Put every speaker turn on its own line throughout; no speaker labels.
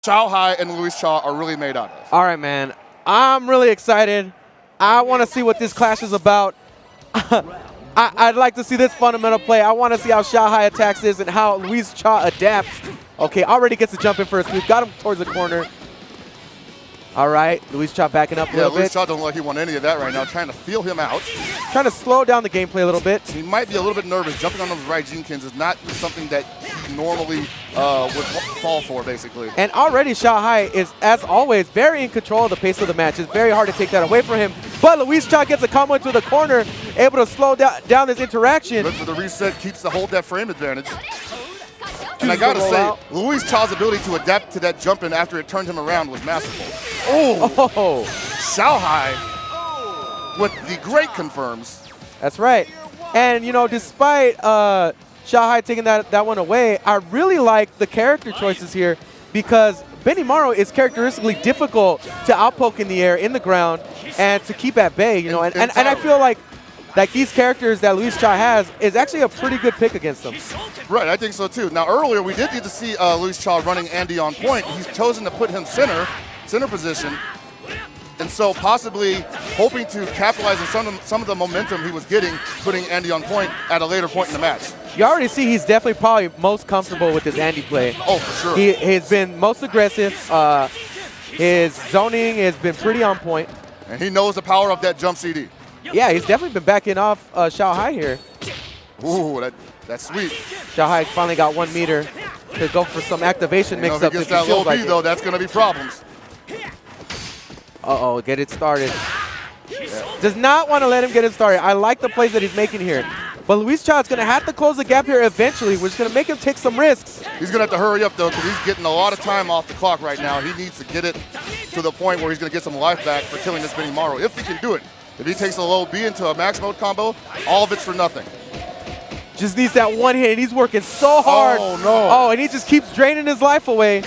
Xiaohai and Luis Cha are really made out of.
All right, man. I'm really excited. I want to see what this clash is about. I'd like to see this fundamental play. I want to see how Xiaohai attacks this and how Luis Cha adapts. Okay, already gets a jump in first. We've got him towards the corner. All right, Luis Cha backing up a little bit.
Luis Cha doesn't look like he won any of that right now. Trying to feel him out.
Trying to slow down the gameplay a little bit.
He might be a little bit nervous. Jumping on those right Jinkins is not something that he normally would fall for, basically.
And already Xiaohai is, as always, very in control of the pace of the match. It's very hard to take that away from him. But Luis Cha gets a combo into the corner, able to slow down this interaction.
Looks for the reset, keeps to hold that frame advantage. And I gotta say, Luis Cha's ability to adapt to that jump in after it turned him around was masterful.
Oh!
Xiaohai with the great confirms.
That's right. And, you know, despite Xiaohai taking that one away, I really like the character choices here because Benimaru is characteristically difficult to outpoke in the air, in the ground, and to keep at bay, you know. And I feel like these characters that Luis Cha has is actually a pretty good pick against them.
Right, I think so too. Now earlier we did get to see Luis Cha running Andy on point. He's chosen to put him center position, and so possibly hoping to capitalize on some of the momentum he was getting, putting Andy on point at a later point in the match.
You already see he's definitely probably most comfortable with his Andy play.
Oh, for sure.
He has been most aggressive. His zoning has been pretty on point.
And he knows the power of that jump CD.
Yeah, he's definitely been backing off Xiaohai here.
Ooh, that's sweet.
Xiaohai finally got 1 meter to go for some activation mix-ups.
If he gets that low B, though, that's going to be problems.
Uh-oh, get it started. Yeah. Does not want to let him get it started. I like the plays that he's making here. But Luis Cha is going to have to close the gap here eventually, which is going to make him take some risks.
He's going to have to hurry up, though, because he's getting a lot of time off the clock right now. He needs to get it to the point where he's going to get some life back for killing this Benimaru, if he can do it. If he takes a low B into a max mode combo, all of it's for nothing.
Just needs that one hit, and he's working so hard.
Oh, no.
Oh, and he just keeps draining his life away.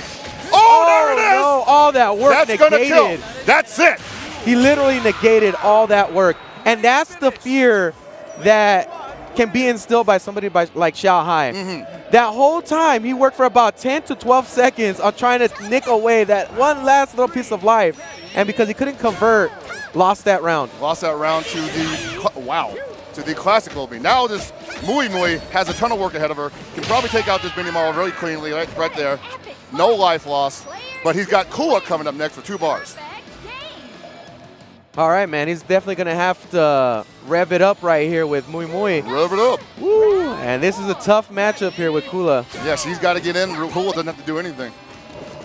Oh, there it is!
No, all that work
that's
negated.
Gonna kill. That's it.
He literally negated all that work. And that's the fear that can be instilled by somebody like Xiaohai. That whole time, he worked for about 10 to 12 seconds on trying to nick away that one last little piece of life. And because he couldn't convert, lost that round.
Lost that round to the classic Obi. Now this Mui has a ton of work ahead of her. Can probably take out this Benimaru really cleanly right there. No life loss. But he's got Kula coming up next for 2 bars.
All right, man. He's definitely going to have to rev it up right here with Mui.
Rev it up.
Woo! And this is a tough matchup here with Kula.
Yeah, she's got to get in. Kula doesn't have to do anything.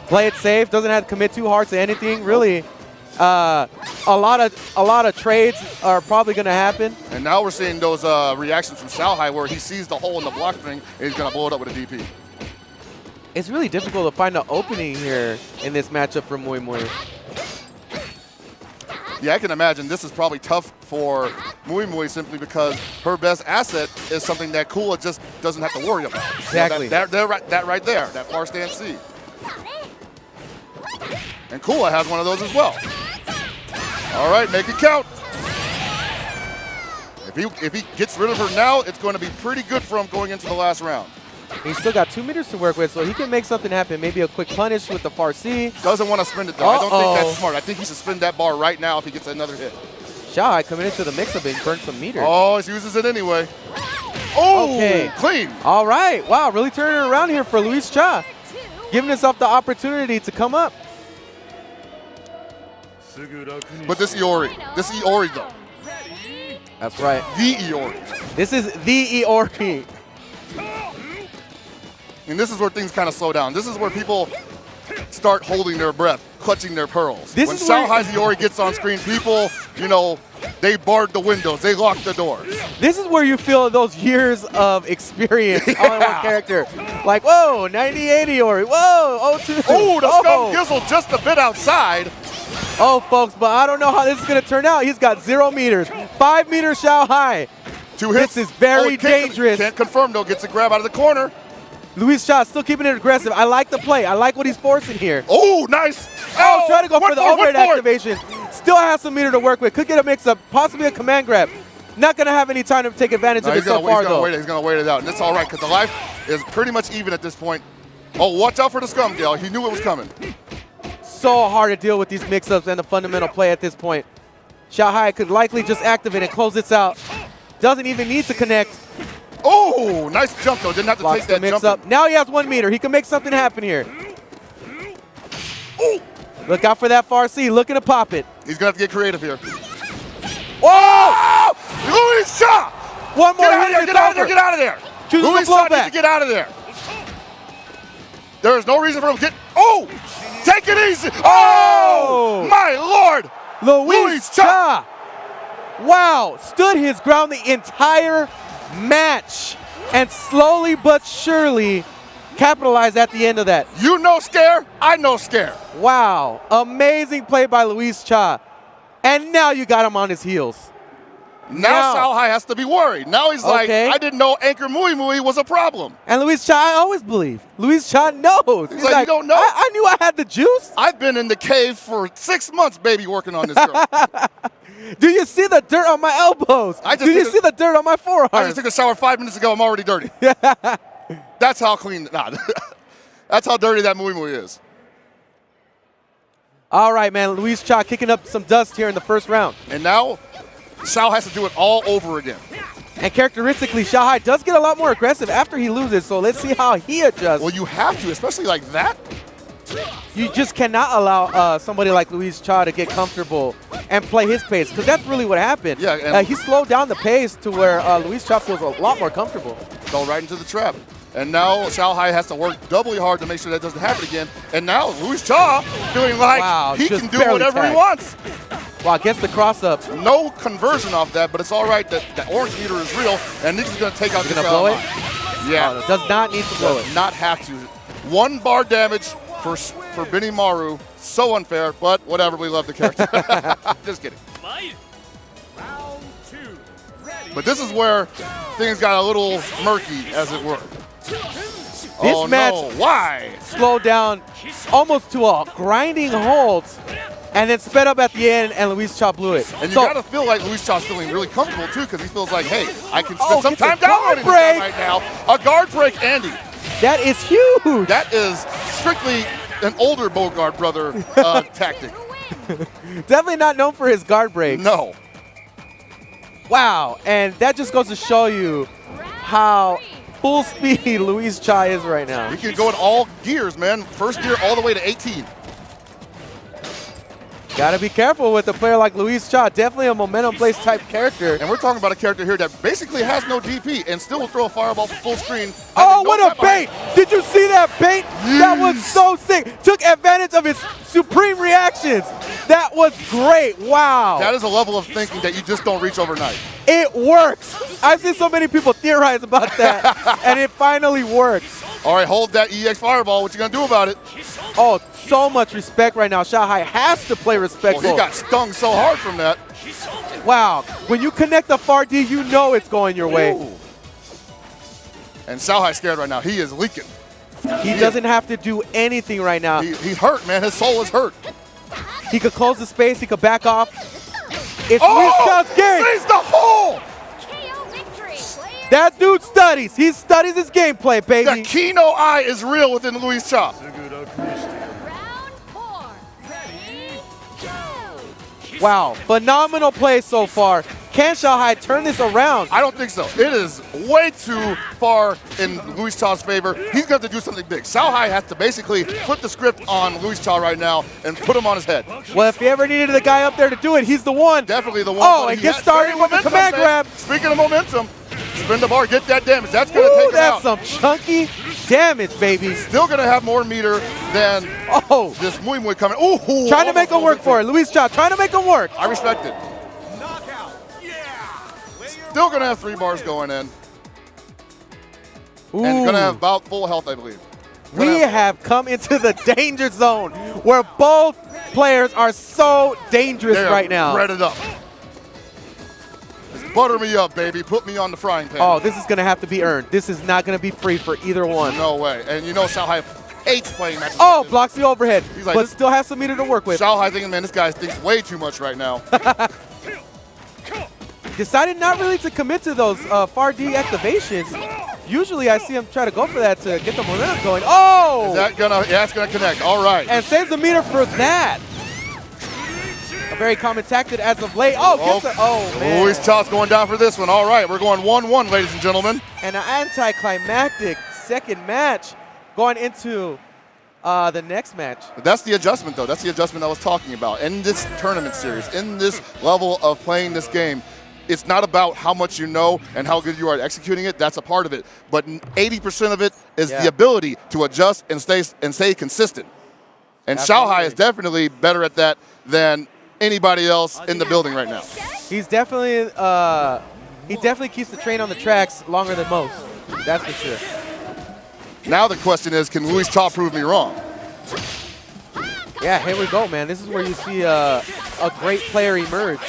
Play it safe. Doesn't have to commit too hard to anything, really. A lot of trades are probably going to happen.
And now we're seeing those reactions from Xiaohai where he sees the hole in the block string and he's going to blow it up with a DP.
It's really difficult to find an opening here in this matchup for Mui.
Yeah, I can imagine this is probably tough for Mui simply because her best asset is something that Kula just doesn't have to worry about.
Exactly.
You know, that right there, that far stance C. And Kula has one of those as well. All right, make it count. If he gets rid of her now, it's going to be pretty good for him going into the last round.
He's still got 2 meters to work with, so he can make something happen. Maybe a quick punish with the far C.
Doesn't want to spend it, though. I don't think that's smart. I think he should spin that bar right now if he gets another hit.
Xiaohai coming into the mix-up and burn some meters.
Oh, he uses it anyway. Oh,
okay.
Clean.
All right. Wow, really turning it around here for Luis Cha. Giving himself the opportunity to come up.
But this Iori though.
That's right.
The Iori.
This is the Iori.
And this is where things kind of slow down. This is where people start holding their breath, clutching their pearls. When Xiaohai's Iori gets on screen, people, you know, they barred the windows, they locked the doors.
This is where you feel those years of experience on one character. Like, whoa, 98 Iori, whoa, 02.
Oh, the Scum Gizzle just a bit outside.
Oh, folks, but I don't know how this is going to turn out. He's got 0 meters. 5 meters Xiaohai.
2 hits.
This is very dangerous.
Can't confirm, though. Gets a grab out of the corner.
Luis Cha still keeping it aggressive. I like the play. I like what he's forcing here.
Oh, nice.
Oh, trying to go for the overhead activation. Still has some meter to work with. Could get a mix-up, possibly a command grab. Not going to have any time to take advantage of it so far, though.
He's going to wait it out. And that's all right, because the life is pretty much even at this point. Oh, watch out for the scum, Gale. He knew it was coming.
So hard to deal with these mix-ups and the fundamental play at this point. Xiaohai could likely just activate and close this out. Doesn't even need to connect.
Oh, nice jump, though. Didn't have to
Blocks
take that
the
jump.
mix-up. Now he has 1 meter. He can make something happen here.
Ooh.
Look out for that far C. Looking to pop it.
He's going to have to get creative here.
Oh!
Luis Cha!
One more.
Get out of there, get out of there, get out of there.
Choosing
Luis
the
Cha needs
blowback.
to get out of there. There is no reason for him to get. Oh! Take it easy. Oh! My Lord!
Luis Cha! Wow, stood his ground the entire match and slowly but surely capitalized at the end of that.
You know scare, I know scare.
Wow, amazing play by Luis Cha. And now you got him on his heels.
Now Xiaohai has to be worried. Now he's like, I didn't know Anchor Mui Mui was a problem.
And Luis Cha, I always believe. Luis Cha knows.
He's like, you don't know?
I knew I had the juice.
I've been in the cave for 6 months, baby, working on this girl.
Do you see the dirt on my elbows? Do you see the dirt on my forearms?
I just took a shower 5 minutes ago. I'm already dirty. That's how clean. Nah, that's how dirty that Mui Mui is.
All right, man. Luis Cha kicking up some dust here in the first round.
And now Xiao has to do it all over again.
And characteristically, Xiaohai does get a lot more aggressive after he loses, so let's see how he adjusts.
Well, you have to, especially like that.
You just cannot allow somebody like Luis Cha to get comfortable and play his pace, because that's really what happened.
Yeah,
he slowed down the pace to where Luis Cha feels a lot more comfortable.
Go right into the trap. And now Xiaohai has to work doubly hard to make sure that doesn't happen again. And now Luis Cha feeling like he can do whatever he wants.
Wow, gets the cross up.
No conversion off that, but it's all right. That orange meter is real, and Nick is going to take out the
blow it?
Yeah.
Does not need to blow it.
Does not have to. 1 bar damage for Benimaru. So unfair, but whatever. We love the character. Just kidding. But this is where things got a little murky, as it were.
This match
Why?
slowed down almost to a grinding halt, and then sped up at the end, and Luis Cha blew it.
And you got to feel like Luis Cha's feeling really comfortable, too, because he feels like, hey, I can spend some time
guard
downloading
break
right now. A guard break, Andy.
That is huge.
That is strictly an older Bogart brother tactic.
Definitely not known for his guard break.
No.
Wow, and that just goes to show you how full speed Luis Cha is right now.
He can go in all gears, man. First gear all the way to 18.
Got to be careful with a player like Luis Cha. Definitely a momentum place type character.
And we're talking about a character here that basically has no DP and still will throw a fireball full screen.
Oh, what a bait! Did you see that bait? That was so sick. Took advantage of his supreme reactions. That was great. Wow.
That is a level of thinking that you just don't reach overnight.
It works. I've seen so many people theorize about that, and it finally works.
All right, hold that EX fireball. What you going to do about it?
Oh, so much respect right now. Xiaohai has to play respectful.
Well, he got stung so hard from that.
Wow. When you connect the far D, you know it's going your way.
Ooh. And Xiaohai's scared right now. He is leaking.
He doesn't have to do anything right now.
He's hurt, man. His soul is hurt.
He could close the space. He could back off. It's
Luis
Cha's game.
Sees the hole.
That dude studies. He studies his gameplay, baby.
The Kino eye is real within Luis Cha.
Wow, phenomenal play so far. Can Xiaohai turn this around?
I don't think so. It is way too far in Luis Cha's favor. He's going to have to do something big. Xiaohai has to basically flip the script on Luis Cha right now and put him on his head.
Well, if you ever needed a guy up there to do it, he's the one.
Definitely the one.
Oh, and get started with the command grab.
Speaking of momentum, spin the bar, get that damage. That's going to take him out.
That's some chunky damage, baby.
Still going to have more meter than this Mui Mui coming. Ooh,
trying to make him work for it. Luis Cha trying to make him work.
I respect it. Still going to have 3 bars going in.
Ooh.
And going to have about full health, I believe.
We have come into the danger zone where both players are so dangerous right now.
Breaded up. Just butter me up, baby. Put me on the frying pan.
Oh, this is going to have to be earned. This is not going to be free for either one.
No way. And you know Xiaohai hates playing matches.
Oh, blocks the overhead.
He's like,
but still has some meter to work with.
Xiaohai thinking, man, this guy thinks way too much right now.
Decided not really to commit to those far D activations. Usually I see him try to go for that to get the momentum going. Oh!
Is that gonna, yeah, it's gonna connect. All right.
And saves the meter for that. A very common tactic as of late. Oh, gets it. Oh, man.
Luis Cha's going down for this one. All right, we're going 1-1, ladies and gentlemen.
And an anticlimactic second match going into the next match.
That's the adjustment, though. That's the adjustment I was talking about. In this tournament series, in this level of playing this game, it's not about how much you know and how good you are at executing it. That's a part of it. But 80% of it is the ability to adjust and stay consistent. And Xiaohai is definitely better at that than anybody else in the building right now.
He's definitely he definitely keeps the train on the tracks longer than most. That's for sure.
Now the question is, can Luis Cha prove me wrong?
Yeah, here we go, man. This is where you see a great player emerge.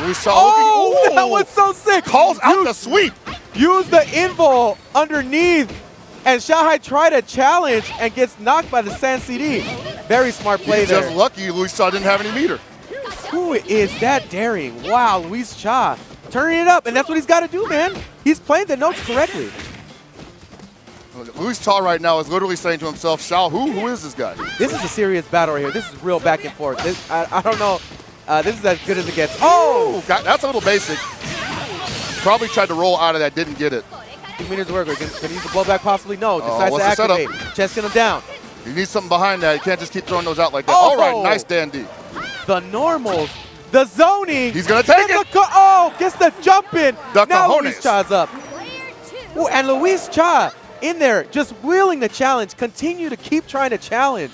Luis Cha
looking, that was so sick.
Calls out the sweep.
Use the invo underneath, and Xiaohai tried to challenge and gets knocked by the San CD. Very smart play there.
Just lucky Luis Cha didn't have any meter.
Who is that daring? Wow, Luis Cha turning it up, and that's what he's got to do, man. He's playing the notes correctly.
Luis Cha right now is literally saying to himself, Xiao, who is this guy?
This is a serious battle right here. This is real back and forth. I don't know. This is as good as it gets. Oh!
That's a little basic. Probably tried to roll out of that, didn't get it.
2 meters work. Can he use the blowback possibly? No. Decides to
what's the
activate. Chesting him down.
You need something behind that. You can't just keep throwing those out like that.
Oh!
All right, nice dandy.
The normals. The zoning.
He's going to take it.
Gets the jump in.
The
now
cojones.
Luis Cha's up. Ooh, and Luis Cha in there just willing to challenge. Continue to keep trying to challenge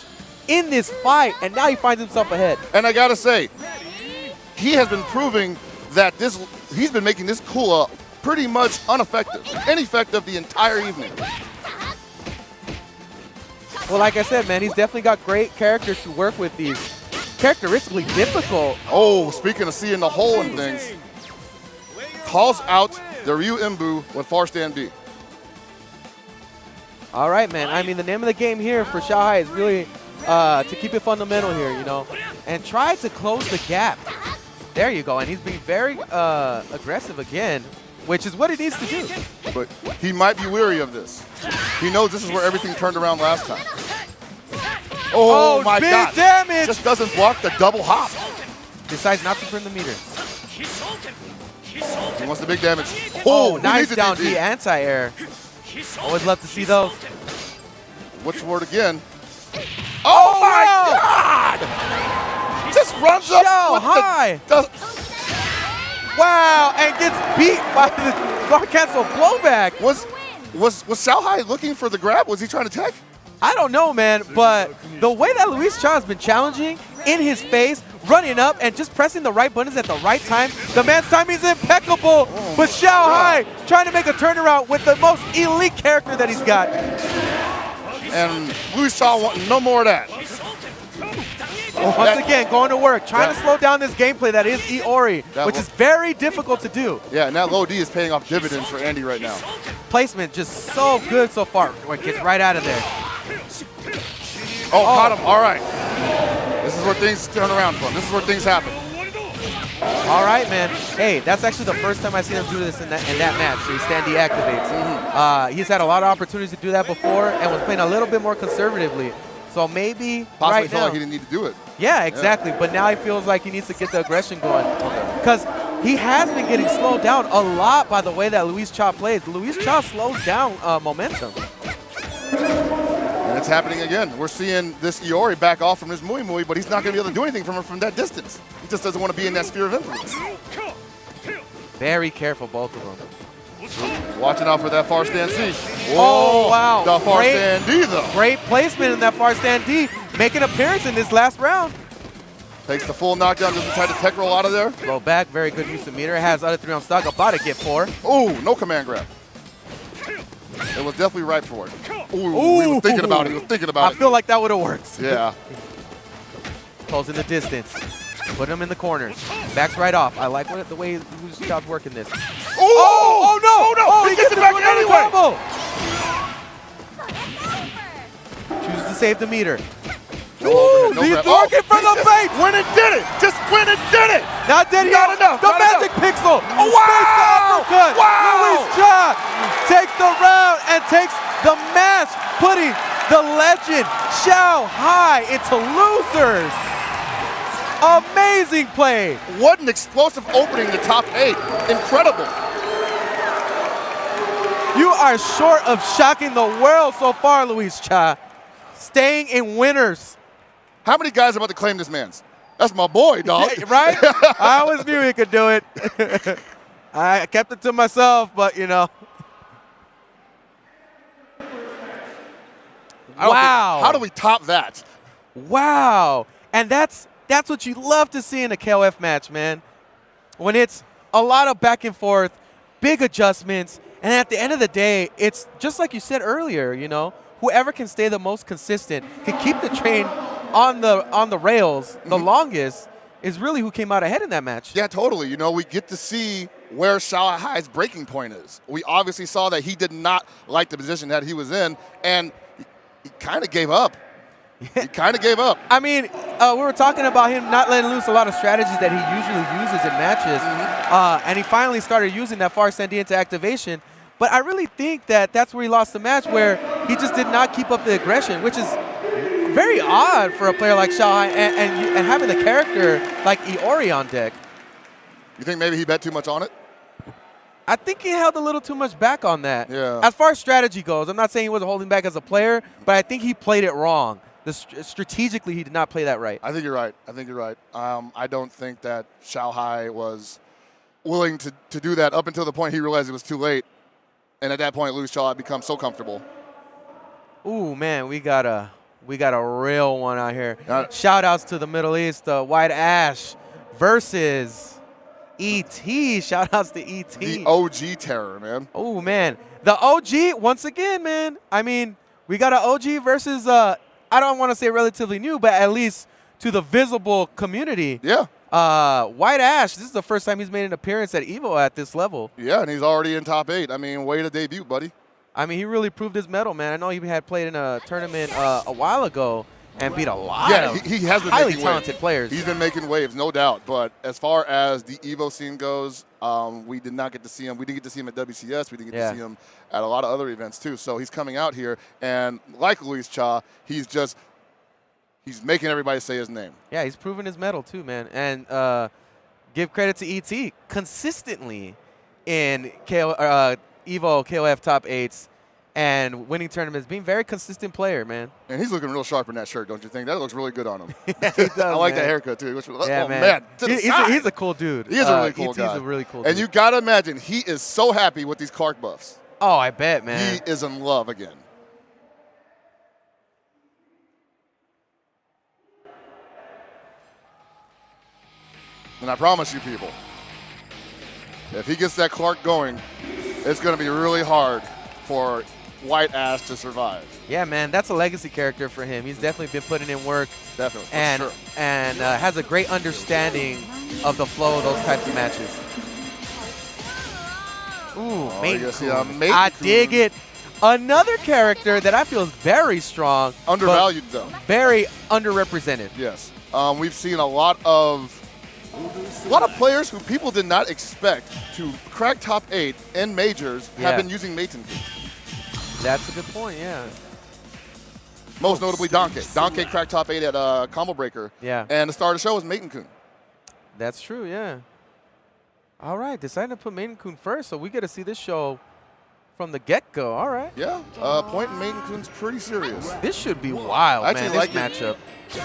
in this fight. And now he finds himself ahead.
And I got to say, he has been proving that he's been making this Kula pretty much ineffective the entire evening.
Well, like I said, man, he's definitely got great characters to work with these. Characteristically difficult.
Oh, speaking of seeing the hole in things, calls out the Ryu Imbu with far stand B.
All right, man. I mean, the name of the game here for Xiaohai is really to keep it fundamental here, you know, and try to close the gap. There you go. And he's being very aggressive again, which is what he needs to do.
But he might be weary of this. He knows this is where everything turned around last time. Oh my
big
God.
Damage.
Just doesn't block the double hop.
Decides not to burn the meter.
He wants the big damage.
Oh, nice down D anti-air. Always love to see those.
Which word again? Oh my God! Just runs up
high. Wow, and gets beat by the block cancel blowback.
Was Xiaohai looking for the grab? Was he trying to tech?
I don't know, man, but the way that Luis Cha has been challenging in his face, running up and just pressing the right buttons at the right time, the man's timing is impeccable. But Xiaohai trying to make a turnaround with the most elite character that he's got.
And Luis Cha wanting no more of that.
Once again, going to work, trying to slow down this gameplay that is Iori, which is very difficult to do.
Yeah, and that low D is paying off dividends for Andy right now.
Placement just so good so far. It gets right out of there.
Oh, caught him. All right. This is where things turn around from. This is where things happen.
All right, man. Hey, that's actually the first time I've seen him do this in that match. So he stand deactivates. He's had a lot of opportunities to do that before and was playing a little bit more conservatively. So maybe
possibly felt like he didn't need to do it.
Yeah, exactly. Yeah. But now he feels like he needs to get the aggression going. Because he has been getting slowed down a lot by the way that Luis Cha plays. Luis Cha slows down momentum.
And it's happening again. We're seeing this Iori back off from his Mui Mui, but he's not going to be able to do anything from that distance. He just doesn't want to be in that sphere of influence.
Very careful, both of them.
Watching out for that far stand C. Whoa,
oh, wow.
The far stand D, though.
Great placement in that far stand D. Make an appearance in this last round.
Takes the full knockdown, doesn't try to tech roll out of there.
Roll back, very good use of meter. Has other 3 on stock, about to get 4.
Ooh, no command grab. It was definitely right for it. Ooh, he was thinking about it. He was thinking about it.
I feel like that would have worked.
Yeah.
Closing the distance. Put him in the corners. Backs right off. I like the way Luis Cha's working this.
Oh no! Oh no! Oh, he gets it back anyway.
Chooses to save the meter.
No overhead, no
he's
grab.
looking for the bait.
Went and did it. Just went and did it.
Not dead yet.
Not enough.
The
Not
magic
enough.
pixel.
Wow.
Space the uppercut.
Wow.
Luis Cha takes the round and takes the match, putting the legend Xiao Hai into losers. Amazing play.
What an explosive opening to top 8. Incredible.
You are short of shocking the world so far, Luis Cha. Staying in winners.
How many guys are about to claim this man's? That's my boy, dog.
Yeah, right? I always knew he could do it. I kept it to myself, but you know. Wow.
How do we top that?
Wow. And that's what you love to see in a KOF match, man. When it's a lot of back and forth, big adjustments, and at the end of the day, it's just like you said earlier, you know, whoever can stay the most consistent, can keep the train on the rails the longest, is really who came out ahead in that match.
Yeah, totally. You know, we get to see where Xiao Hai's breaking point is. We obviously saw that he did not like the position that he was in, and he kind of gave up. He kind of gave up.
I mean, we were talking about him not letting loose a lot of strategies that he usually uses in matches, and he finally started using that far send into activation. But I really think that that's where he lost the match, where he just did not keep up the aggression, which is very odd for a player like Xiao Hai and having the character like Iori on deck.
You think maybe he bet too much on it?
I think he held a little too much back on that.
Yeah.
As far as strategy goes, I'm not saying he wasn't holding back as a player, but I think he played it wrong. Strategically, he did not play that right.
I think you're right. I think you're right. I don't think that Xiao Hai was willing to do that up until the point he realized it was too late. And at that point, Luis Cha had become so comfortable.
Ooh, man, we got a real one out here. Shout outs to the Middle East, White Ash versus ET. Shout outs to ET.
The OG terror, man.
Oh, man. The OG, once again, man. I mean, we got an OG versus, I don't want to say relatively new, but at least to the visible community.
Yeah.
White Ash, this is the first time he's made an appearance at EVO at this level.
Yeah, and he's already in top 8. I mean, way to debut, buddy.
I mean, he really proved his mettle, man. I know he had played in a tournament a while ago and beat a lot of
he has been
highly
making
talented
waves.
players.
He's been making waves, no doubt. But as far as the EVO scene goes, we did not get to see him. We didn't get to see him at WCS. We didn't get to see him at a lot of other events, too. So he's coming out here, and like Luis Cha, he's making everybody say his name.
Yeah, he's proven his mettle, too, man. And give credit to ET consistently in EVO KOF top 8s and winning tournaments, being a very consistent player, man.
And he's looking real sharp in that shirt, don't you think? That looks really good on him.
Yeah, he does,
I like
man.
that haircut, too.
Yeah,
oh,
man.
He's
a cool dude.
He is a really cool guy.
He's a really cool dude.
And you got to imagine, he is so happy with these Clark buffs.
Oh, I bet, man.
He is in love again. And I promise you people, if he gets that Clark going, it's going to be really hard for White Ash to survive.
Yeah, man, that's a legacy character for him. He's definitely been putting in work.
Definitely,
and,
for sure.
And has a great understanding of the flow of those types of matches. Ooh, I dig it. Another character that I feel is very strong.
Undervalued, though.
Very underrepresented.
Yes. We've seen a lot of players who people did not expect to crack top 8 in majors have been using Maiden.
That's a good point, yeah.
Most notably Donkey. Donkey cracked top 8 at Combo Breaker.
Yeah.
And the star of the show was Maiden-kun.
That's true, yeah. All right, deciding to put Maiden-kun first, so we get to see this show from the get-go. All right.
Yeah, point in Maiden-kun's pretty serious.
This should be wild,
I actually
man,
like
this matchup.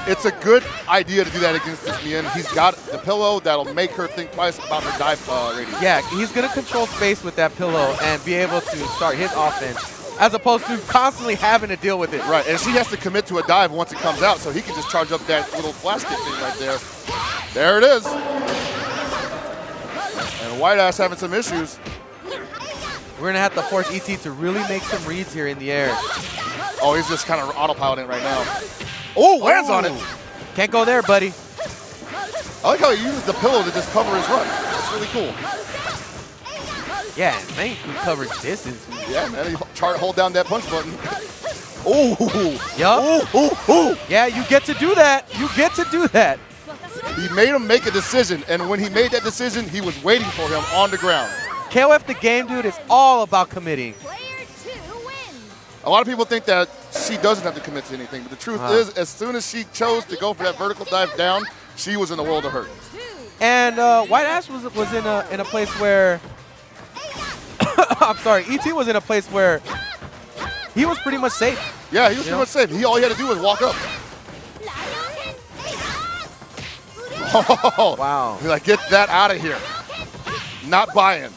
It's a good idea to do that against this Mien. He's got the pillow that'll make her think twice about her dive radius.
Yeah, he's going to control space with that pillow and be able to start his offense, as opposed to constantly having to deal with it.
Right, and she has to commit to a dive once it comes out, so he can just charge up that little flash kick thing right there. There it is. And White Ash having some issues.
We're going to have to force ET to really make some reads here in the air.
Oh, he's just kind of autopiloting right now. Oh, lands on it.
Can't go there, buddy.
I like how he uses the pillow to just cover his run. That's really cool.
Yeah, man, he could cover distance.
Yeah, man, he hold down that punch button. Oh,
Yup.
ooh.
Yeah, you get to do that. You get to do that.
He made him make a decision, and when he made that decision, he was waiting for him on the ground.
KOF the game, dude, is all about committing.
A lot of people think that she doesn't have to commit to anything, but the truth is, as soon as she chose to go for that vertical dive down, she was in a world of hurt.
And White Ash was in a place where I'm sorry, ET was in a place where he was pretty much safe.
Yeah, he was pretty much safe. All he had to do was walk up. Oh,
wow.
He's like, get that out of here. Not buying.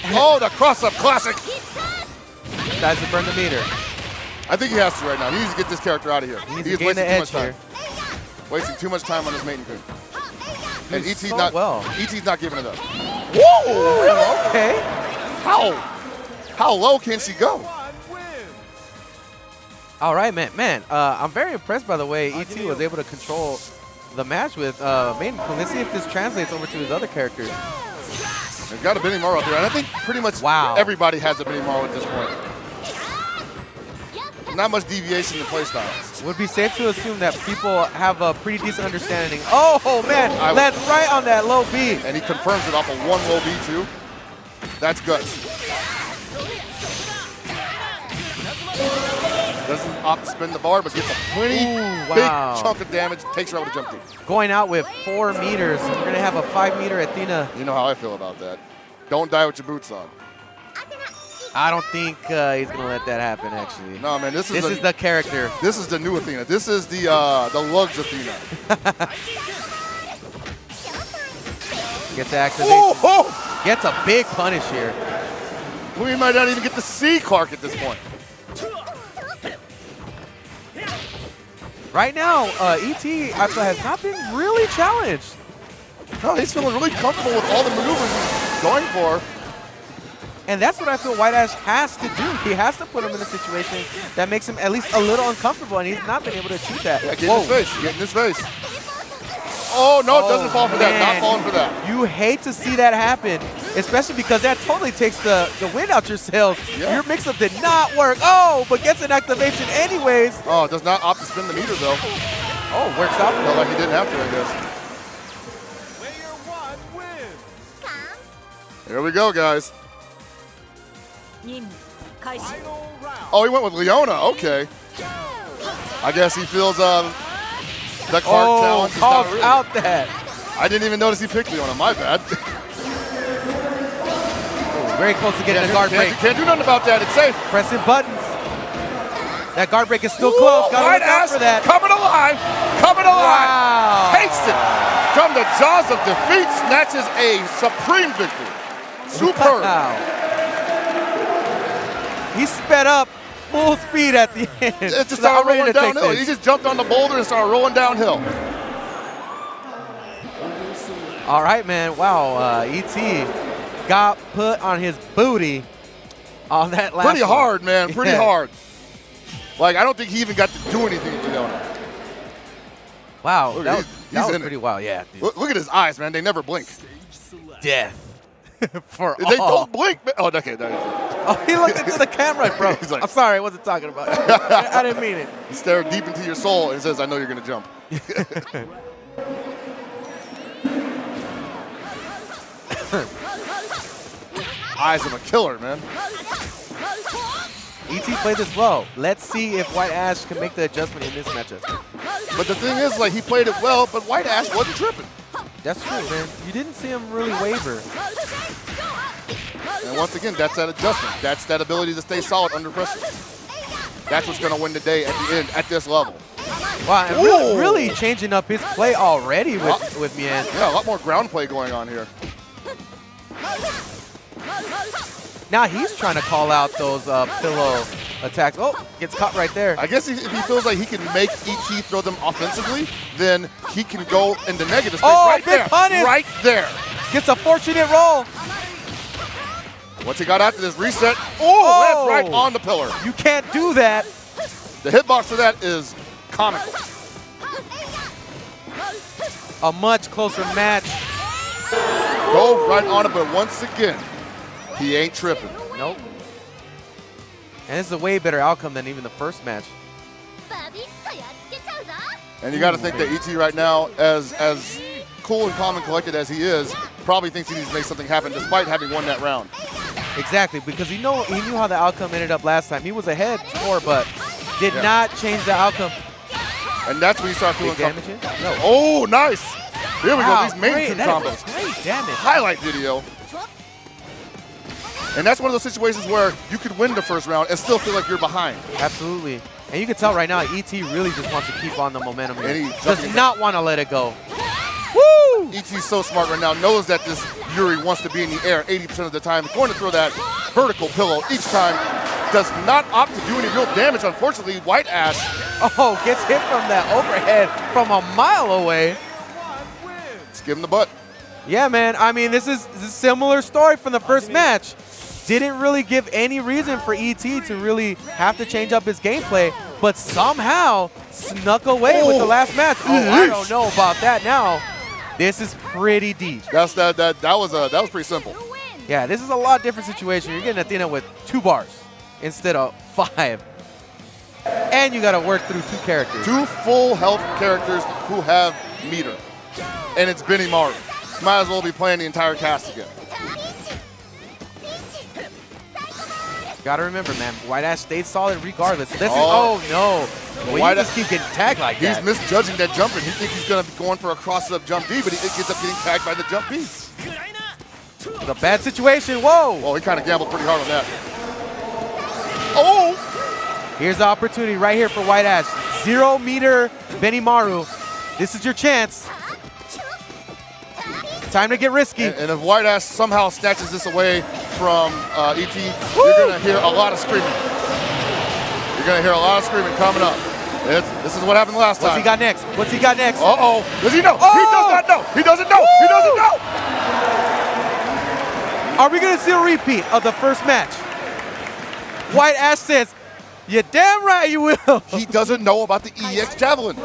Oh, the cross-up classic.
Tries to burn the meter.
I think he has to right now. He needs to get this character out of here.
He needs to gain the edge here.
Wasting too much time on this mating thing. And ET's
so
not
well.
ET's not giving it up.
Whoa! Okay.
How low can she go?
All right, man. I'm very impressed by the way ET was able to control the match with main. Let's see if this translates over to his other characters.
They've got a Benimaru out there, and I think pretty much everybody has a Benimaru at this point. Not much deviation in playstyles.
Would be safe to assume that people have a pretty decent understanding. Oh, man, that's right on that low B.
And he confirms it off of one low B, too. That's good. Doesn't opt to spin the bar, but gets a pretty big chunk of damage. Takes her out with a jump kick.
Going out with 4 meters. We're going to have a 5 meter Athena.
You know how I feel about that. Don't die with your boots on.
I don't think he's going to let that happen, actually.
No, man, this
is the character.
This is the new Athena. This is the lugs Athena.
Gets the activation. Gets a big punish here.
We might not even get to see Clark at this point.
Right now, ET I feel has not been really challenged.
No, he's feeling really comfortable with all the maneuvers he's going for.
And that's what I feel White Ash has to do. He has to put him in a situation that makes him at least a little uncomfortable, and he's not been able to achieve that.
Yeah, get in his face. Get in his face. Oh, no, it doesn't fall for that. Not falling for that.
You hate to see that happen, especially because that totally takes the wind out your sails. Yeah. Your mix-up did not work. Oh, but gets an activation anyways.
Oh, does not opt to spin the meter, though.
Oh, works out.
Felt like he didn't have to, I guess. Here we go, guys. Oh, he went with Leona. Okay. I guess he feels the Clark challenge.
Calls out that.
I didn't even notice he picked Leona. My bad.
Very close to getting the guard break.
You can't do nothing about that. It's safe.
Pressing buttons. That guard break is still close. Got to look out for that.
Coming alive. Coming alive.
Wow.
Takes it from the jaws of defeat. Snatches a supreme victory. Superb.
Wow. He sped up full speed at the end.
It just started rolling downhill. He just jumped on the boulder and started rolling downhill.
All right, man. Wow. ET got put on his booty on that last
Pretty hard, man. Pretty hard. Like, I don't think he even got to do anything to Leona.
Wow. That was pretty wild. Yeah.
Look at his eyes, man. They never blink.
Death. For
they don't blink. Oh, okay.
Oh, he looked into the camera, bro.
He's like,
I'm sorry, I wasn't talking about it. I didn't mean it.
He stared deep into your soul and says, I know you're going to jump. Eyes of a killer, man.
ET played this well. Let's see if White Ash can make the adjustment in this matchup.
But the thing is, like, he played it well, but White Ash wasn't tripping.
That's true, man. You didn't see him really waver.
And once again, that's that adjustment. That's that ability to stay solid under pressure. That's what's going to win the day at the end at this level.
Wow, and really changing up his play already with Mien.
Yeah, a lot more ground play going on here.
Now he's trying to call out those pillow attacks. Oh, gets caught right there.
I guess if he feels like he can make ET throw them offensively, then he can go into negative space right there.
Punish.
Right there.
Gets a fortunate roll.
Once he got after this reset, lands right on the pillar.
You can't do that.
The hitbox for that is comical.
A much closer match.
Go right on it, but once again, he ain't tripping.
Nope. And this is a way better outcome than even the first match.
And you got to think that ET right now, as cool and calm and collected as he is, probably thinks he needs to make something happen despite having won that round.
Exactly, because he knew how the outcome ended up last time. He was ahead score, but did not change the outcome.
And that's when you start feeling
damage. No.
Oh, nice. Here we go. These main two
that
combos.
was great damage.
Highlight video. And that's one of those situations where you could win the first round and still feel like you're behind.
Absolutely. And you can tell right now, ET really just wants to keep on the momentum here.
And he
does not want to let it go. Woo!
ET's so smart right now, knows that this Yuri wants to be in the air 80% of the time. Going to throw that vertical pillow each time. Does not opt to do any real damage, unfortunately. White Ash.
Oh, gets hit from that overhead from a mile away.
Let's give him the butt.
Yeah, man. I mean, this is a similar story from the first match. Didn't really give any reason for ET to really have to change up his gameplay, but somehow snuck away with the last match. Oh, I don't know about that now. This is pretty deep.
That was pretty simple.
Yeah, this is a lot different situation. You're getting Athena with 2 bars instead of 5. And you got to work through 2 characters.
2 full health characters who have meter. And it's Benimaru. Might as well be playing the entire cast again.
Gotta remember, man, White Ash stayed solid regardless. This oh no. Well, White Ash keep getting tagged like that.
He's misjudging that jump, and he thinks he's gonna be going for a cross-up jump B, but he ends up getting tagged by the jump B.
It's a bad situation. Whoa!
Well, he kind of gambled pretty hard on that. Oh!
Here's the opportunity right here for White Ash. 0 meter Benimaru. This is your chance. Time to get risky.
And if White Ash somehow snatches this away from ET, you're going to hear a lot of screaming. You're going to hear a lot of screaming coming up. This is what happened last time.
What's he got next? What's he got next?
Uh-oh. Does he know?
Oh!
He does not know. He doesn't know.
Woo!
He doesn't know.
Are we going to see a repeat of the first match? White Ash says, you're damn right you will.
He doesn't know about the EX Javelin.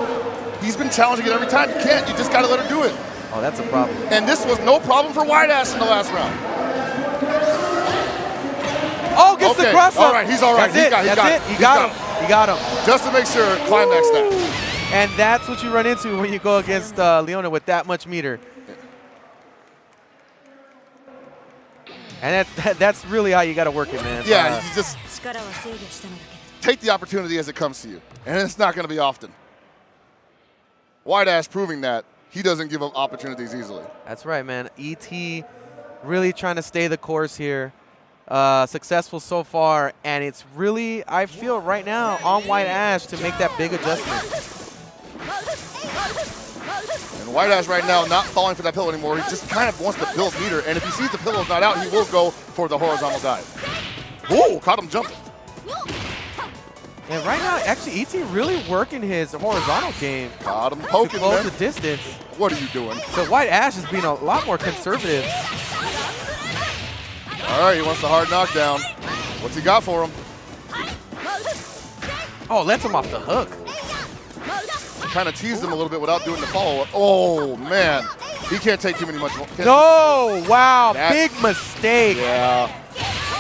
He's been challenging it every time. You can't. You just got to let him do it.
Oh, that's a problem.
And this was no problem for White Ash in the last round.
Oh, gets the cross up.
All right, he's all right.
He got him. He got him.
Just to make sure, climax that.
And that's what you run into when you go against Leona with that much meter. And that's really how you got to work it, man.
Yeah, you just take the opportunity as it comes to you. And it's not going to be often. White Ash proving that he doesn't give up opportunities easily.
That's right, man. ET really trying to stay the course here. Successful so far, and it's really, I feel right now, on White Ash to make that big adjustment.
And White Ash right now not falling for that pillow anymore. He just kind of wants to build meter, and if he sees the pillow's not out, he will go for the horizontal dive. Ooh, caught him jumping.
And right now, actually, ET really working his horizontal game.
Got him poking,
to close
man.
the distance.
What are you doing?
So White Ash is being a lot more conservative.
All right, he wants the hard knockdown. What's he got for him?
Oh, lets him off the hook.
Kind of teased him a little bit without doing the follow-up. Oh, man. He can't take too many much.
No, wow, big mistake.
Yeah.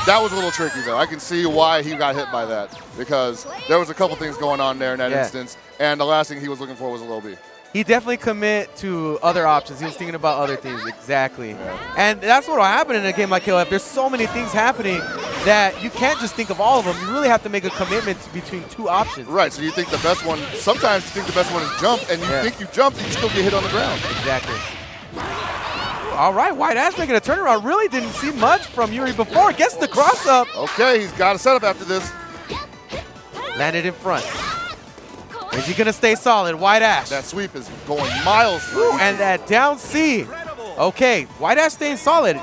That was a little tricky, though. I can see why he got hit by that, because there was a couple things going on there in that instance, and the last thing he was looking for was a low B.
He definitely commit to other options. He was thinking about other things, exactly. Yeah. And that's what will happen in a game like KOF. There's so many things happening that you can't just think of all of them. You really have to make a commitment between 2 options.
Right, so you think the best one, sometimes you think the best one is jump, and you think you jumped and you still get hit on the ground.
Exactly. All right, White Ash making a turnaround. Really didn't see much from Yuri before. Gets the cross up.
Okay, he's got a setup after this.
Landed in front. Is he going to stay solid? White Ash.
That sweep is going miles through.
And that down C. Okay, White Ash staying solid.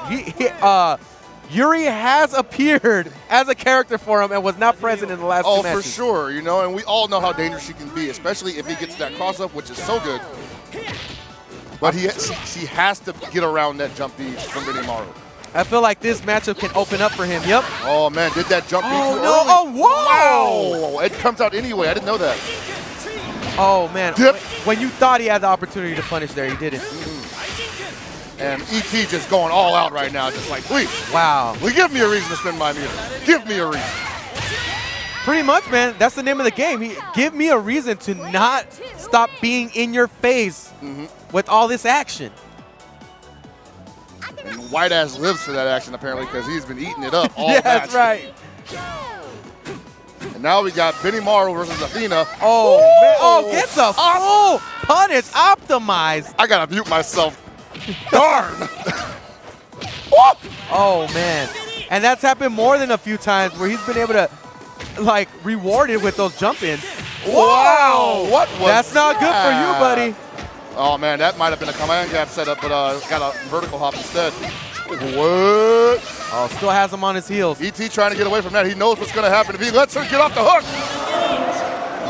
Yuri has appeared as a character for him and was not present in the last 2 matches.
Oh, for sure, you know, and we all know how dangerous she can be, especially if he gets that cross-up, which is so good. But she has to get around that jump B from Benimaru.
I feel like this matchup can open up for him. Yep.
Oh, man, did that jump B too early?
Oh, whoa!
Wow! It comes out anyway. I didn't know that.
Oh, man.
Dip.
When you thought he had the opportunity to punish there, he didn't.
And ET just going all out right now, just like, please.
Wow.
Well, give me a reason to spend my meter. Give me a reason.
Pretty much, man. That's the name of the game. Give me a reason to not stop being in your face with all this action.
And White Ass lives for that action, apparently, because he's been eating it up all
Yeah,
match.
that's right.
And now we got Benny Morrow versus Athena.
Oh, man. Oh, gets a full punish optimized.
I got to mute myself. Darn.
Oh, man. And that's happened more than a few times where he's been able to, like, reward it with those jump-ins.
Wow. What was
That's not good for you, buddy.
Oh, man, that might have been a command grab setup, but got a vertical hop instead. What?
Oh, still has him on his heels.
ET trying to get away from that. He knows what's going to happen if he lets her get off the hook.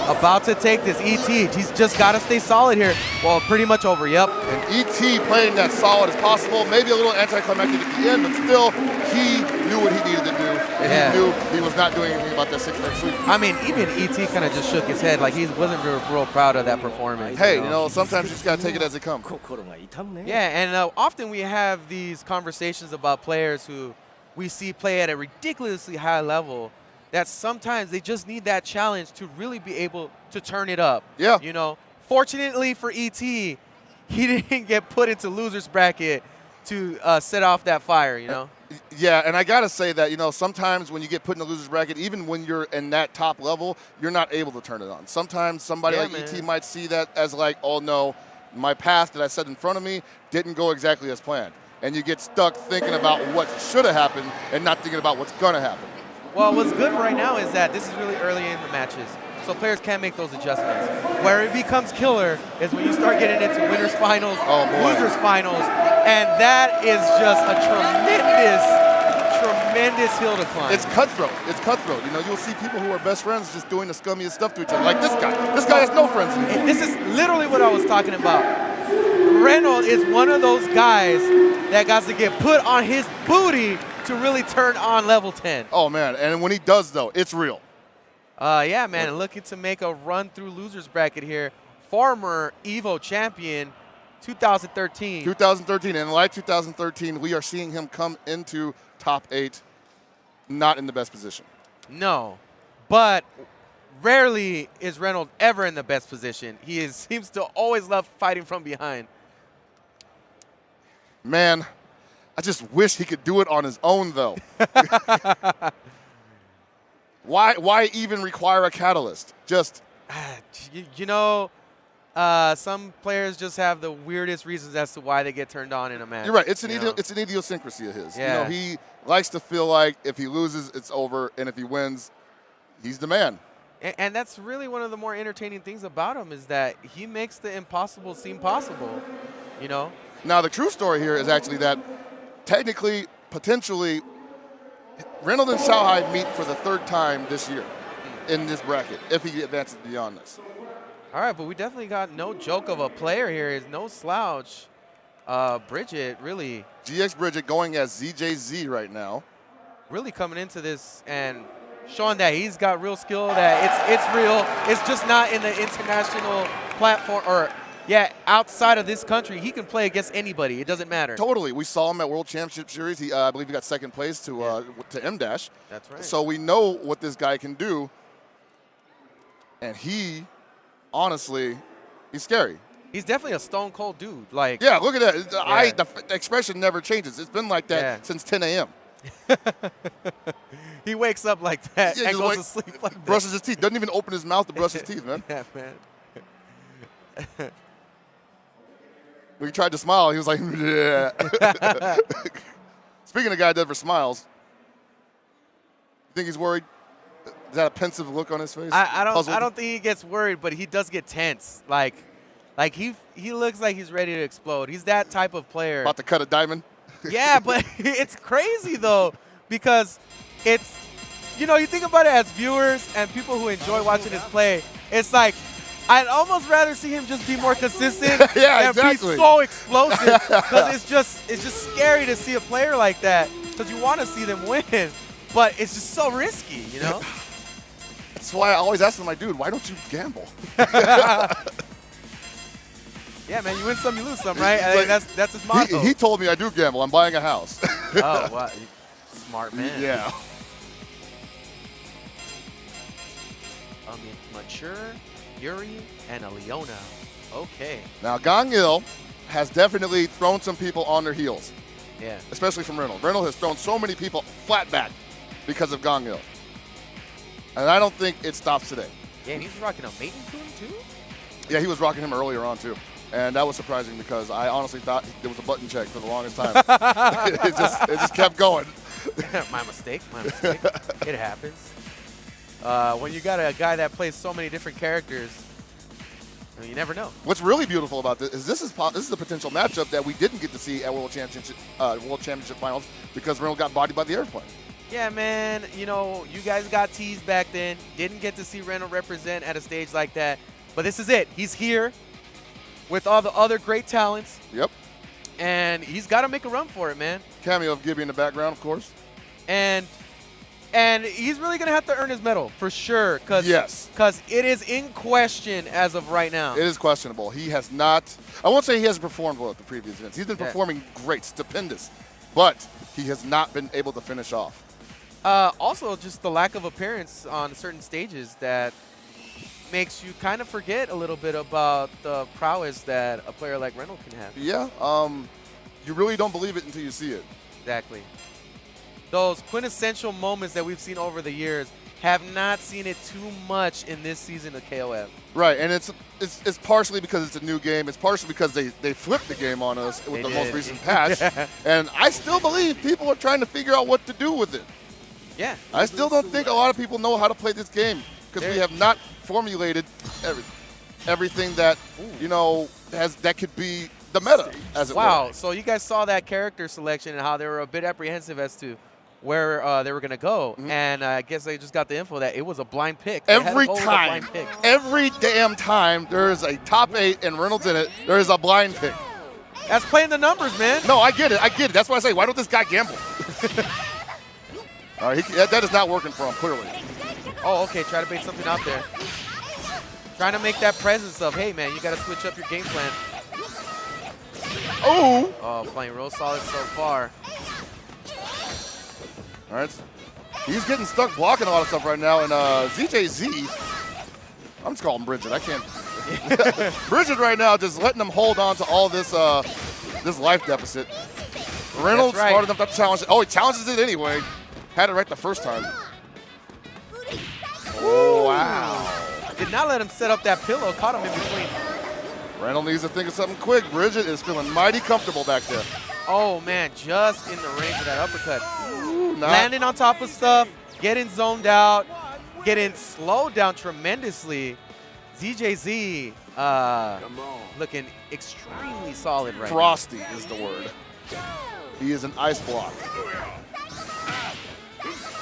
About to take this ET. He's just got to stay solid here. Well, pretty much over, yep.
And ET playing that solid as possible. Maybe a little anticlimactic at the end, but still, he knew what he needed to do. And he knew he was not doing anything about that 6-leg sweep.
I mean, even ET kind of just shook his head. Like, he wasn't real proud of that performance.
Hey, you know, sometimes you just got to take it as it comes.
Yeah, and often we have these conversations about players who we see play at a ridiculously high level that sometimes they just need that challenge to really be able to turn it up.
Yeah.
You know, fortunately for ET, he didn't get put into loser's bracket to set off that fire, you know?
Yeah, and I got to say that, you know, sometimes when you get put in the loser's bracket, even when you're in that top level, you're not able to turn it on. Sometimes somebody like ET might see that as like, oh no, my path that I set in front of me didn't go exactly as planned. And you get stuck thinking about what should have happened and not thinking about what's going to happen.
Well, what's good right now is that this is really early in the matches, so players can make those adjustments. Where it becomes killer is when you start getting into winners finals, losers finals, and that is just a tremendous hill to climb.
It's cutthroat. It's cutthroat. You know, you'll see people who are best friends just doing the scummiest stuff to each other. Like this guy. This guy has no friends anymore.
This is literally what I was talking about. Reynolds is one of those guys that got to get put on his booty to really turn on level 10.
Oh, man. And when he does, though, it's real.
Yeah, man. Looking to make a run through losers bracket here. Former EVO champion, 2013.
2013. And like 2013, we are seeing him come into top 8, not in the best position.
No. But rarely is Reynolds ever in the best position. He seems to always love fighting from behind.
Man, I just wish he could do it on his own, though. Why even require a catalyst? Just
you know, some players just have the weirdest reasons as to why they get turned on in a match.
You're right. It's an idiosyncrasy of his.
Yeah.
You know, he likes to feel like if he loses, it's over, and if he wins, he's the man.
And that's really one of the more entertaining things about him is that he makes the impossible seem possible, you know?
Now, the true story here is actually that technically, potentially, Reynolds and Xiaohai meet for the 3rd time this year in this bracket, if he advances beyond this.
All right, but we definitely got no joke of a player here. Is no slouch. Bridget, really.
GX Bridget going as ZJZ right now.
Really coming into this and showing that he's got real skill, that it's real. It's just not in the international platform or, yeah, outside of this country. He can play against anybody. It doesn't matter.
Totally. We saw him at World Championship Series. He, I believe he got 2nd place to M-Dash.
That's right.
So we know what this guy can do. And he, honestly, he's scary.
He's definitely a stone cold dude. Like,
yeah, look at that. The expression never changes. It's been like that since 10 a.m.
He wakes up like that and goes to sleep like that.
Brushes his teeth. Doesn't even open his mouth to brush his teeth, man.
Yeah, man.
When he tried to smile, he was like, yeah. Speaking of guy that never smiles, you think he's worried? Is that a pensive look on his face?
I don't think he gets worried, but he does get tense. Like he looks like he's ready to explode. He's that type of player.
About to cut a diamond?
Yeah, but it's crazy, though, because it's, you know, you think about it as viewers and people who enjoy watching his play, it's like, I'd almost rather see him just be more consistent
yeah,
and be so explosive, because it's just scary to see a player like that, because you want to see them win, but it's just so risky, you know?
That's why I always ask them, my dude, why don't you gamble?
Yeah, man, you win some, you lose some, right? I think that's his motto.
He told me I do gamble. I'm buying a house.
Oh, wow. Smart man.
Yeah.
mature Yuri and a Leona. Okay.
Now, Gangil has definitely thrown some people on their heels,
Yeah.
especially from Reynolds. Reynolds has thrown so many people flat back because of Gangil. And I don't think it stops today.
Yeah, and he's rocking a Maiden Tune too?
Yeah, he was rocking him earlier on, too. And that was surprising because I honestly thought there was a button check for the longest time. it just kept going.
My mistake. It happens. When you got a guy that plays so many different characters, I mean, you never know.
What's really beautiful about this is a potential matchup that we didn't get to see at World Championship Finals because Reynolds got bodied by the airplane.
Yeah, man. You know, you guys got teased back then. Didn't get to see Reynolds represent at a stage like that. But this is it. He's here with all the other great talents.
Yep.
And he's got to make a run for it, man.
Cameo of Gibby in the background, of course.
And he's really going to have to earn his medal for sure.
Yes.
Because it is in question as of right now.
It is questionable. He has not, I won't say he hasn't performed well at the previous events. He's been performing great, stupendous. But he has not been able to finish off.
Also, just the lack of appearance on certain stages that makes you kind of forget a little bit about the prowess that a player like Reynolds can have.
Yeah, you really don't believe it until you see it.
Exactly. Those quintessential moments that we've seen over the years have not seen it too much in this season of KOF.
Right, and it's partially because it's a new game. It's partially because they flipped the game on us with the most recent patch. And I still believe people are trying to figure out what to do with it.
Yeah.
I still don't think a lot of people know how to play this game because we have not formulated everything that, you know, that could be the meta, as it were.
Wow, so you guys saw that character selection and how they were a bit apprehensive as to where they were going to go. And I guess they just got the info that it was a blind pick.
Every damn time there is a top 8 and Reynolds in it, there is a blind pick.
That's playing the numbers, man.
No, I get it. That's why I say, why don't this guy gamble? All right, that is not working for him, clearly.
Oh, okay, try to bait something out there. Trying to make that presence of, hey, man, you got to switch up your game plan. Oh, playing real solid so far.
All right, he's getting stuck blocking a lot of stuff right now, and ZJZ, I'm just calling Bridget. I can't. Bridget right now just letting him hold on to all this this life deficit. Reynolds smart enough to challenge it. Oh, he challenges it anyway. Had it right the first time. Oh, wow.
Did not let him set up that pillow. Caught him in between.
Reynolds needs to think of something quick. Bridget is feeling mighty comfortable back there.
Oh, man, just in the range of that uppercut. Landing on top of stuff, getting zoned out, getting slowed down tremendously. ZJZ looking extremely solid right now.
Frosty is the word. He is an ice block.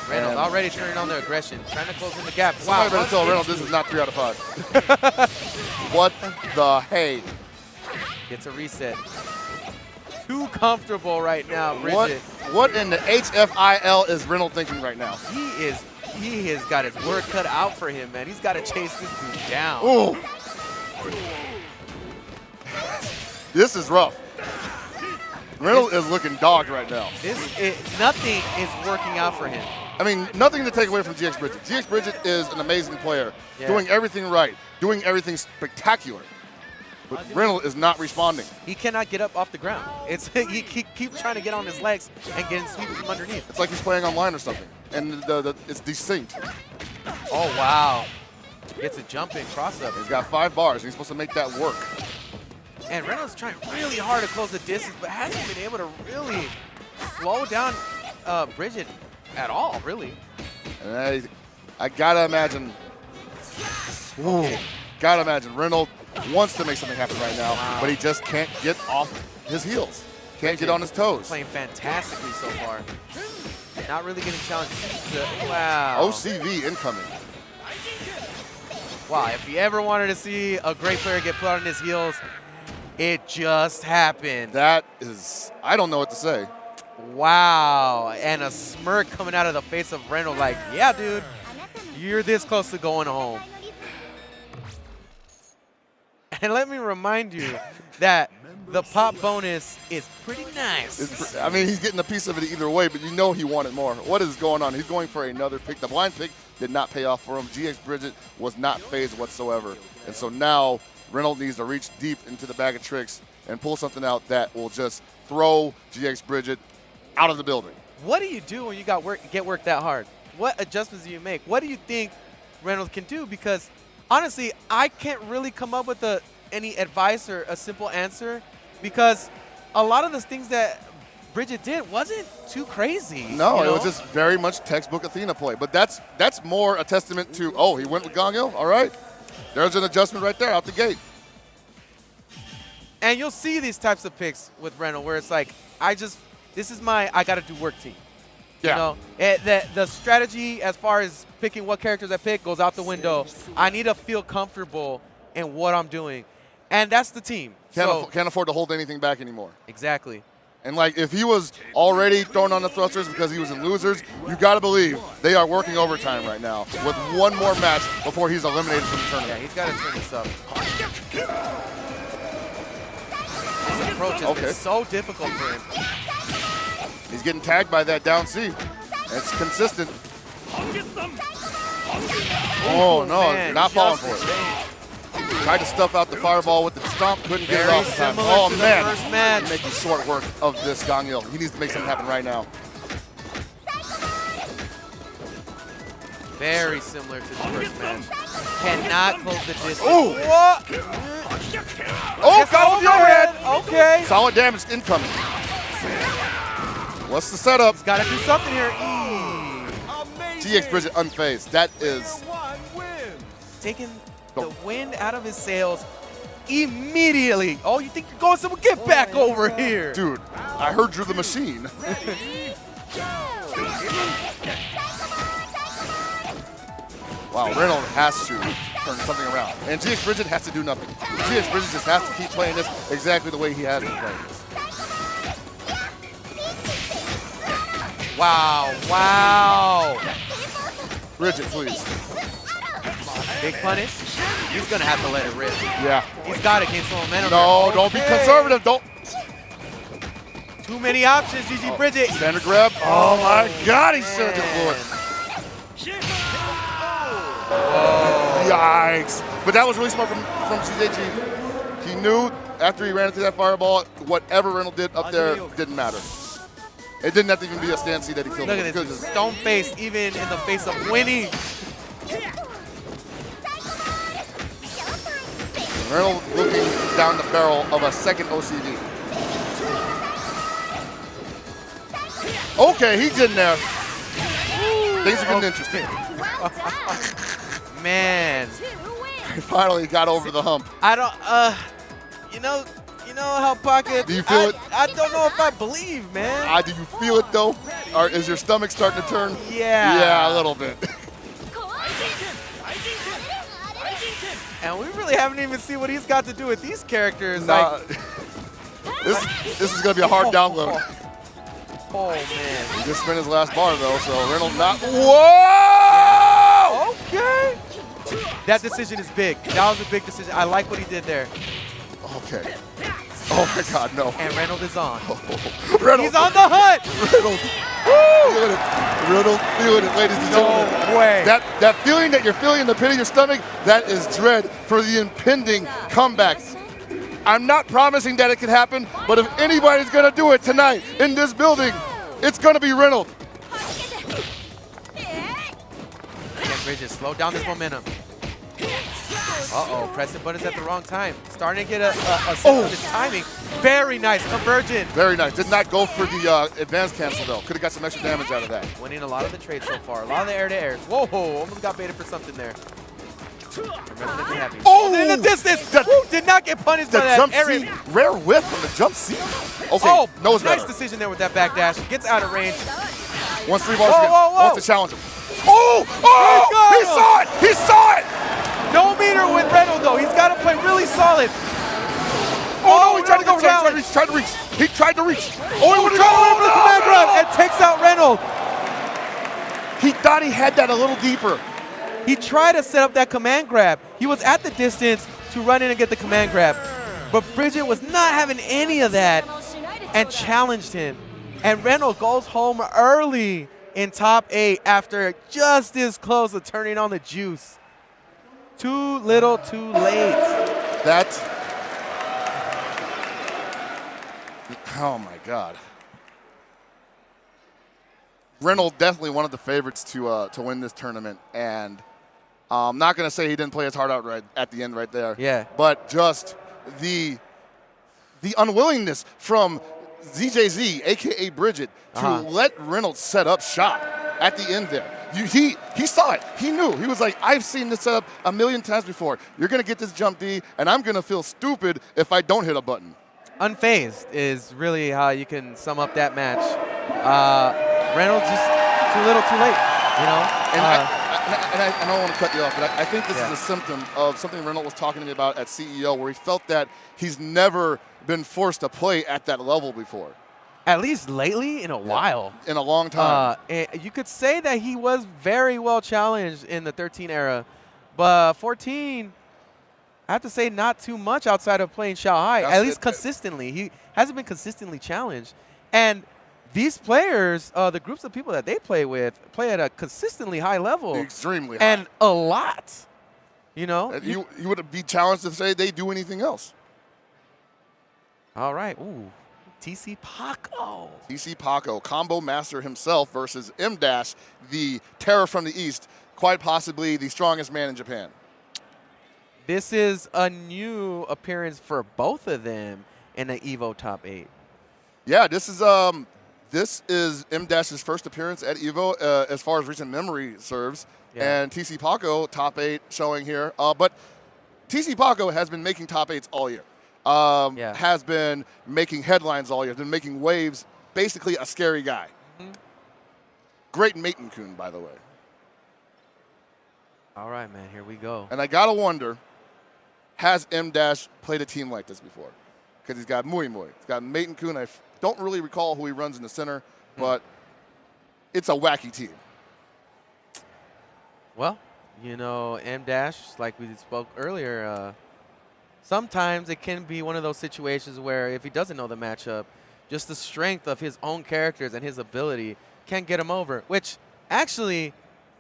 Reynolds already turning on the aggression, trying to close in the gap.
Somebody better tell Reynolds this is not 3 out of 5. What the hey?
Gets a reset. Too comfortable right now, Bridget.
What in the HFIL is Reynolds thinking right now?
He has got his work cut out for him, man. He's got to chase this dude down.
Ooh. This is rough. Reynolds is looking dogged right now.
Nothing is working out for him.
I mean, nothing to take away from GX Bridget. GX Bridget is an amazing player, doing everything right, doing everything spectacular. But Reynolds is not responding.
He cannot get up off the ground. He keeps trying to get on his legs and getting swept from underneath.
It's like he's playing online or something, and it's desynced.
Oh, wow. Gets a jump in cross-up.
He's got 5 bars. He's supposed to make that work.
And Reynolds trying really hard to close the distance, but hasn't been able to really slow down Bridget at all, really.
And I gotta imagine, Reynolds wants to make something happen right now, but he just can't get off his heels. Can't get on his toes.
Playing fantastically so far. Not really getting challenged. Wow.
OCV incoming.
Wow, if you ever wanted to see a great player get put on his heels, it just happened.
That is, I don't know what to say.
Wow, and a smirk coming out of the face of Reynolds like, yeah, dude, you're this close to going home. And let me remind you that the pop bonus is pretty nice.
I mean, he's getting a piece of it either way, but you know he wanted more. What is going on? He's going for another pick. The blind pick did not pay off for him. GX Bridget was not phased whatsoever. And so now Reynolds needs to reach deep into the bag of tricks and pull something out that will just throw GX Bridget out of the building.
What do you do when you get worked that hard? What adjustments do you make? What do you think Reynolds can do? Because honestly, I can't really come up with any advice or a simple answer, because a lot of the things that Bridget did wasn't too crazy.
No, it was just very much textbook Athena play. But that's more a testament to, oh, he went with Gongil? All right. There's an adjustment right there out the gate.
And you'll see these types of picks with Reynolds where it's like, this is my I got to do work team.
Yeah.
You know, the strategy as far as picking what characters I pick goes out the window. I need to feel comfortable in what I'm doing. And that's the team.
Can't afford to hold anything back anymore.
Exactly.
And like, if he was already thrown on the thrusters because he was in losers, you got to believe they are working overtime right now with one more match before he's eliminated from the tournament.
Yeah, he's got to turn this up. This approach has been so difficult for him.
He's getting tagged by that down C. It's consistent. Oh, no,
man,
not falling for it. Tried to stuff out the fireball with the stomp, couldn't get it off in time. Oh, man.
First match.
He's making short work of this Gongil. He needs to make something happen right now.
Very similar to the first match. Cannot close the distance.
Oh!
What?
Oh, got him with the overhead.
Okay.
Solid damage incoming. What's the setup?
He's got to do something here.
GX Bridget unfazed. That is
taking the wind out of his sails immediately. Oh, you think you're going somewhere? Get back over here.
Dude, I heard you're the machine. Wow, Reynolds has to turn something around. And GX Bridget has to do nothing. GX Bridget just has to keep playing this exactly the way he has been playing this.
Wow, wow.
Bridget, please.
Big punish. He's going to have to let it rip.
Yeah.
He's got to gain some momentum.
No, don't be conservative. Don't.
Too many options, GG Bridget.
Standard grab. Oh, my God, he should have blew it. Yikes. But that was really smart from CJG. He knew after he ran into that fireball, whatever Reynolds did up there didn't matter. It didn't have to even be a stand C that he killed.
Look at this, stone face even in the face of winning.
Reynolds looking down the barrel of a second OCD. Okay, he's in there. Things are getting interesting.
Man.
He finally got over the hump.
I don't, you know how Pocket,
do you feel it?
I don't know if I believe, man.
Do you feel it though? Or is your stomach starting to turn?
Yeah.
Yeah, a little bit.
And we really haven't even seen what he's got to do with these characters.
Nah, this is going to be a hard download.
Oh, man.
He just spent his last bar, though, so Reynolds not. Whoa!
Okay. That decision is big. That was a big decision. I like what he did there.
Okay. Oh, my God, no.
And Reynolds is on.
Oh, Reynolds.
He's on the hunt.
Reynolds. Feeling it. Reynolds feeling it, ladies and gentlemen.
No way.
That feeling that you're feeling in the pit of your stomach, that is dread for the impending comeback. I'm not promising that it can happen, but if anybody's going to do it tonight in this building, it's going to be Reynolds.
Again, Bridges, slow down this momentum. Uh-oh, pressing buttons at the wrong time. Starting to get a sense of his timing. Very nice, convergent.
Very nice. Did not go for the advance cancel, though. Could have got some extra damage out of that.
Winning a lot of the trades so far. A lot of the air-to-airs. Whoa, almost got baited for something there. Remember to be happy.
Oh!
In the distance! Did not get punished by that
jump
air.
C, rare whip from the jump C. Okay,
oh,
knows
nice
better.
decision there with that backdash. Gets out of range.
Wants 3 bars
Whoa,
again.
whoa, whoa.
Wants to challenge him. Oh! He saw it! He saw it!
No meter with Reynolds, though. He's got to play really solid.
Oh, no, he tried to go for that. He tried to reach. He tried to reach. Oh, he would have gone
for the command grab and takes out Reynolds.
He thought he had that a little deeper.
He tried to set up that command grab. He was at the distance to run in and get the command grab. But Bridget was not having any of that and challenged him. And Reynolds goes home early in top 8 after just this close to turning on the juice. Too little, too late.
Oh my God. Reynolds definitely one of the favorites to win this tournament, and I'm not going to say he didn't play his heart out right at the end right there.
Yeah.
But just the unwillingness from ZJZ, aka Bridget, to let Reynolds set up shop at the end there. He saw it. He knew. He was like, I've seen this setup a million times before. You're going to get this jump D, and I'm going to feel stupid if I don't hit a button. Unfazed
is really how you can sum up that match. Reynolds just too little, too late, you know?
And I don't want to cut you off, but I think this is a symptom of something Reynolds was talking to me about at CEO, where he felt that he's never been forced to play at that level before.
At least lately, in a while.
In a long time.
You could say that he was very well challenged in the 13 era, but 14, I have to say not too much outside of playing Shanghai, at least consistently. He hasn't been consistently challenged. And these players, the groups of people that they play with, play at a consistently high level.
Extremely high.
And a lot, you know?
You would be challenged to say they do anything else.
All right. Ooh. TC Paco.
TC Paco, combo master himself versus M-Dash, the terror from the East, quite possibly the strongest man in Japan.
This is a new appearance for both of them in the EVO top 8.
Yeah, this is M-Dash's first appearance at EVO as far as recent memory serves. Yeah. And TC Paco, top 8 showing here. But TC Paco has been making top 8s all year. Has been making headlines all year, has been making waves, basically a scary guy. Great Maiden-kun, by the way.
All right, man, here we go.
And I got to wonder, has M-Dash played a team like this before? Because he's got Mui Mui. He's got Maiden-kun. I don't really recall who he runs in the center, but it's a wacky team.
Well, you know, M-Dash, like we spoke earlier, sometimes it can be one of those situations where if he doesn't know the matchup, just the strength of his own characters and his ability can get him over, which actually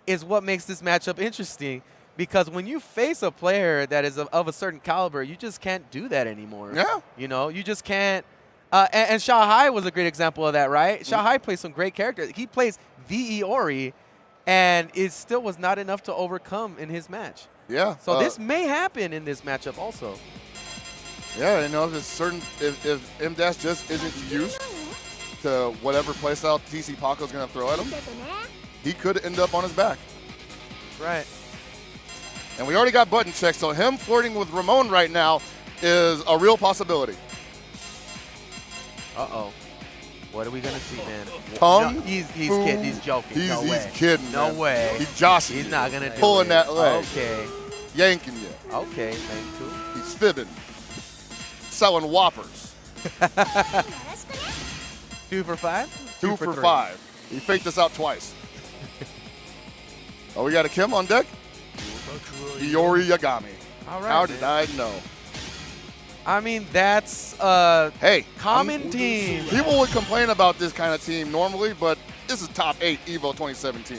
is what makes this matchup interesting, because when you face a player that is of a certain caliber, you just can't do that anymore.
Yeah.
You know, you just can't. And Shanghai was a great example of that, right? Shanghai plays some great characters. He plays the Iori, and it still was not enough to overcome in his match.
Yeah.
So this may happen in this matchup also.
Yeah, you know, if M-Dash just isn't used to whatever playstyle TC Paco's going to throw at him, he could end up on his back.
Right.
And we already got button checks, so him flirting with Ramon right now is a real possibility.
Uh-oh. What are we going to see, man?
Tongue?
No, he's kidding. He's joking.
He's
way.
Kidding,
No
man.
way.
He's joshing.
He's not going to do
Pulling
it.
that leg.
Okay.
Yanking you.
Okay, thank you.
He's fibbing. Selling Whoppers.
2 for 5?
2 for 5. He faked us out twice. Oh, we got a Kim on deck? Iori Yagami.
All right.
How did I know?
I mean, that's common team.
People would complain about this kind of team normally, but this is top 8 EVO 2017.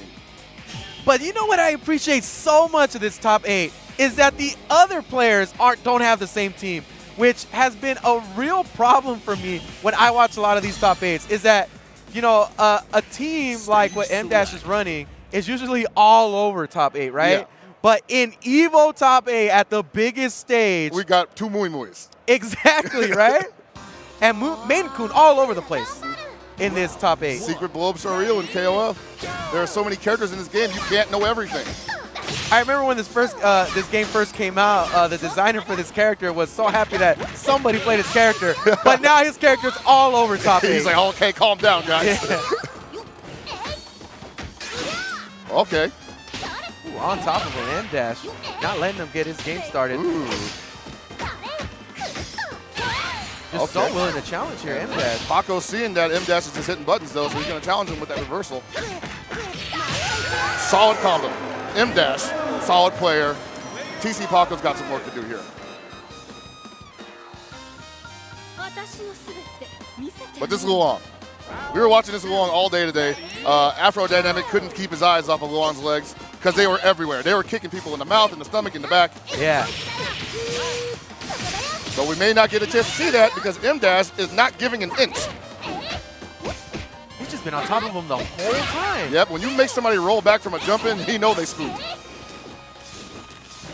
But you know what I appreciate so much of this top 8 is that the other players don't have the same team, which has been a real problem for me when I watch a lot of these top 8s, is that, you know, a team like what M-Dash is running is usually all over top 8, right? Yeah. But in EVO top 8 at the biggest stage,
we got 2 Mui Muis.
Exactly, right? And Maiden-kun all over the place in this top 8.
Secret Bulbasaur Real in KOF. There are so many characters in this game, you can't know everything.
I remember when this game first came out, the designer for this character was so happy that somebody played his character, but now his character's all over top 8.
He's like, okay, calm down, guys.
Yeah.
Okay.
Ooh, on top of him, M-Dash, not letting him get his game started.
Ooh.
Just so willing to challenge here, M-Dash.
Paco's seeing that M-Dash is just hitting buttons, though, so he's going to challenge him with that reversal. Solid combo. M-Dash, solid player. TC Paco's got some work to do here. But this is Luong. We were watching this Luong all day today. Afro Dynamic couldn't keep his eyes off of Luong's legs because they were everywhere. They were kicking people in the mouth, in the stomach, in the back.
Yeah.
So we may not get a chance to see that because M-Dash is not giving an inch.
He's just been on top of him the whole time.
Yep, when you make somebody roll back from a jump in, you know they spooked.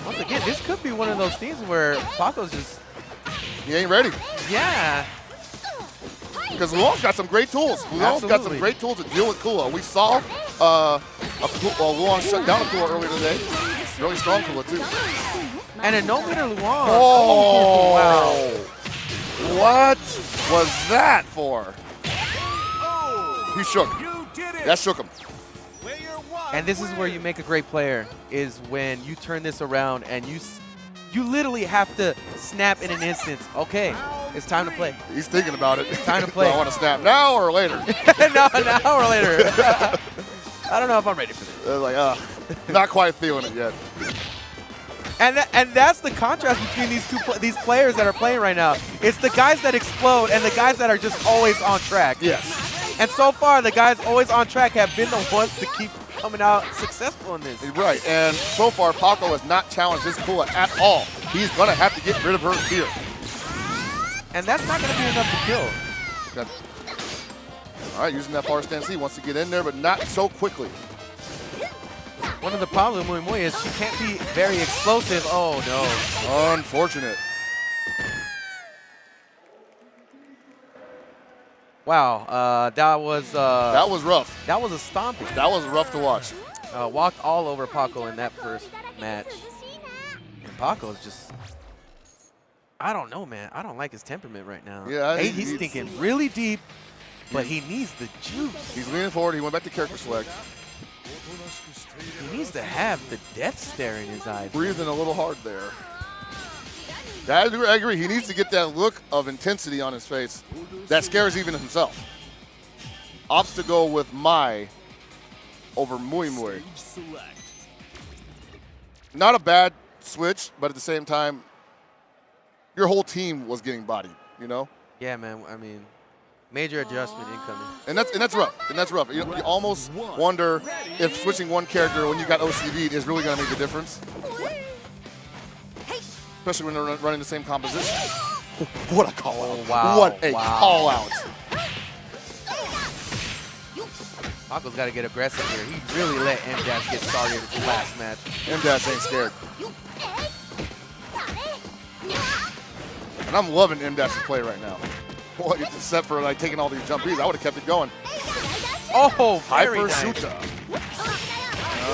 Once again, this could be one of those things where Paco's just...
He ain't ready.
Yeah.
Because Luong's got some great tools. Luong's got some great tools to deal with Kula. We saw Luong shut down a Kula earlier today. Really strong Kula, too.
And a no-meter Luong.
Oh,
wow.
What was that for? He shook. That shook him.
And this is where you make a great player, is when you turn this around and you literally have to snap in an instant. Okay, it's time to play.
He's thinking about it.
It's time to play.
Do I want to snap now or later?
No, now or later. I don't know if I'm ready for this.
Like, not quite feeling it yet.
And that's the contrast between these players that are playing right now. It's the guys that explode and the guys that are just always on track.
Yes.
And so far, the guys always on track have been the ones to keep coming out successful in this.
Right, and so far, Paco has not challenged this Kula at all. He's going to have to get rid of her here.
And that's not going to be enough to kill.
Good. All right, using that far stand C, wants to get in there, but not so quickly.
One of the problems with Mui Mui is she can't be very explosive. Oh, no.
Unfortunate.
Wow, that was
rough.
That was a stomping.
That was rough to watch.
Walked all over Paco in that first match. And Paco's just, I don't know, man. I don't like his temperament right now.
Yeah,
he's thinking really deep, but he needs the juice.
He's leaning forward. He went back to character select.
He needs to have the death stare in his eyes.
Breathing a little hard there. I agree. He needs to get that look of intensity on his face that scares even himself. Opts to go with Mai over Mui Mui. Not a bad switch, but at the same time, your whole team was getting bodied, you know?
Yeah, man. I mean, major adjustment incoming.
And that's rough. And that's rough. You almost wonder if switching one character when you got OCV'd is really going to make a difference. Especially when they're running the same composition. What a call out.
Oh, wow.
What a call out.
Paco's got to get aggressive here. He really let M-Dash get started in the last match.
M-Dash ain't scared. And I'm loving M-Dash's play right now. Well, except for like taking all these jump Bs, I would have kept it going.
Oh, very
Hyper
nice.
Shuta.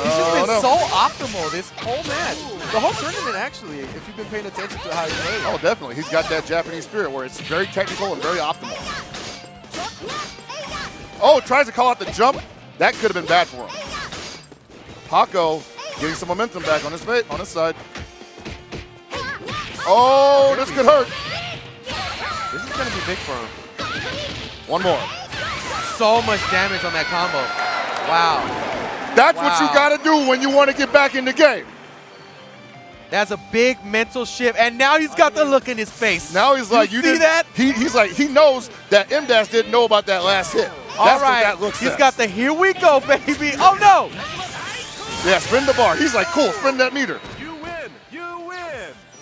He's just been so optimal this whole match. The whole tournament, actually, if you've been paying attention to how he plays.
Oh, definitely. He's got that Japanese spirit where it's very technical and very optimal. Oh, tries to call out the jump. That could have been bad for him. Paco getting some momentum back on his side. Oh, this could hurt.
This is going to be big for him.
One more.
So much damage on that combo. Wow.
That's what you got to do when you want to get back in the game.
That's a big mental shift, and now he's got the look in his face.
Now he's like,
you see that?
He's like, he knows that M-Dash didn't know about that last hit.
All
That's
right,
what that looks
he's got the here we go, baby. Oh no!
Yeah, spin the bar. He's like, cool, spin that meter.
You win.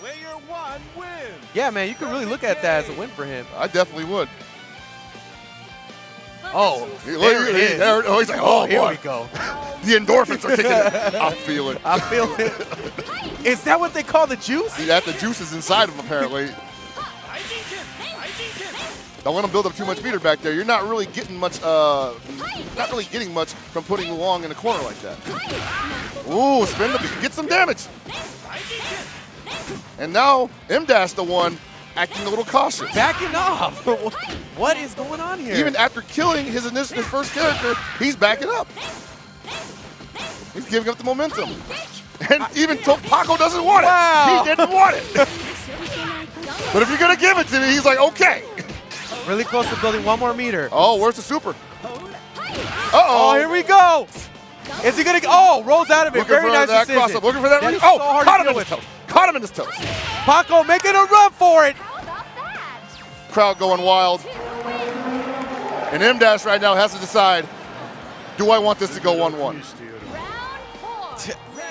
Player one wins.
Yeah, man, you could really look at that as a win for him.
I definitely would.
Oh,
there it is. Oh, he's like, oh,
here
boy.
we go.
The endorphins are kicking in. I feel it.
I feel it. Is that what they call the juice?
See that? The juice is inside of him, apparently. Don't let him build up too much meter back there. You're not really getting much, from putting Luong in a corner like that. Ooh, spin the, get some damage. And now M-Dash the one acting a little cautious.
Backing off. What is going on here?
Even after killing his first character, he's backing up. He's giving up the momentum. And even Paco doesn't want it.
Wow.
He didn't want it. But if you're going to give it to me, he's like, okay.
Really close to building one more meter.
Oh, where's the super? Uh-oh.
Oh, here we go. Is he going to, rolls out of it. Very nice decision.
Cross-up. Looking for that.
That is
Oh,
so hard
caught
to
him in
deal
his
with.
toes. Caught him in his toes.
Paco making a run for it.
crowd going wild. And M-Dash right now has to decide, do I want this to go 1-1?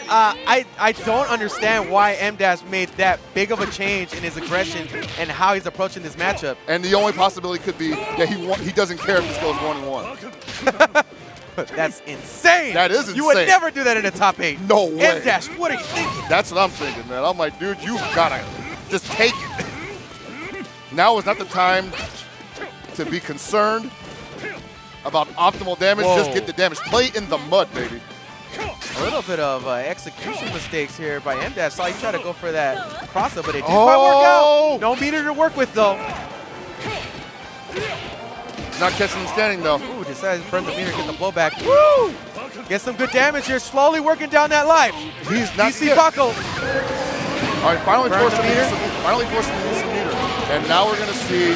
I don't understand why M-Dash made that big of a change in his aggression and how he's approaching this matchup.
And the only possibility could be that he doesn't care if this goes 1-1.
That's insane.
That is insane.
You would never do that in a top 8.
No way.
M-Dash, what are you thinking?
That's what I'm thinking, man. I'm like, dude, you've got to just take it. Now is not the time to be concerned about optimal damage.
Whoa.
Just get the damage. Play in the mud, baby.
A little bit of execution mistakes here by M-Dash. Saw you try to go for that cross-up, but it didn't quite work out. No meter to work with, though.
Not catching him standing, though.
Ooh, decides to burn the meter, get the blowback. Woo! Get some good damage here, slowly working down that life.
He's not
DC Paco.
All right, finally
Burn
forced
the
him to
meter.
use some, finally forced him to use some meter. And now we're going to see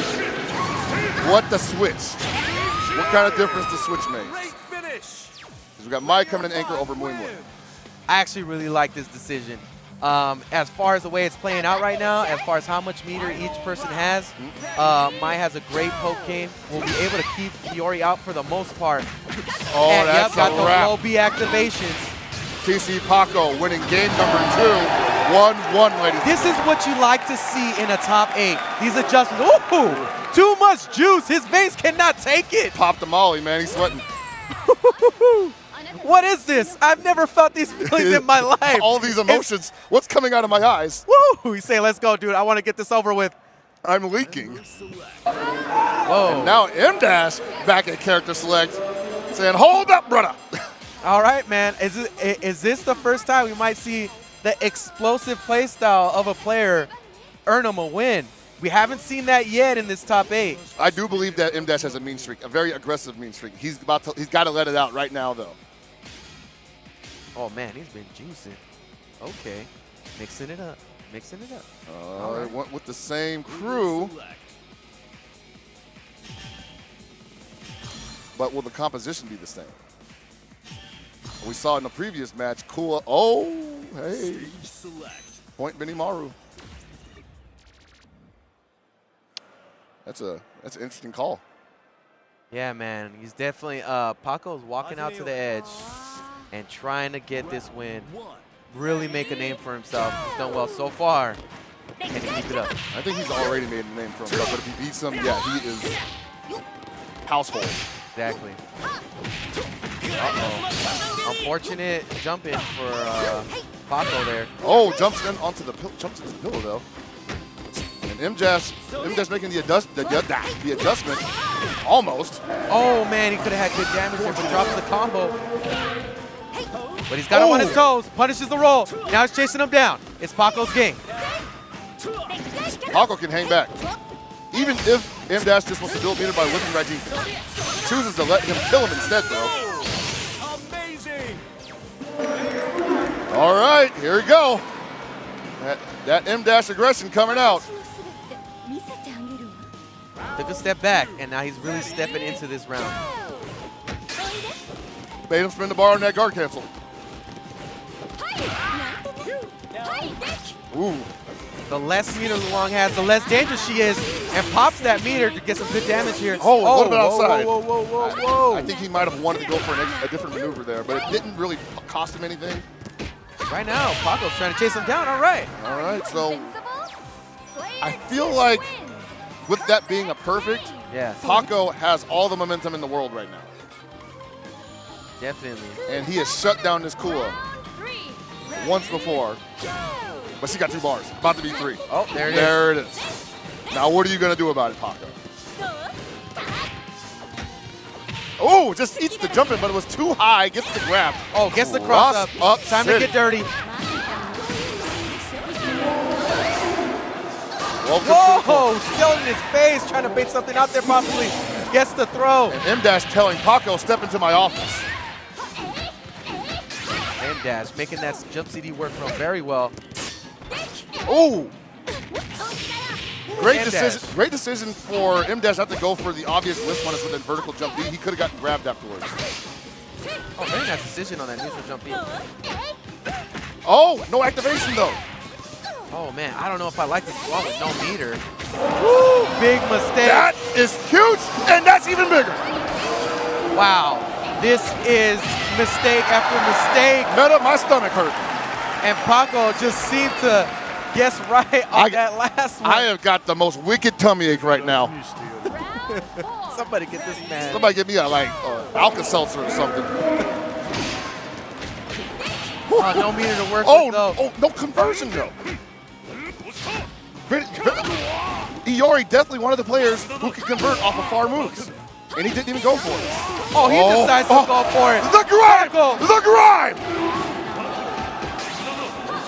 what the switch, what kind of difference the switch makes.
Great finish.
We got Mai coming in anchor over Muy Muy.
I actually really like this decision. As far as the way it's playing out right now, as far as how much meter each person has, Mai has a great poke game. We'll be able to keep Fiori out for the most part.
Oh,
And
that's
got
a
the
wrap.
low B activations.
TC Paco winning game number 2, 1-1, ladies.
This is what you like to see in a top 8. These adjustments. Ooh, too much juice. His veins cannot take it.
Popped a molly, man. He's sweating.
What is this? I've never felt these feelings in my life.
All these emotions. What's coming out of my eyes?
Woo! He's saying, let's go, dude. I want to get this over with.
I'm leaking.
Whoa.
Now M-Dash back at character select saying, hold up, brother.
All right, man. Is this the first time we might see the explosive play style of a player earn him a win? We haven't seen that yet in this top 8.
I do believe that M-Dash has a mean streak, a very aggressive mean streak. He's got to let it out right now, though.
Oh, man, he's been juicing. Okay. Mixing it up. Mixing it up.
It went with the same crew. But will the composition be the same? We saw in the previous match, Kua. Oh, hey. Point Benimaru. That's an interesting call.
Yeah, man. He's definitely Paco's walking out to the edge and trying to get this win. Really make a name for himself. He's done well so far. Can he keep it up?
I think he's already made a name for himself, but if he beats him, yeah, he is household.
Exactly. Uh-oh. Unfortunate jump in for Paco there.
Oh, jumps in onto the jumps into the pillow though. And M-Dash making the adjustment almost.
Oh man, he could have had good damage there, but drops the combo. But he's got him on his toes, punishes the roll. Now he's chasing him down. It's Paco's game.
Paco can hang back. Even if M-Dash just wants to build meter by whipping Rajiv. Chooses to let him kill him instead though.
Amazing.
All right, here we go. That M-Dash aggression coming out.
Took a step back, and now he's really stepping into this round.
Made him spin the bar on that guard cancel. Ooh.
The less meter Long has, the less dangerous she is, and pops that meter to get some good damage here.
Oh, a little bit outside.
Whoa, whoa, whoa, whoa, whoa.
I think he might have wanted to go for a different maneuver there, but it didn't really cost him anything.
Right now, Paco's trying to chase him down. All right.
All right, so I feel like with that being a perfect,
Yeah,
Paco has all the momentum in the world right now.
definitely.
And he has shut down this Kua once before. But she got 2 bars, about to be 3.
Oh, there it is.
There it is. Now what are you going to do about it, Paco? Oh, just eats the jump in, but it was too high. Gets the grab.
Oh, gets the cross up. Time to
City.
get dirty.
Welcome to the
Whoa, still in his face, trying to bait something out there possibly. Gets the throw.
And M-Dash telling Paco, step into my office.
M-Dash making that jump CD work from very well.
Oh! Great
M-Dash.
decision. Great decision for M-Dash not to go for the obvious lift punish with a vertical jump B. He could have gotten grabbed afterwards.
Oh, very nice decision on that neutral jump in.
Oh, no activation though.
Oh, man, I don't know if I like this one with no meter. Woo, big mistake.
That is huge, and that's even bigger.
Wow, this is mistake after mistake.
Meta, my stomach hurt.
And Paco just seemed to guess right on that last one.
I have got the most wicked tummy ache right now.
Somebody get this man.
Somebody get me a Alka-Seltzer or something.
Oh, no meter to work with, though.
Oh, no conversion, though. Iori definitely one of the players who can convert off of far moves. And he didn't even go for it.
Oh, he decides to go for it.
The grind! The grind!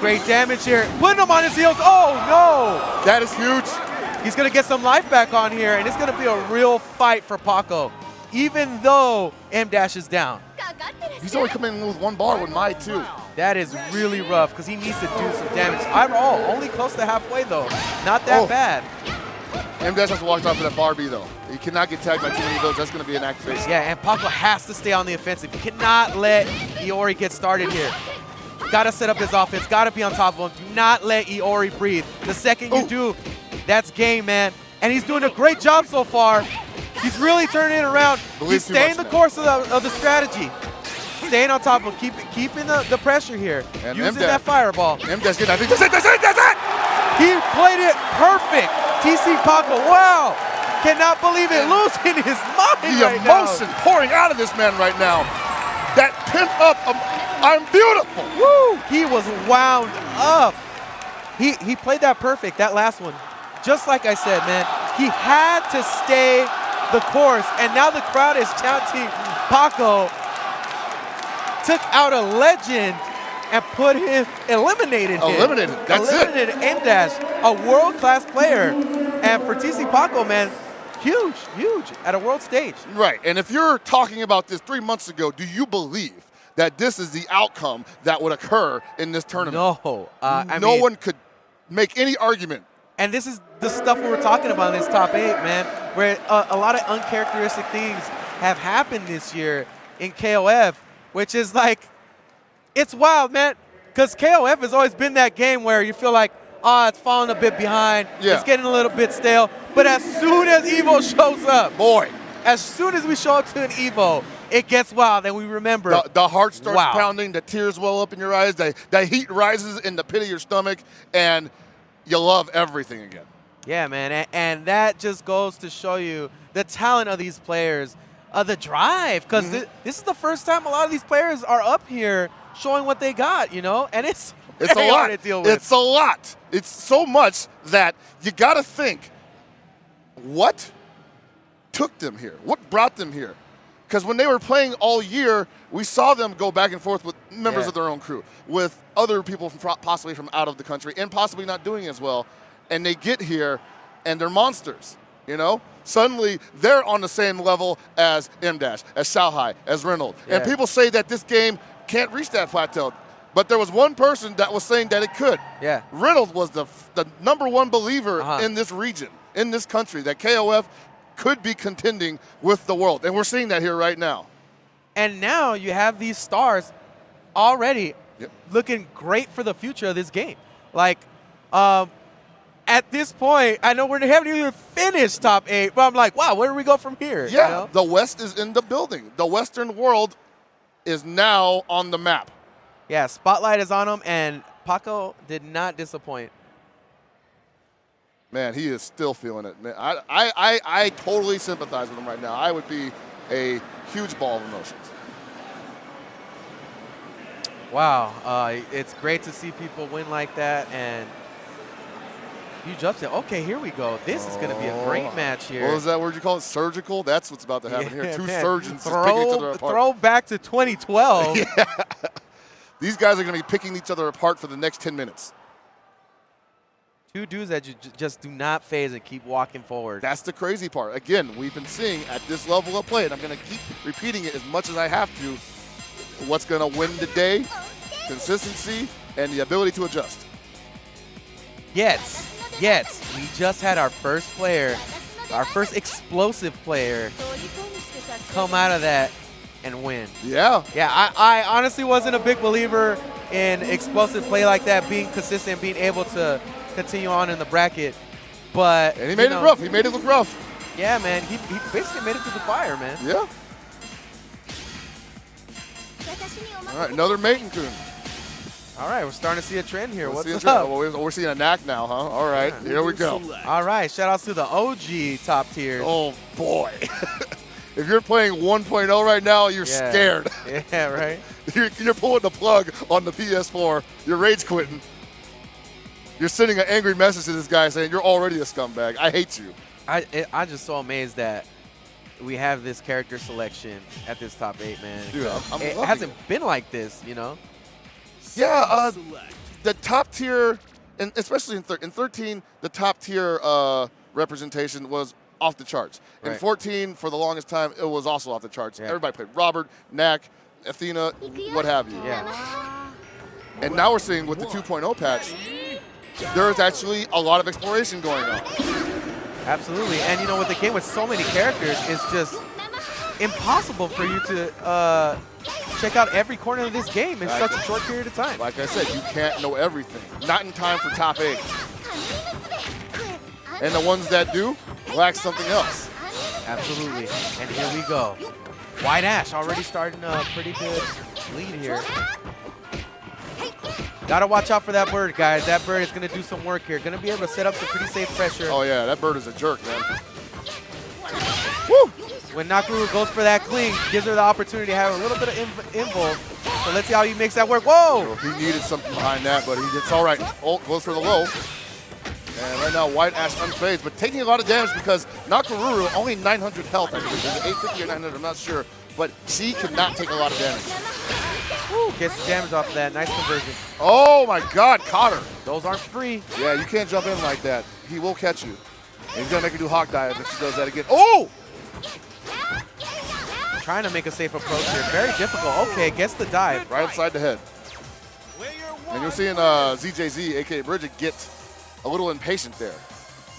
Great damage here. Putting him on his heels. Oh, no.
That is huge.
He's going to get some life back on here, and it's going to be a real fight for Paco, even though M-Dash is down.
He's only coming in with one bar with my two.
That is really rough because he needs to do some damage. Only close to halfway, though. Not that bad.
M-Dash has to walk off with that bar B, though. He cannot get tagged by too many of those. That's going to be an activation.
Yeah, and Paco has to stay on the offensive. He cannot let Iori get started here. Got to set up his offense. Got to be on top of him. Do not let Iori breathe. The second you do, that's game, man. And he's doing a great job so far. He's really turning it around. He's staying the course of the strategy. Staying on top of him, keeping the pressure here.
And
using that fireball.
M-Dash getting, I think that's it!
He played it perfect. TC Paco, wow. Cannot believe it, losing his mind
The emotion pouring out of this man right now. That pent up, I'm beautiful.
Woo, he was wound up. He played that perfect, that last one. Just like I said, man, he had to stay the course, and now the crowd is chanting Paco. Took out a legend and put him, eliminated him.
That's
eliminated M-Dash, a world-class player. And for TC Paco, man, huge at a world stage.
Right, and if you're talking about this 3 months ago, do you believe that this is the outcome that would occur in this tournament?
No.
No one could make any argument.
And this is the stuff we were talking about in this top 8, man, where a lot of uncharacteristic things have happened this year in KOF, which is like, it's wild, man, because KOF has always been that game where you feel like, it's falling a bit behind, it's getting a little bit stale, but as soon as EVO shows up, as soon as we show up to an EVO, it gets wild, and we remember.
The heart starts pounding, the tears well up in your eyes, the heat rises in the pit of your stomach, and you love everything again.
Yeah, man, and that just goes to show you the talent of these players, the drive, because this is the first time a lot of these players are up here showing what they got, you know, and it's very hard to deal with.
It's a lot. It's so much that you got to think, what took them here? What brought them here? Because when they were playing all year, we saw them go back and forth with members of their own crew, with other people from possibly from out of the country and possibly not doing as well. And they get here, and they're monsters, you know? Suddenly, they're on the same level as M-Dash, as Xiaohai, as Reynolds. And people say that this game can't reach that plateau. But there was one person that was saying that it could.
Yeah.
Reynolds was the #1 believer in this region, in this country, that KOF could be contending with the world. And we're seeing that here right now.
And now you have these stars already looking great for the future of this game. Like, at this point, I know we haven't even finished top 8, but I'm like, wow, where do we go from here?
Yeah,
you know?
The West is in the building. The Western world is now on the map.
Yeah, spotlight is on him, and Paco did not disappoint.
Man, he is still feeling it. Man, I totally sympathize with him right now. I would be a huge ball of emotions.
Wow, it's great to see people win like that, and huge upset. Okay, here we go. This is going to be a great match here.
What was that word you call it? Surgical? That's what's about to happen here. Two surgeons just picking each other apart.
Throw back to 2012.
Yeah. These guys are going to be picking each other apart for the next 10 minutes.
Two dudes that you just do not phase and keep walking forward.
That's the crazy part. Again, we've been seeing at this level of play, and I'm going to keep repeating it as much as I have to, what's going to win the day, consistency, and the ability to adjust.
Yes, we just had our first player, our first explosive player come out of that and win.
Yeah.
Yeah, I honestly wasn't a big believer in explosive play like that, being consistent, being able to continue on in the bracket. But
And he made it rough. He made it look rough.
Yeah, man. He basically made it through the fire, man.
Yeah. All right, another Maiden-kun.
All right, we're starting to see a trend here. What's up?
Well, we're seeing a knack now, huh? All right, here we go.
All right, shout outs to the OG top tiers.
Oh, boy. If you're playing 1.0 right now, you're scared.
Yeah, right?
You're pulling the plug on the PS4. You're rage quitting. You're sending an angry message to this guy saying, you're already a scumbag. I hate you.
I'm just so amazed that we have this character selection at this top 8, man.
Dude,
it hasn't been like this, you know?
Yeah, the top tier, and especially in 13, the top tier representation was off the charts. In
Right.
14, for the longest time, it was also off the charts.
Yeah.
Everybody played Robert, Knack, Athena, what have you.
Yeah.
And now we're seeing with the 2.0 patch, there is actually a lot of exploration going on.
Absolutely. And, you know, with the game with so many characters, it's just impossible for you to check out every corner of this game in such a short period of time.
Like I said, you can't know everything. Not in time for top 8. And the ones that do lack something else.
Absolutely. And here we go. White Ash already starting a pretty good lead here. Gotta watch out for that bird, guys. That bird is gonna do some work here. Gonna be able to set up some pretty safe pressure.
Oh yeah, that bird is a jerk, man.
Woo! When Nakuru goes for that cling, gives her the opportunity to have a little bit of involve. So let's see how he makes that work. Whoa!
He needed something behind that, but it's all right. Oh, goes for the low. And right now, White Ash unfazed, but taking a lot of damage because Nakaruru only 900 health, I believe. Is it 850 or 900? I'm not sure. But she cannot take a lot of damage.
Woo, gets the damage off of that. Nice conversion.
Oh my God, caught her.
Those aren't free.
Yeah, you can't jump in like that. He will catch you. And he's gonna make her do hawk dive if she does that again. Oh!
Trying to make a safe approach here. Very difficult. Okay, gets the dive.
Right upside the head. And you're seeing ZJZ, aka Bridget, get a little impatient there.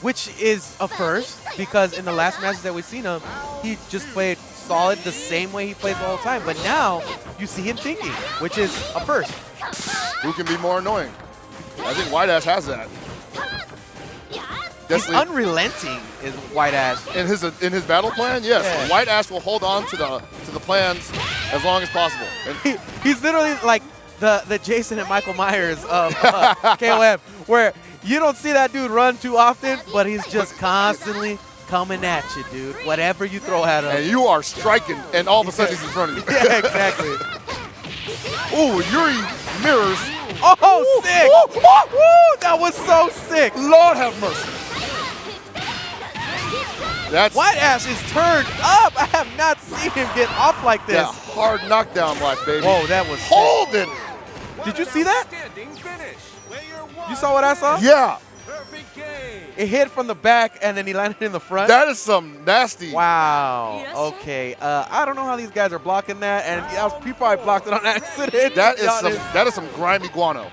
Which is a first, because in the last matches that we've seen him, he just played solid the same way he plays the whole time. But now you see him thinking, which is a first.
Who can be more annoying? I think White Ash has that.
He's unrelenting, is White Ash.
In his battle plan, yes.
Yeah.
White Ash will hold on to the plans as long as possible. And
He's literally like the Jason and Michael Myers of KOF, where you don't see that dude run too often, but he's just constantly coming at you, dude. Whatever you throw at him.
and you are striking, and all of a sudden he's in front of you.
Yeah, exactly.
Ooh, Yuri mirrors.
Oh, sick!
Ooh, ooh,
Woo, that was so sick.
Lord have mercy. That's
White Ash is turned up. I have not seen him get off like this.
that hard knockdown block, baby.
Whoa, that was sick.
Holding.
Did you see that?
Standing finish. Player one.
You saw what I saw?
Yeah,
Perfect game.
It hit from the back, and then he landed in the front.
that is some nasty.
Wow. Okay. I don't know how these guys are blocking that, and he probably blocked it on accident.
That
to be honest.
is some grimy guano.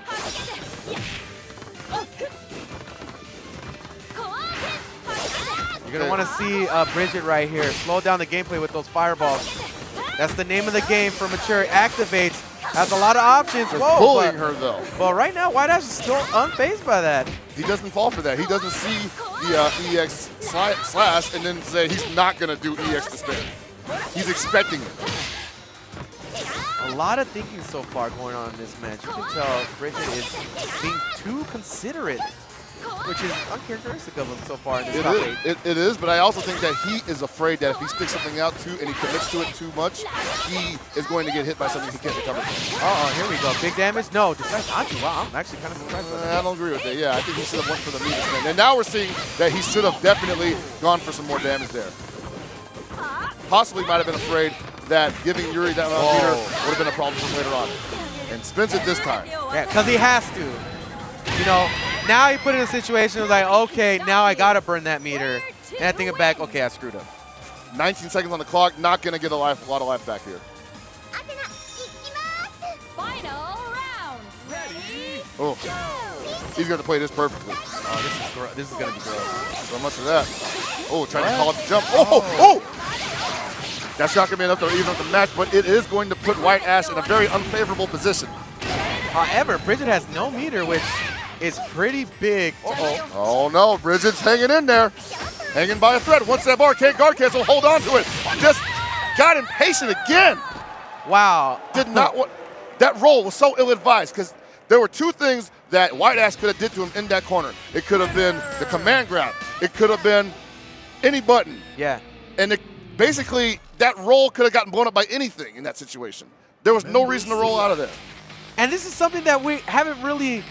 You're going to want to see Bridget right here. Slow down the gameplay with those fireballs. That's the name of the game for mature. Activates. Has a lot of options.
They're
Whoa,
bullying her though.
But right now, White Ash is still unfazed by that.
He doesn't fall for that. He doesn't see the EX slash and then say he's not going to do EX to spin. He's expecting it.
A lot of thinking so far going on in this match. You can tell Bridget is being too considerate, which is uncharacteristic of him so far in this top 8.
It is, but I also think that he is afraid that if he sticks something out too and he commits to it too much, he is going to get hit by something he can't recover from.
Uh-oh, here we go. Big damage? No, decides not to. Wow, I'm actually kind of surprised by that.
I don't agree with that. Yeah, I think he should have went for the meter spin. And now we're seeing that he should have definitely gone for some more damage there. Possibly might have been afraid that giving Yuri that amount of meter would have been a problem for him later on. And spins it this time.
Yeah, because he has to. You know, now he put in a situation where like, okay, now I got to burn that meter. And I think it back, okay, I screwed up.
19 seconds on the clock, not going to get a lot of life back here.
Final round.
Ready.
Oh, he's going to play this perfectly.
Oh, this is going to be gross.
So much for that. Oh, trying to call up the jump. Oh! That's not going to be enough to even up the match, but it is going to put White Ash in a very unfavorable position.
However, Bridget has no meter, which is pretty big. Uh-oh.
Oh no, Bridget's hanging in there. Hanging by a thread. Once that bar can't guard cancel, hold on to it. Just got impatient again.
Wow.
Did not want, that roll was so ill-advised because there were two things that White Ash could have did to him in that corner. It could have been the command grab. It could have been any button.
Yeah.
And basically, that roll could have gotten blown up by anything in that situation. There was no reason to roll out of there.
And this is something that we haven't really...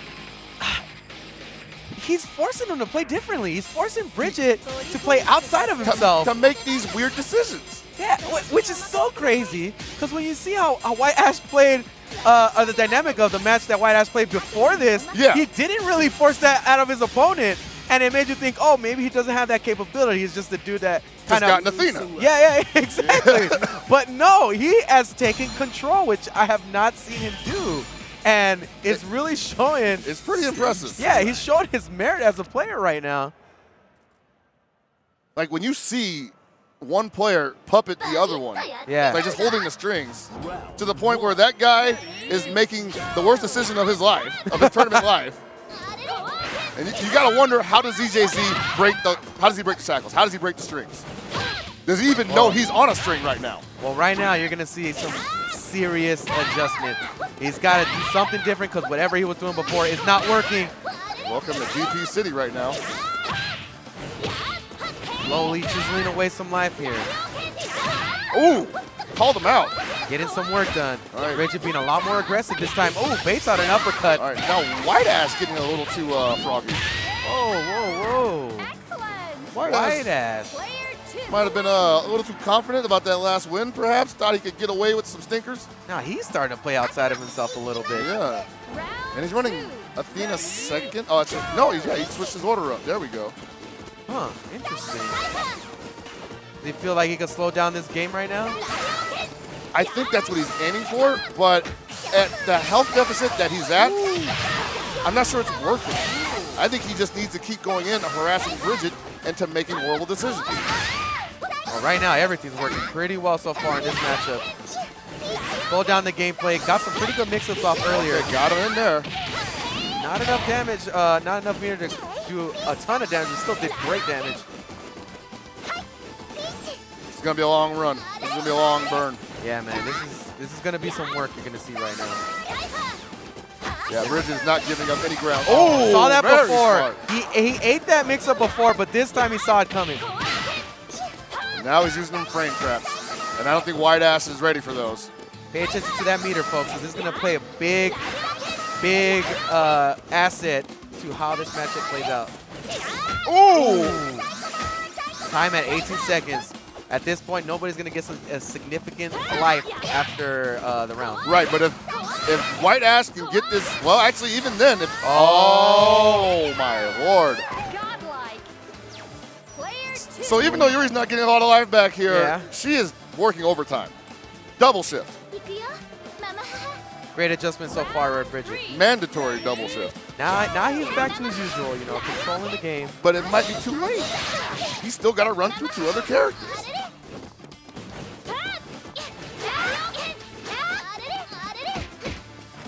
He's forcing him to play differently. He's forcing Bridget to play outside of himself.
To make these weird decisions.
Yeah, which is so crazy. Because when you see how White Ash played, or the dynamic of the match that White Ash played before this, he didn't really force that out of his opponent. And it made you think, oh, maybe he doesn't have that capability. He's just a dude that kind of
got Athena.
Yeah, exactly. But no, he has taken control, which I have not seen him do. And it's really showing.
It's pretty impressive.
Yeah, he's showing his merit as a player right now.
Like when you see one player puppet the other one, like just holding the strings, to the point where that guy is making the worst decision of his life, of his tournament life. And you gotta wonder, how does ZJZ break the shackles? How does he break the strings? Does he even know he's on a string right now?
Well, right now you're gonna see some serious adjustment. He's got to do something different because whatever he was doing before is not working.
Welcome to GP City right now.
Slowly chiseling away some life here.
Ooh, called him out.
Getting some work done. All right. Bridget being a lot more aggressive this time. Oh, baits out an uppercut.
All right, now White Ash getting a little too froggy.
Whoa.
Excellent.
White Ash.
Might have been a little too confident about that last win, perhaps. Thought he could get away with some stinkers.
Now he's starting to play outside of himself a little bit.
Yeah. And he's running Athena second. Oh, that's no, he switched his order up. There we go.
Huh, interesting. Does he feel like he can slow down this game right now?
I think that's what he's aiming for, but at the health deficit that he's at, I'm not sure it's worth it. I think he just needs to keep going in, harassing Bridget, and to making horrible decisions.
Well, right now, everything's working pretty well so far in this matchup. Slow down the gameplay. Got some pretty good mix-ups off earlier.
Okay, got him in there.
Not enough damage, not enough meter to do a ton of damage. He still did great damage.
It's going to be a long run. This is going to be a long burn.
Yeah, man, this is going to be some work you're going to see right now.
Yeah, Bridget's not giving up any ground.
Oh, saw that before.
Smart.
He ate that mix-up before, but this time he saw it coming.
Now he's using them frame traps, and I don't think White Ash is ready for those.
Pay attention to that meter, folks. This is going to play a big asset to how this matchup plays out.
Ooh!
Time at 18 seconds. At this point, nobody's going to get a significant life after the round.
Right, but if White Ash can get this, well, actually, even then, if oh my lord! So even though Yuri's not getting a lot of life back here, she is working overtime, double shift.
Great adjustment so far, Bridget.
Mandatory double shift.
Now he's back to his usual, you know, controlling the game.
But it might be too late. He's still got to run through two other characters.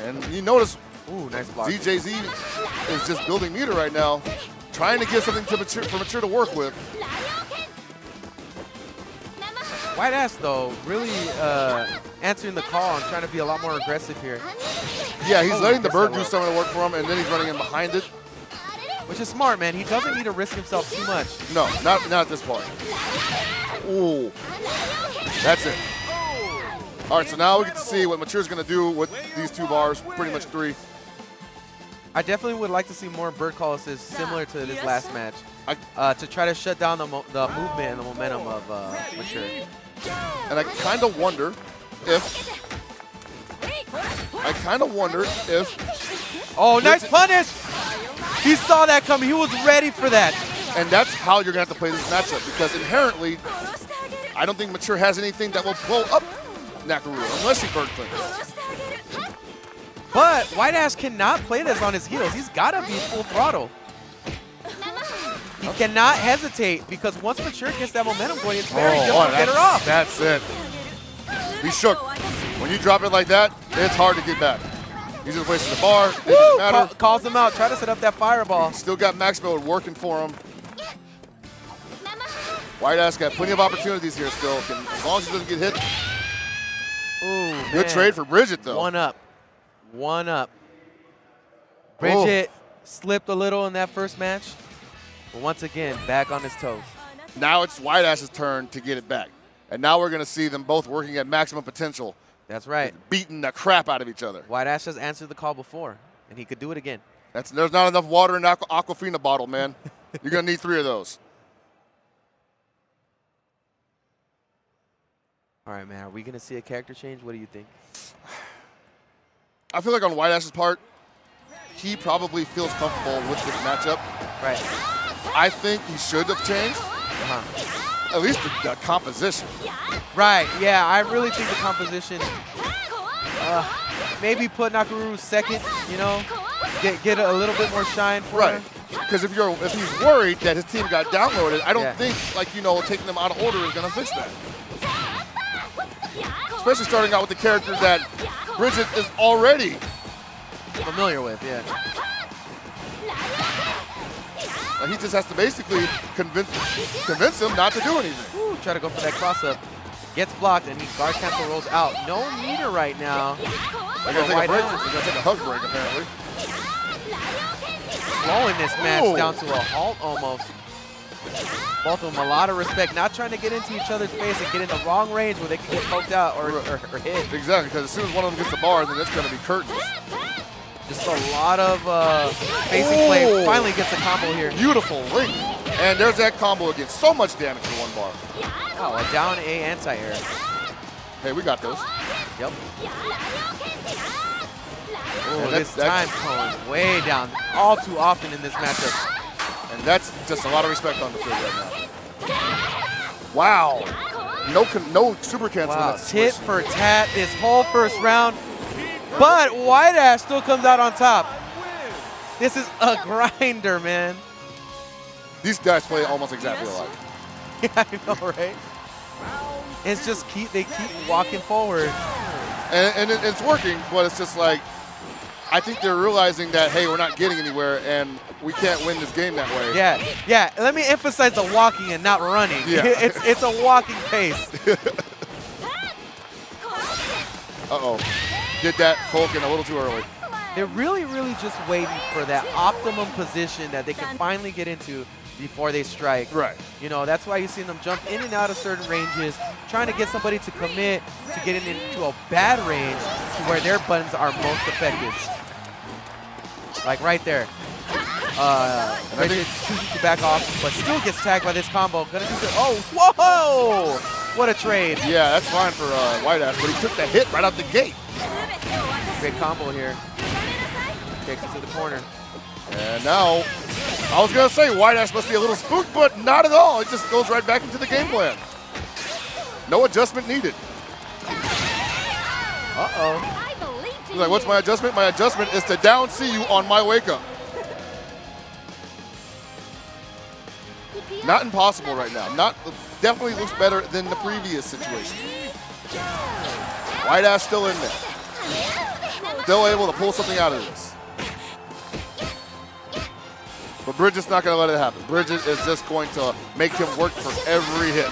And you notice,
ooh, nice block.
ZJZ is just building meter right now, trying to get something to for Mature to work with.
White Ash, though, really answering the call and trying to be a lot more aggressive here.
Yeah, he's letting the bird do some of the work for him, and then he's running in behind it.
Which is smart, man. He doesn't need to risk himself too much.
No, not at this point. Ooh, that's it. All right, so now we get to see what Mature's going to do with these two bars, pretty much three.
I definitely would like to see more bird call assists similar to this last match to try to shut down the movement and the momentum of Mature.
And I kind of wonder if
oh, nice punish! He saw that coming. He was ready for that.
And that's how you're going to have to play this matchup, because inherently, I don't think Mature has anything that will blow up Nakaruru unless he bird clinches.
But White Ash cannot play this on his heels. He's got to be full throttle. He cannot hesitate, because once Mature gets that momentum going, it's very difficult to get her off.
That's it. He shook. When you drop it like that, it's hard to get back. He's just wasting the bar. It doesn't matter.
Calls him out. Try to set up that fireball.
Still got max mode working for him. White Ass got plenty of opportunities here still. As long as he doesn't get hit.
Ooh,
Good trade for Bridget, though.
One up. One up. Bridget slipped a little in that first match. But once again, back on his toes.
Now it's White Ass's turn to get it back. And now we're going to see them both working at maximum potential.
That's right.
Beating the crap out of each other.
White Ash has answered the call before, and he could do it again.
There's not enough water in the Aquafina bottle, man. You're going to need 3 of those.
All right, man. Are we going to see a character change? What do you think?
I feel like on White Ash's part, he probably feels comfortable with this matchup.
Right.
I think he should have changed. At least the composition.
Right, yeah, I really think the composition, maybe put Nakaruru second, you know, get a little bit more shine for
Right,
him.
because if he's worried that his team got downloaded, I don't think, like, you know, taking them out of order is going to fix that. Especially starting out with the character that Bridget is already
familiar with, yeah.
He just has to basically convince him not to do anything.
Ooh, try to go for that cross-up. Gets blocked, and he guard cancel rolls out. No meter right now.
They're going to take a break. They're going to take a hug break, apparently.
Slowing this match down to a halt almost. Both of them a lot of respect, not trying to get into each other's face and get in the wrong range where they can get poked out or hit.
Exactly, because as soon as one of them gets the bar, then it's going to be curtains.
Just a lot of facing play. Finally gets a combo here.
Beautiful link. And there's that combo again. So much damage to 1 bar.
Oh, a down A anti-air.
Hey, we got those.
Yep. Oh, this time going way down. All too often in this matchup.
And that's just a lot of respect on the field right now. Wow. No super cancel.
Wow, tit for tat this whole first round. But White Ash still comes out on top. This is a grinder, man.
These guys play almost exactly alike.
Yeah, I know, right? It's just they keep walking forward.
And it's working, but it's just like, I think they're realizing that, hey, we're not getting anywhere, and we can't win this game that way.
Yeah. Let me emphasize the walking and not running.
Yeah.
It's a walking pace.
Uh-oh. Did that Hulk in a little too early.
They're really just waiting for that optimum position that they can finally get into before they strike.
Right.
You know, that's why you've seen them jump in and out of certain ranges, trying to get somebody to commit to getting into a bad range to where their buttons are most effective. Like right there. Bridget chooses to back off, but still gets tagged by this combo. Gonna do the, whoa! What a trade.
Yeah, that's fine for White Ash, but he took the hit right out the gate.
Great combo here. Takes it to the corner.
And now, I was going to say White Ash must be a little spooked, but not at all. It just goes right back into the game plan. No adjustment needed. He's like, what's my adjustment? My adjustment is to down C you on my wake up. Not impossible right now. Definitely looks better than the previous situation. White Ash still in there. Still able to pull something out of this. But Bridget's not going to let it happen. Bridget is just going to make him work for every hit.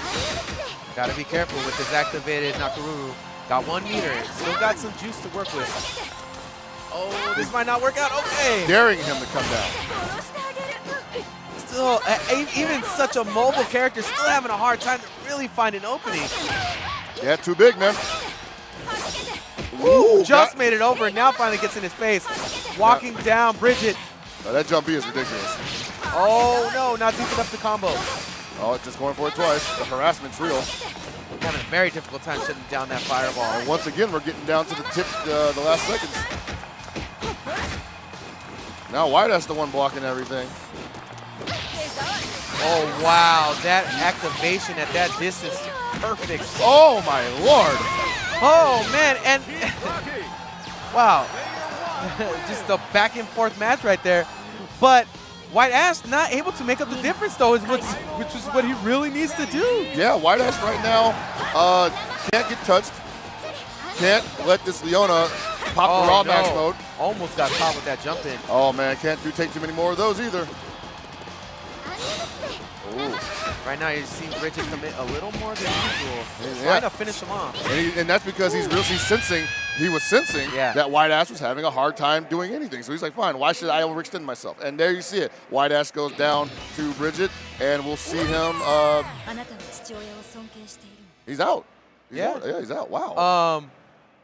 Got to be careful with this activated Nakaruru. Got 1 meter. Still got some juice to work with. Oh, this might not work out. Okay.
Daring him to come down.
Still, even such a mobile character, still having a hard time to really find an opening.
Yeah, too big, man.
Ooh, just made it over and now finally gets in his face. Walking down, Bridget.
That jump B is ridiculous.
Oh, no, not deep enough to combo.
Oh, just going for it twice. The harassment's real.
Having a very difficult time shutting down that fireball.
And once again, we're getting down to the tip, the last seconds. Now White Ash the one blocking everything.
Oh, wow. That activation at that distance, perfect.
Oh, my Lord.
Oh, man. And, wow. Just a back and forth match right there. But White Ash not able to make up the difference, though, which is what he really needs to do.
Yeah, White Ash right now can't get touched. Can't let this Leona pop the raw max mode.
Almost got caught with that jump in.
Oh man, can't take too many more of those either. Ooh.
Right now, you see Bridget commit a little more than usual. He's trying to finish him off.
And that's because he's really sensing, that White Ash was having a hard time doing anything. So he's like, fine, why should I overextend myself? And there you see it. White Ash goes down to Bridget, and we'll see him. He's out. He's out. Yeah, he's out. Wow.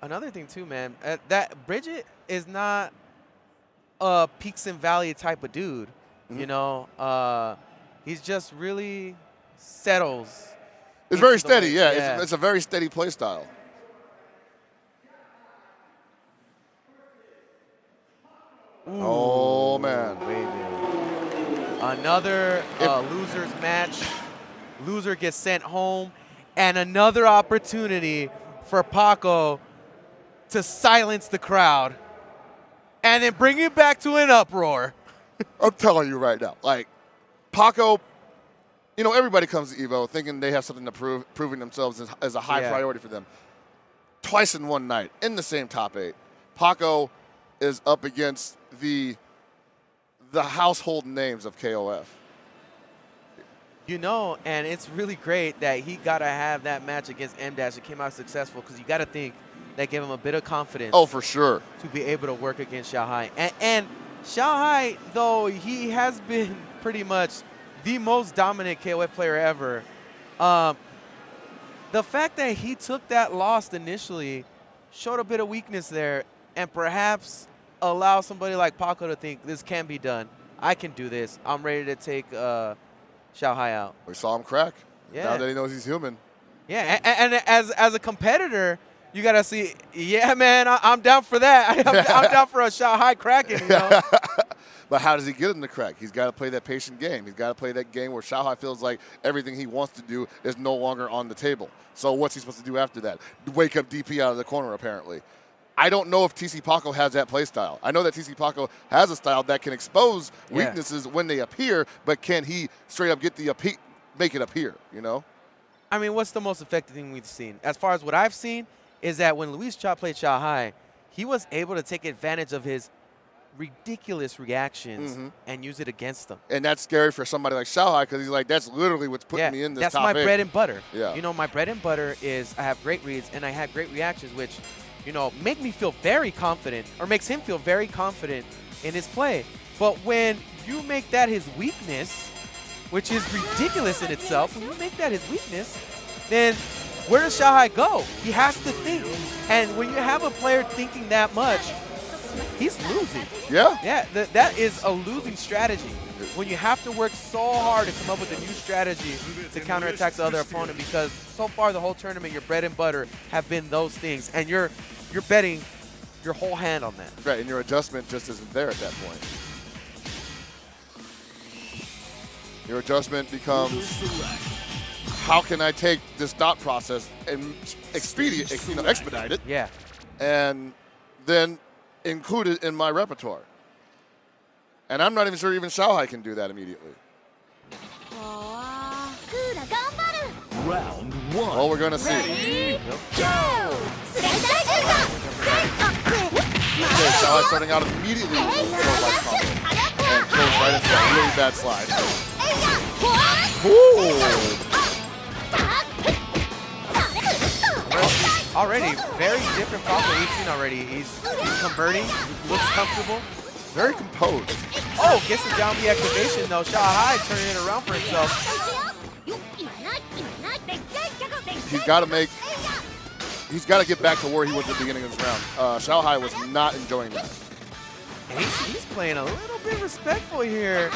Another thing too, man, that Bridget is not a peaks and valley type of dude. You know, he's just really settles.
It's very steady. Yeah, it's a very steady play style.
Ooh,
oh man.
Baby. Another losers match. Loser gets sent home, and another opportunity for Paco to silence the crowd and then bring it back to an uproar.
I'm telling you right now, like, Paco, you know, everybody comes to EVO thinking they have something to prove, proving themselves as a high priority for them. Twice in one night, in the same top 8, Paco is up against the household names of KOF.
You know, and it's really great that he got to have that match against M-Dash. It came out successful because you got to think that gave him a bit of confidence.
Oh, for sure.
To be able to work against Xiaohai. And Xiaohai, though he has been pretty much the most dominant KOF player ever, the fact that he took that loss initially showed a bit of weakness there and perhaps allow somebody like Paco to think this can be done. I can do this. I'm ready to take Xiaohai out.
We saw him crack.
Yeah.
Now that he knows he's human.
Yeah, and as a competitor, you got to see, yeah, man, I'm down for that. I'm down for a Xiaohai cracking, you know?
But how does he get him to crack? He's got to play that patient game. He's got to play that game where Xiaohai feels like everything he wants to do is no longer on the table. So what's he supposed to do after that? Wake up DP out of the corner, apparently. I don't know if TC Paco has that play style. I know that TC Paco has a style that can expose weaknesses when they appear, but can he straight up make it appear, you know?
I mean, what's the most effective thing we've seen? As far as what I've seen is that when Luis Cha played Xiaohai, he was able to take advantage of his ridiculous reactions and use it against them.
And that's scary for somebody like Xiaohai because he's like, that's literally what's putting me in this top 8.
That's my bread and butter.
Yeah.
You know, my bread and butter is I have great reads and I have great reactions, which, you know, make me feel very confident or makes him feel very confident in his play. But when you make that his weakness, which is ridiculous in itself, when you make that his weakness, then where does Xiaohai go? He has to think. And when you have a player thinking that much, he's losing.
Yeah.
Yeah, that is a losing strategy. When you have to work so hard to come up with a new strategy to counterattack the other opponent, because so far the whole tournament, your bread and butter have been those things, and you're betting your whole hand on that.
Right, and your adjustment just isn't there at that point. Your adjustment becomes, how can I take this thought process and expedite it?
Yeah.
And then include it in my repertoire. And I'm not even sure even Xiaohai can do that immediately.
Round 1.
Well, we're going to see.
Ready, go!
Okay, Xiaohai starting out immediately with a low life combo. And goes right into that really bad slide. Ooh.
Already, very different Paco we've seen already. He's converting, looks comfortable.
Very composed.
Oh, gets the down B activation though. Xiaohai turning it around for himself.
He's got to get back to where he was at the beginning of this round. Xiaohai was not enjoying that.
And he's playing a little bit respectful here.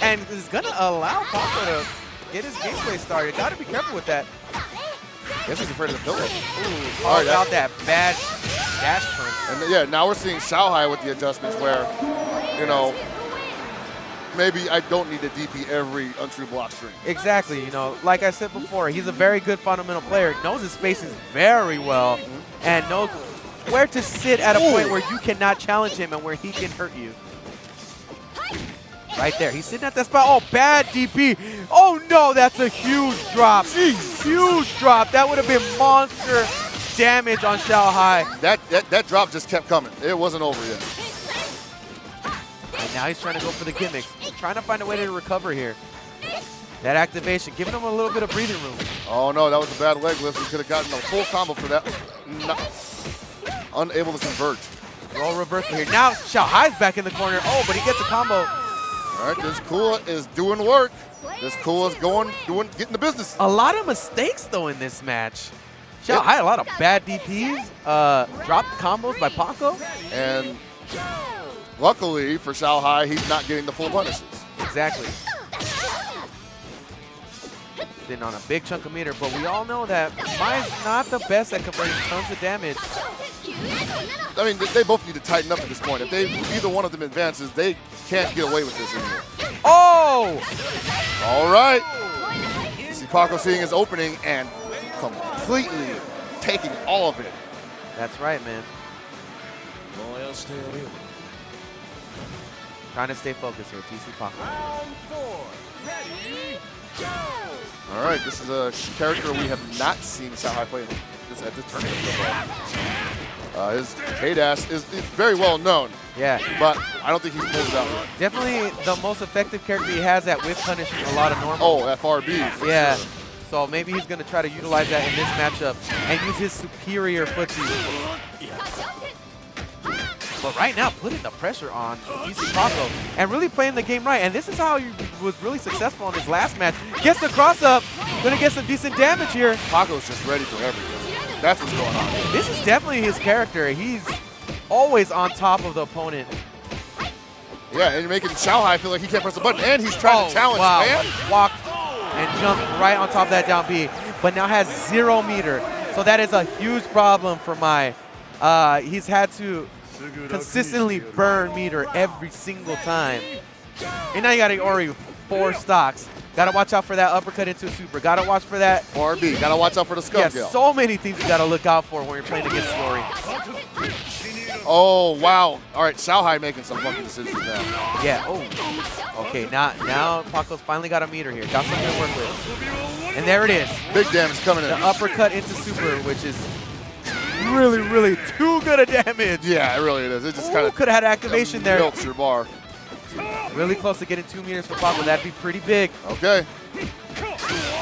And is going to allow Paco to get his gameplay started. Got to be careful with that.
Guess he's afraid of the pillow.
Ooh, all right, about that bad dash punch.
And yeah, now we're seeing Xiaohai with the adjustments where, you know, maybe I don't need to DP every untrue block string.
Exactly. You know, like I said before, he's a very good fundamental player. Knows his spaces very well and knows where to sit at a point where you cannot challenge him and where he can hurt you. Right there. He's sitting at that spot. Oh, bad DP. Oh, no, that's a huge drop. Huge drop. That would have been monster damage on Xiao Hai.
That drop just kept coming. It wasn't over yet.
And now he's trying to go for the gimmicks. Trying to find a way to recover here. That activation, giving him a little bit of breathing room.
Oh no, that was a bad leg lift. We could have gotten a full combo for that. Unable to convert.
Roll reversal here. Now Xiao Hai's back in the corner. Oh, but he gets a combo.
All right, this Kua is doing work. This Kua is getting the business.
A lot of mistakes though in this match. Xiao Hai, a lot of bad DPs, dropped combos by Paco.
And luckily for Xiao Hai, he's not getting the full punishes.
Exactly. Sitting on a big chunk of meter, but we all know that Mai's not the best at converting tons of damage.
I mean, they both need to tighten up at this point. If either one of them advances, they can't get away with this anymore.
Oh!
All right. See Paco seeing his opening and completely taking all of it.
That's right, man. Trying to stay focused here, TC Paco.
Round 4. Ready, go!
All right, this is a character we have not seen Xiao Hai play at this tournament so far. His K-Dash is very well known.
Yeah.
But I don't think he's pulled it out yet.
Definitely the most effective character he has at whiff punishing a lot of normal.
Oh, FRB.
Yeah.
Sure.
So maybe he's going to try to utilize that in this matchup and use his superior footsie. But right now, putting the pressure on TC Paco and really playing the game right. And this is how he was really successful in his last match. Gets the cross up, going to get some decent damage here.
Paco's just ready for everything. That's what's going on.
This is definitely his character. He's always on top of the opponent.
Yeah, and you're making Xiao Hai feel like he can't press the button, and he's trying to challenge, man.
Walked and jumped right on top of that down B, but now has 0 meter. So that is a huge problem for Mai. He's had to consistently burn meter every single time. And now you got Iori 4 stocks. Got to watch out for that uppercut into a super. Got to watch for that.
RB, got to watch out for the skunk
Yeah, so many things you got to look out for when you're playing against Iori.
Oh, wow. All right, Xiao Hai making some funky decisions now.
Yeah, oh. Okay, now Paco's finally got a meter here. Got something to work with. And there it is.
Big damage coming in.
The uppercut into super, which is really, really too good a damage.
Yeah, it really is. It just kind of
could have had activation there.
Milks your bar.
Really close to getting 2 meters for Paco. That'd be pretty big.
Okay. He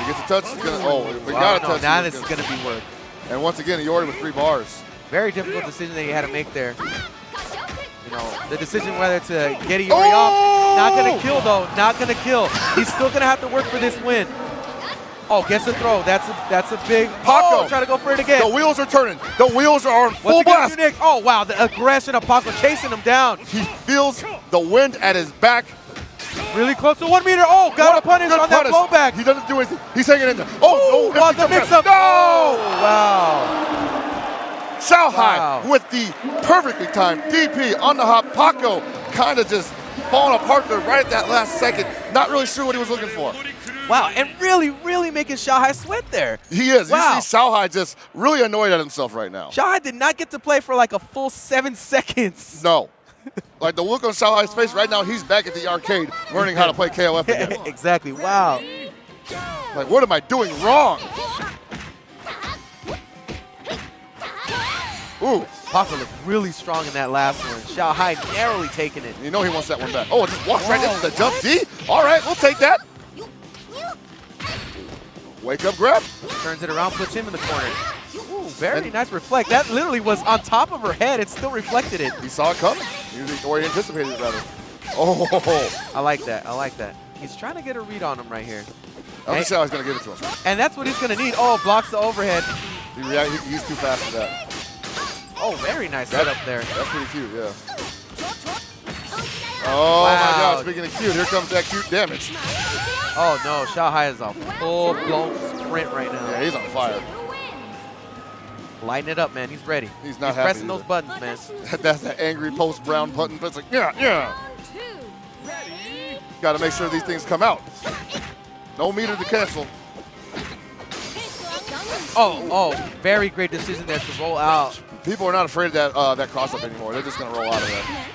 gets a touch. He's gonna, oh, we
Wow,
got a
no,
touch.
now this is going to be work.
And once again, Iori with 3 bars.
Very difficult decision that he had to make there. You know, the decision whether to get Iori off. Not going to kill, though. Not going to kill. He's still going to have to work for this win. Oh, gets a throw. That's a big.
Paco.
Oh, try to go for it again.
The wheels are turning. The wheels are on full
Once again,
blast.
Unique. Oh, wow. The aggression of Paco chasing him down.
He feels the wind at his back.
Really close to 1 meter. Oh, got a punish on that blowback.
He doesn't do anything. He's hanging in there. Oh,
wow, the mix-up.
No!
Oh, wow.
Xiao Hai with the perfectly timed DP on the hop. Paco kind of just falling apart there right at that last second. Not really sure what he was looking for.
Wow, and really, really making Xiao Hai sweat there.
He is.
Wow.
You see Xiao Hai just really annoyed at himself right now.
Xiao Hai did not get to play for like a full 7 seconds.
No. Like the look on Xiao Hai's face right now, he's back at the arcade learning how to play KOF again.
Exactly, wow.
Like, what am I doing wrong? Ooh.
Paco looked really strong in that last one. Xiao Hai narrowly taking it.
You know he wants that one back. Oh, it just walks right into the jump D. All right, we'll take that. Wake up grab.
Turns it around, puts him in the corner. Ooh, very nice reflect. That literally was on top of her head. It still reflected it.
He saw it coming. Or he anticipated it, rather. Oh.
I like that. I like that. He's trying to get a read on him right here.
I think Xiao Hai's going to give it to him.
And that's what he's going to need. Oh, blocks the overhead.
He's too fast for that.
Oh, very nice setup there.
That's pretty cute, yeah. Oh, my God. Speaking of cute, here comes that cute damage.
Oh, no. Xiao Hai is a full-blown sprint right now.
Yeah, he's on fire.
Lighten it up, man. He's ready.
He's not
happy pressing those buttons, man.
That's that angry post-brown button. But it's like, yeah. Got to make sure these things come out. No meter to cancel.
Oh, very great decision there to roll out.
People are not afraid of that cross-up anymore. They're just going to roll out of that.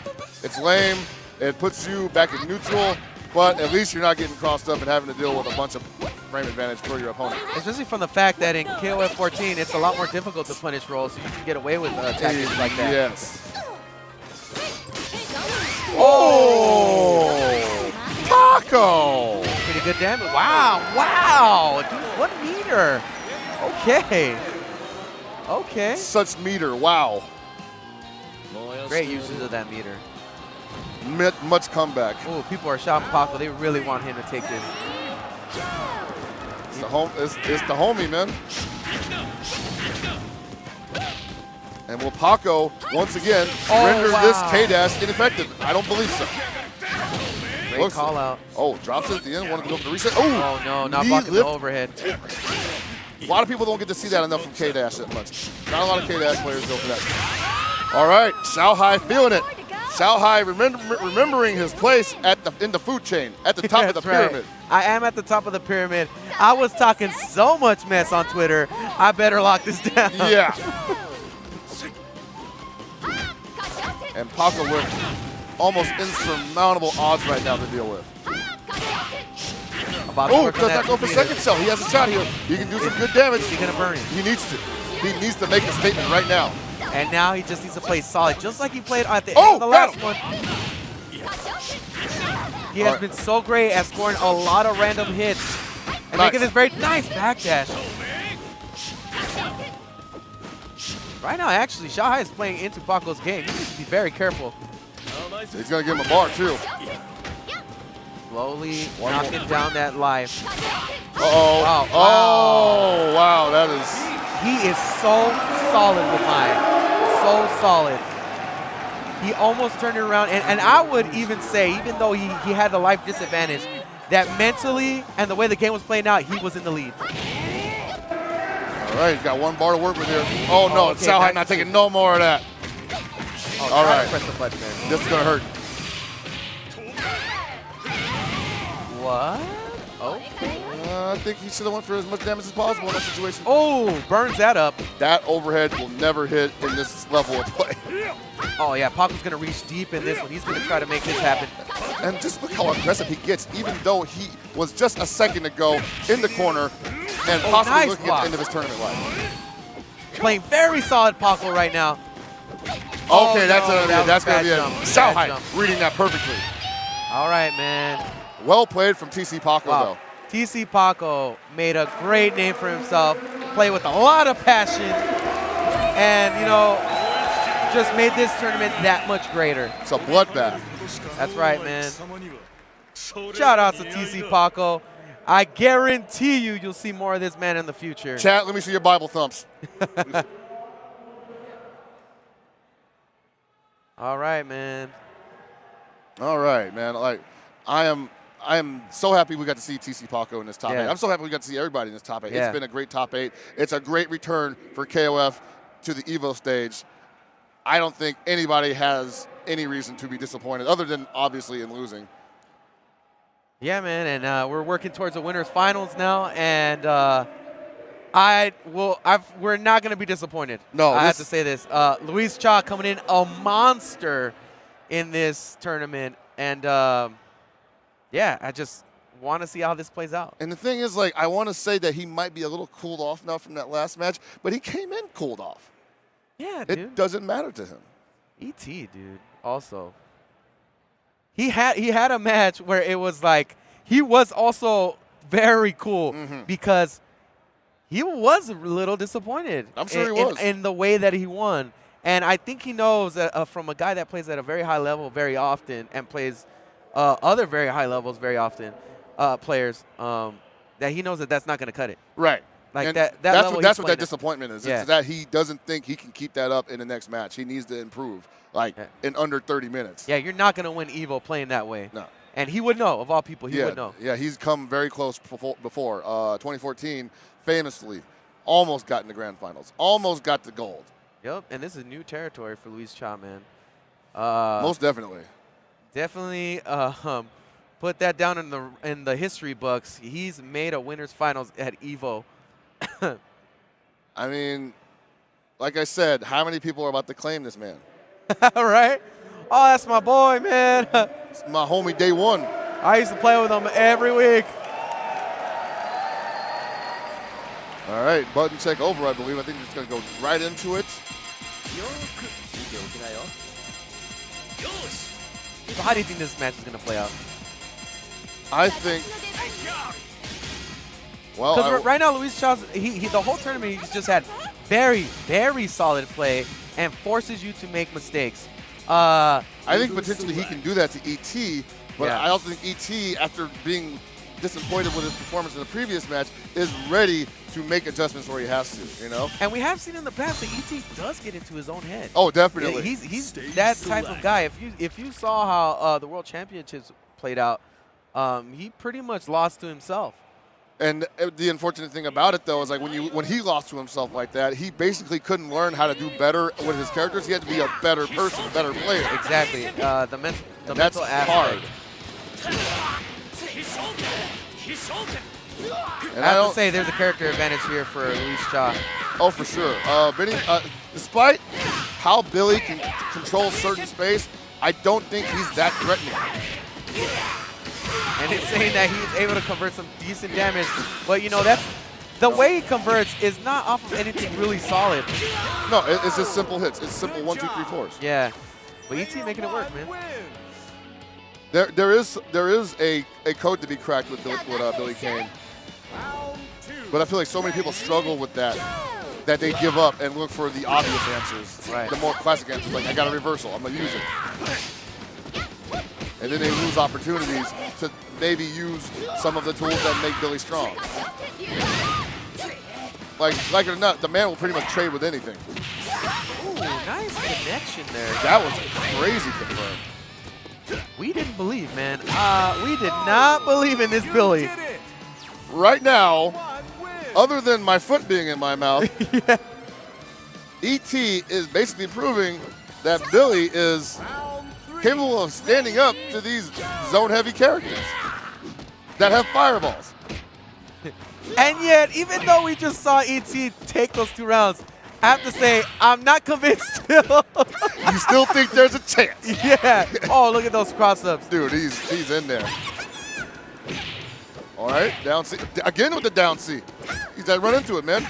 It's lame. It puts you back in neutral, but at least you're not getting crossed up and having to deal with a bunch of frame advantage for your opponent.
Especially from the fact that in KOF 14, it's a lot more difficult to punish rolls, so you can get away with tactics like that.
Yes.
Oh!
Taco!
Pretty good damage. Wow, wow! Dude, 1 meter. Okay. Okay.
Such meter, wow.
Great usage of that meter.
Much comeback.
Oh, people are shouting Paco. They really want him to take this.
It's the homie, man. And will Paco, once again, render this K-Dash ineffective? I don't believe so.
Great call out.
Oh, drops it at the end, wanted to go for the reset.
Oh, no, not blocking the overhead.
A lot of people don't get to see that enough from K-Dash that much. Not a lot of K-Dash players go for that. All right, Xiaohai feeling it. Xiaohai remembering his place in the food chain, at the top of the pyramid.
I am at the top of the pyramid. I was talking so much mess on Twitter. I better lock this down.
Yeah. And Paco with almost insurmountable odds right now to deal with. Oh, does not go for second cell. He has a shot here. He can do some good damage.
He's going to burn him.
He needs to. He needs to make a statement right now.
And now he just needs to play solid, just like he played at the end of the last one. He has been so great at scoring a lot of random hits and making this very nice backdash. Right now, actually, Xiaohai is playing into Paco's game. He needs to be very careful.
He's going to give him a bar, too.
Slowly knocking down that life.
Uh-oh.
Wow.
Oh, wow, that is...
He is so solid with mine. So solid. He almost turned it around. And I would even say, even though he had the life disadvantage, that mentally and the way the game was playing out, he was in the lead.
All right, he's got 1 bar to work with here. Oh, no,
okay,
Xiaohai not taking no more of that.
Oh,
all right.
Press the button, man.
This is going to hurt.
What? Okay.
I think he should have went for as much damage as possible in that situation.
Oh, burns that up.
That overhead will never hit in this level of play.
Oh, yeah, Paco's going to reach deep in this one. He's going to try to make this happen.
And just look how aggressive he gets, even though he was just a second ago in the corner and possibly looking at the end of his tournament life.
Playing very solid Paco right now.
Okay, that's going to be a
Xiaohai
reading that perfectly.
All right, man.
Well played from TC Paco, though.
TC Paco made a great name for himself, played with a lot of passion, and, you know, just made this tournament that much greater.
It's a bloodbath.
That's right, man. Shout out to TC Paco. I guarantee you'll see more of this man in the future.
Chat, let me see your Bible thumps.
All right, man.
All right, man. Like, I am so happy we got to see TC Paco in this top 8. I'm so happy we got to see everybody in this top 8.
Yeah.
It's been a great top 8. It's a great return for KOF to the EVO stage. I don't think anybody has any reason to be disappointed other than obviously in losing.
Yeah, man, and we're working towards the winners finals now, and we're not going to be disappointed.
No,
I have to say this. Luis Cha coming in a monster in this tournament, and yeah, I just want to see how this plays out.
And the thing is, like, I want to say that he might be a little cooled off now from that last match, but he came in cooled off.
Yeah, dude.
It doesn't matter to him.
ET, dude, also. He had a match where it was like, he was also very cool because he was a little disappointed.
I'm sure he was.
In the way that he won. And I think he knows that, from a guy that plays at a very high level very often and plays other very high levels very often, players, that he knows that that's not going to cut it.
Right.
Like
and
that's
what that disappointment is.
Yeah.
It's that he doesn't think he can keep that up in the next match. He needs to improve, like, in under 30 minutes.
Yeah, you're not going to win EVO playing that way.
No.
And he would know, of all people, he would know.
Yeah, he's come very close before. 2014, famously, almost got in the grand finals. Almost got the gold.
Yep, and this is new territory for Luis Cha, man.
Most definitely.
Definitely put that down in the history books. He's made a winners finals at EVO.
I mean, like I said, how many people are about to claim this man?
All right. Oh, that's my boy, man.
It's my homie day one.
I used to play with him every week.
All right, button check over, I believe. I think he's just going to go right into it.
So how do you think this match is going to play out?
I think, well,
Because right now, Luis Chaw's, the whole tournament, he's just had very, very solid play and forces you to make mistakes.
I think potentially he can do that to ET, but
Yeah.
I also think ET, after being disappointed with his performance in the previous match, is ready to make adjustments where he has to, you know?
And we have seen in the past that ET does get into his own head.
Oh, definitely.
He's that type of guy. If you saw how the World Championships played out, he pretty much lost to himself.
And the unfortunate thing about it, though, is like when he lost to himself like that, he basically couldn't learn how to do better with his characters. He had to be a better person, a better player.
Exactly. The
That's
mental aspect.
hard. And
I have to say, there's a character advantage here for Luis Chaw.
Oh, for sure. Benny, despite how Billy can control certain space, I don't think he's that threatening.
And it's saying that he's able to convert some decent damage, but you know, that's the way he converts is not off of anything really solid.
No, it's just simple hits. It's simple 1, 2, 3, 4s.
Yeah, but ET making it work, man.
There is a code to be cracked with Billy Kane, but I feel like so many people struggle with that they give up and look for the obvious answers,
Right.
the more classic answers. Like, I got a reversal, I'm gonna use it, and then they lose opportunities to maybe use some of the tools that make Billy strong. Like it or not, the man will pretty much trade with anything.
Ooh, nice connection there.
That was a crazy confirm.
We didn't believe, man. We did not believe in this Billy.
Right now, other than my foot being in my mouth,
Yeah.
ET is basically proving that Billy is capable of standing up to these zone-heavy characters that have fireballs.
And yet, even though we just saw ET take those 2 rounds, I have to say, I'm not convinced still.
You still think there's a chance?
Yeah. Oh, look at those cross-ups.
Dude, he's in there. All right, down C. Again with the down C. He's got to run into it, man.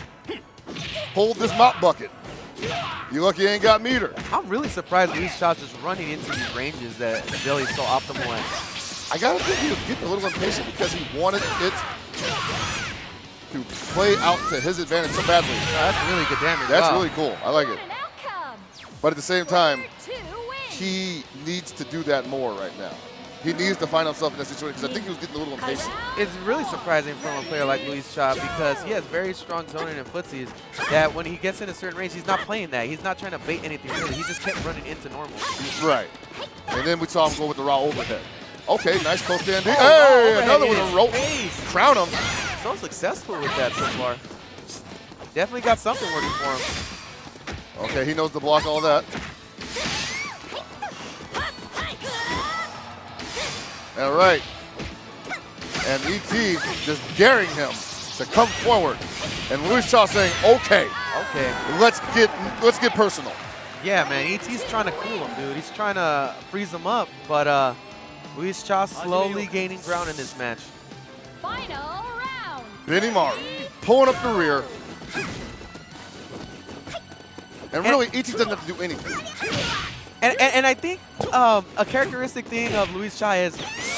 Hold this mop bucket. You lucky you ain't got meter.
I'm really surprised Luis Chaw's just running into these ranges that Billy's so optimal at.
I got to think he was getting a little impatient because he wanted it to play out to his advantage so badly.
Oh, that's really good damage.
That's
Wow.
really cool. I like it.
An outcome.
But at the same time,
Number 2 wins.
he needs to do that more right now. He needs to find himself in that situation because I think he was getting a little impatient.
It's really surprising from a player like Luis Chaw because he has very strong zoning and footsies that when he gets in a certain range, he's not playing that. He's not trying to bait anything really. He just kept running into normal.
Right. And then we saw him go with the raw overhead. Okay, nice close stand.
Oh,
Hey,
wow, overhead
another
in
one
his
to roll.
face.
Crown him.
So successful with that so far. Definitely got something working for him.
Okay, he knows to block all that. All right. And ET just daring him to come forward. And Luis Chaw saying, okay,
Okay.
let's get personal.
Yeah, man. ET's trying to cool him, dude. He's trying to freeze him up, but Luis Chaw slowly gaining ground in this match.
Final round.
Benny Maru pulling up the rear. And really, ET doesn't have to do anything.
And I think a characteristic thing of Luis Chaw is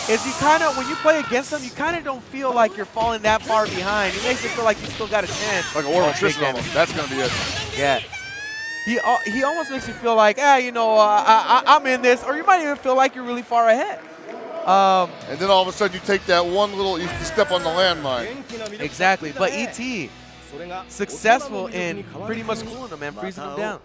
you kind of, when you play against him, you kind of don't feel like you're falling that far behind. He makes it feel like you still got a chance.
Like a Warren
big
Tristan
damage.
almost. That's going to be it.
Yeah. He almost makes you feel like, you know, I'm in this, or you might even feel like you're really far ahead.
And then all of a sudden you take that one little, you step on the landmine.
Exactly. But ET, successful in pretty much cooling him, man, freezing him down.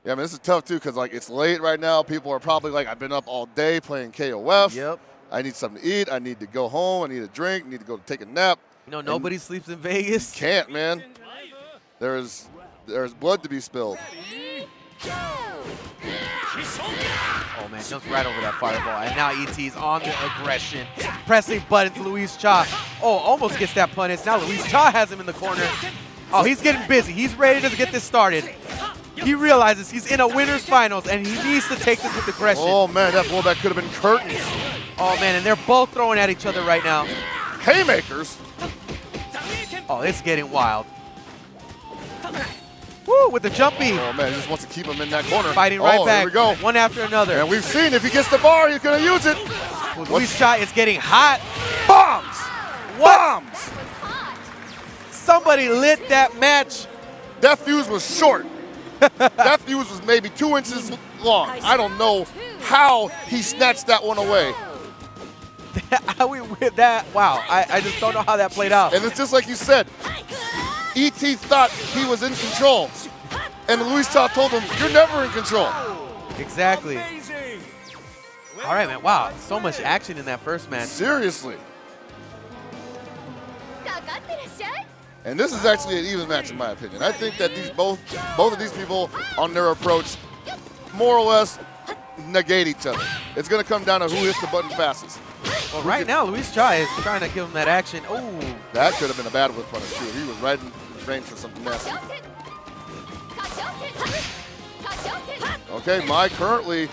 Yeah, I mean, this is tough too because like it's late right now. People are probably like, I've been up all day playing KOF.
Yep.
I need something to eat. I need to go home. I need a drink. I need to go take a nap.
You know, nobody sleeps in Vegas.
Can't, man. There's blood to be spilled.
Oh, man, jumps right over that fireball. And now ET's on the aggression. Pressing buttons, Luis Chaw. Oh, almost gets that punish. Now Luis Chaw has him in the corner. Oh, he's getting busy. He's ready to get this started. He realizes he's in a winner's finals, and he needs to take this with aggression.
Oh, man, that blowback could have been curtains.
Oh, man, and they're both throwing at each other right now.
Haymakers.
Oh, it's getting wild. Woo, with the jumpy.
Oh, man, he just wants to keep him in that corner.
Fighting right back.
Here we go.
One after another.
And we've seen if he gets the bar, he's going to use it.
Luis Cha is getting hot.
Bombs!
What?
Bombs!
Hot.
Somebody lit that match.
That fuse was short. That fuse was maybe 2 inches long. I don't know how he snatched that one away.
Wow, I just don't know how that played out.
And it's just like you said, E.T. thought he was in control. And Luis Cha told him, you're never in control.
Exactly.
Amazing.
All right, man. Wow, so much action in that first match.
Seriously. And this is actually an even match in my opinion. I think that both of these people on their approach more or less negate each other. It's going to come down to who hits the button fastest.
Well, right now, Luis Cha is trying to give him that action. Oh,
that could have been a bad whip punish too. He was right in range for something nasty. Okay, Mai currently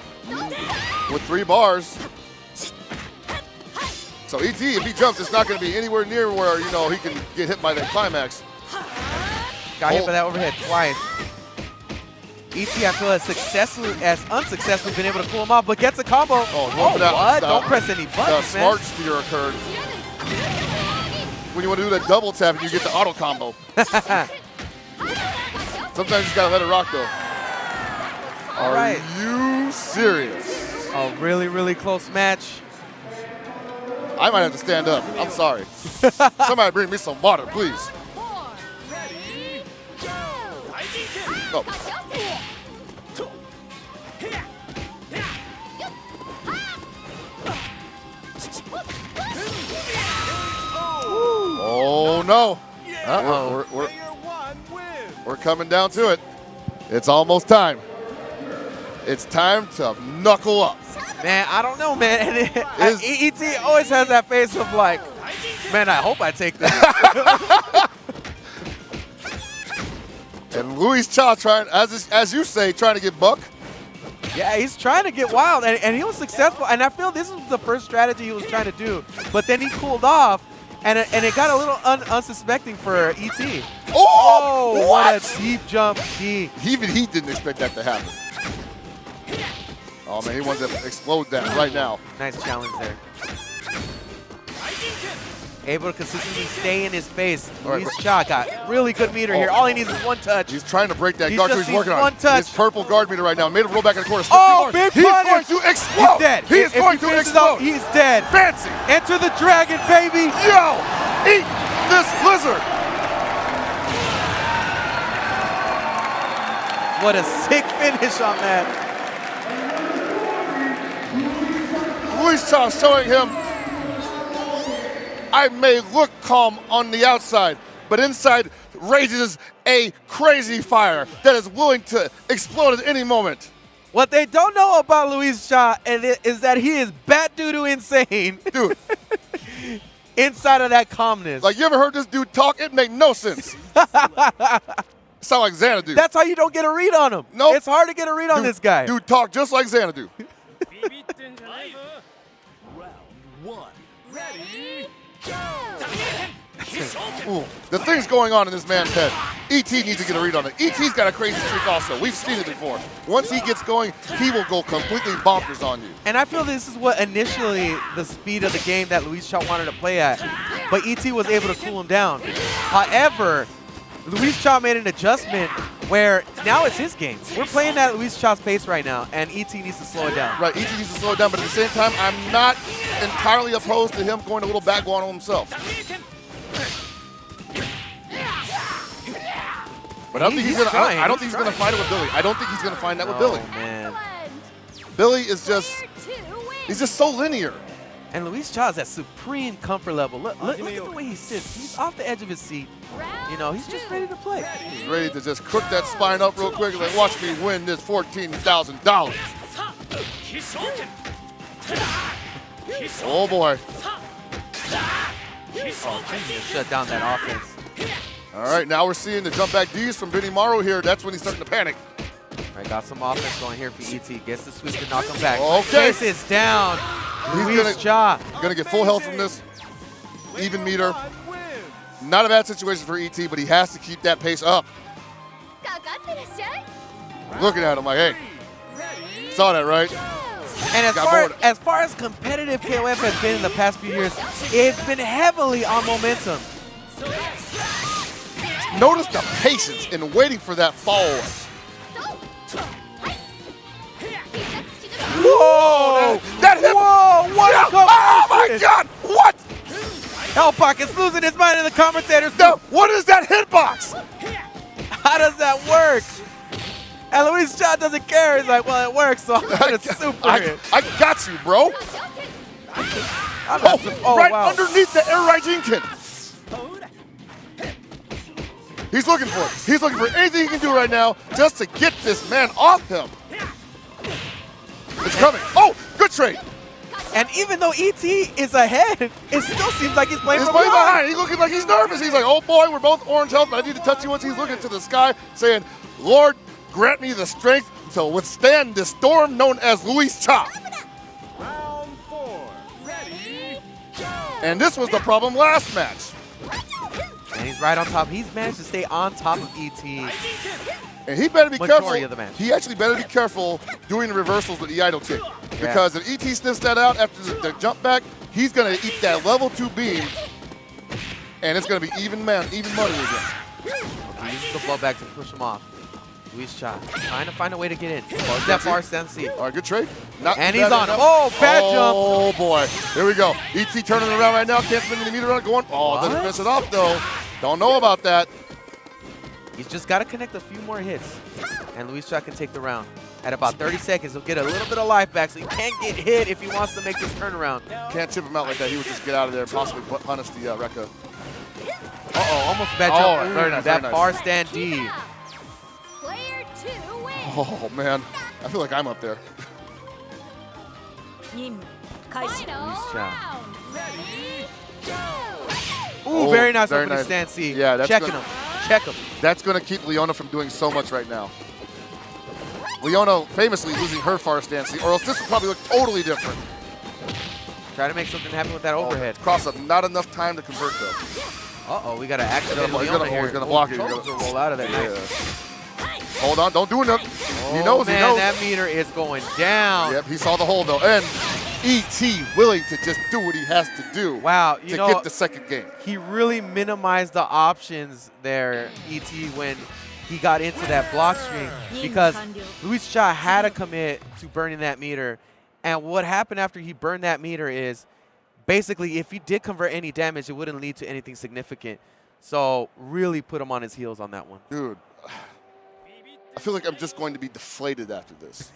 with 3 bars. So E.T., if he jumps, it's not going to be anywhere near where, you know, he can get hit by that climax.
Got hit by that overhead twice. E.T., I feel as unsuccessfully been able to pull him off, but gets a combo.
Oh,
what? Don't press any buttons, man.
Smart spear occurred. When you want to do that double tap and you get the auto combo. Sometimes you just got to let it rock, though. Are you serious?
A really, really close match.
I might have to stand up. I'm sorry. Somebody bring me some water, please. Oh. Oh, no. We're coming down to it. It's almost time. It's time to knuckle up.
Man, I don't know, man. E.T. always has that face of like, man, I hope I take that.
And Luis Cha trying, as you say, trying to get buck.
Yeah, he's trying to get wild, and he was successful. And I feel this was the first strategy he was trying to do. But then he cooled off, and it got a little unsuspecting for E.T.
Oh,
what a deep jump.
Even he didn't expect that to happen. Oh, man, he wants to explode that right now.
Nice challenge there. Able to consistently stay in his face. Luis Cha got really good meter here. All he needs is one touch.
He's trying to break that guard, so he's working on
one touch.
his purple guard meter right now. Made him roll back in the corner.
Oh, big
He's
punish.
going to explode.
He's dead.
He is going to explode.
He's dead.
Fancy.
Enter the dragon, baby.
Yo, eat this lizard.
What a sick finish on that.
Luis Cha showing him, I may look calm on the outside, but inside rages a crazy fire that is willing to explode at any moment.
What they don't know about Luis Cha is that he is bat doo-doo insane.
Dude.
Inside of that calmness.
Like, you ever heard this dude talk? It make no sense. Sound like Xanadu.
That's how you don't get a read on him.
Nope.
It's hard to get a read on this guy.
Dude talk just like Xanadu. Ooh, the things going on in this man's head. E.T. needs to get a read on it. E.T.'s got a crazy streak also. We've seen it before. Once he gets going, he will go completely bonkers on you.
And I feel this is what initially the speed of the game that Luis Cha wanted to play at. But E.T. was able to cool him down. However, Luis Cha made an adjustment where now it's his game. We're playing at Luis Cha's pace right now, and E.T. needs to slow it down.
Right, E.T. needs to slow it down, but at the same time, I'm not entirely opposed to him going a little back on himself. But I don't think he's gonna fight it with Billy. I don't think he's gonna find that with Billy.
Man.
Billy is he's just so linear.
And Luis Cha is at supreme comfort level. Look at the way he sits. He's off the edge of his seat. You know, he's just ready to play.
He's ready to just crook that spine up real quick and like, watch me win this $14,000. Oh boy.
Shut down that offense.
All right, now we're seeing the jump back D's from Benny Morrow here. That's when he's starting to panic.
All right, got some offense going here for E.T. Gets the sweep to knock him back.
Okay.
This is down.
He's
Luis Cha.
gonna get full health from this. Even meter. Not a bad situation for ET, but he has to keep that pace up. Looking at him like, hey, saw that, right?
And as far as competitive KOF has been in the past few years, it's been heavily on momentum.
Notice the patience in waiting for that follow-up.
Whoa!
That hit!
Whoa! What a
Oh my God! What?
Hellpock is losing his mind in the commentators.
No, what is that hitbox?
How does that work? And Luis Cha doesn't care. He's like, well, it works, so I'm going to super hit.
I got you, bro. Right
wow.
underneath the air right Jinkin. He's looking for it. He's looking for anything he can do right now just to get this man off him. It's coming. Oh, good trade.
And even though ET is ahead, it still seems like he's playing
He's
from
playing
behind.
behind. He's looking like he's nervous. He's like, oh boy, we're both orange health, but I need to touch you once. He's looking to the sky saying, Lord, grant me the strength to withstand this storm known as Luis Cha.
Round 4. Ready, go!
And this was the problem last match.
And he's right on top. He's managed to stay on top of ET.
And he better be
Majority
careful.
of the match.
He actually better be careful doing the reversals with the idle kick. Because if ET sniffs that out after the jump back, he's going to eat that level 2 beam. And it's going to be even money again.
He uses the blowback to push him off. Luis Cha trying to find a way to get in. That far Sensi.
All right, good trade.
And he's on him. Oh, bad jump.
Oh, boy. Here we go. ET turning around right now. Can't spin any meter on it. Going. Oh, doesn't finish it off, though. Don't know about that.
He's just got to connect a few more hits. And Luis Cha can take the round. At about 30 seconds, he'll get a little bit of life back, so he can't get hit if he wants to make this turnaround.
Can't chip him out like that. He would just get out of there and possibly punish the Rekka.
Uh-oh, almost a bad
Oh,
jump.
very nice,
that
very nice.
bar stand D.
Player 2 wins.
Oh, man. I feel like I'm up there.
Final
Luis Cha.
round. Ready, go!
Ooh,
Oh,
very nice
very
opening
nice.
stand C.
Yeah, that's
Checking
good.
him. Check him.
That's going to keep Leona from doing so much right now. Leona famously losing her far stance, or else this would probably look totally different.
Try to make something happen with that overhead.
Cross up, not enough time to convert though.
Uh-oh, we got to activate
He's
Leona
gonna-
here.
he's gonna block it. He's
Controls
gonna-
will roll out of there.
Yeah.
Nice.
Hold on, don't do nothing. He
Oh,
knows,
man,
he knows.
that meter is going down.
Yep, he saw the hole though. And ET willing to just do what he has to do
Wow,
to get the second game.
he really minimized the options there, ET, when he got into that block string, because Luis Cha had to commit to burning that meter. And what happened after he burned that meter is basically if he did convert any damage, it wouldn't lead to anything significant. So really put him on his heels on that one.
Dude, I feel like I'm just going to be deflated after this.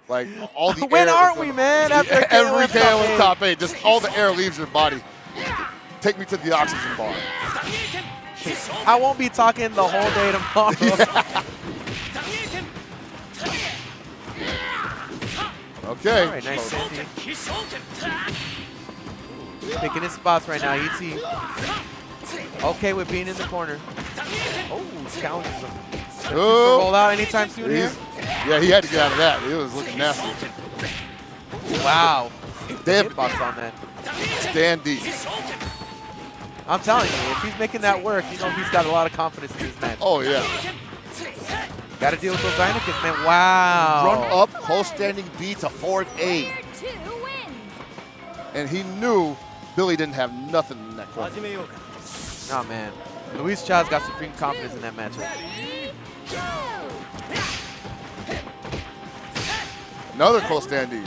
Like all the
When
air
aren't
is
we,
gonna-
man? After
every
KOF
KO in
top
top 8, just all the air leaves your body. Take me to the oxygen bar.
I won't be talking the whole day tomorrow.
Okay.
All right, nice Sandy. Picking his spots right now, ET. Okay with being in the corner. Oh, challenges him.
Oh,
Roll out anytime soon here?
yeah, he had to get out of that. It was looking nasty.
Wow.
Damn,
Hitbox on that.
stand deep.
I'm telling you, if he's making that work, you know he's got a lot of confidence in this match.
Oh, yeah.
Got to deal with those Dynamicus, man. Wow.
Run up, close standing B to forward A.
Player 2 wins.
And he knew Billy didn't have nothing in that corner.
Oh, man. Luis Cha's got supreme confidence in that matchup.
Another close standing.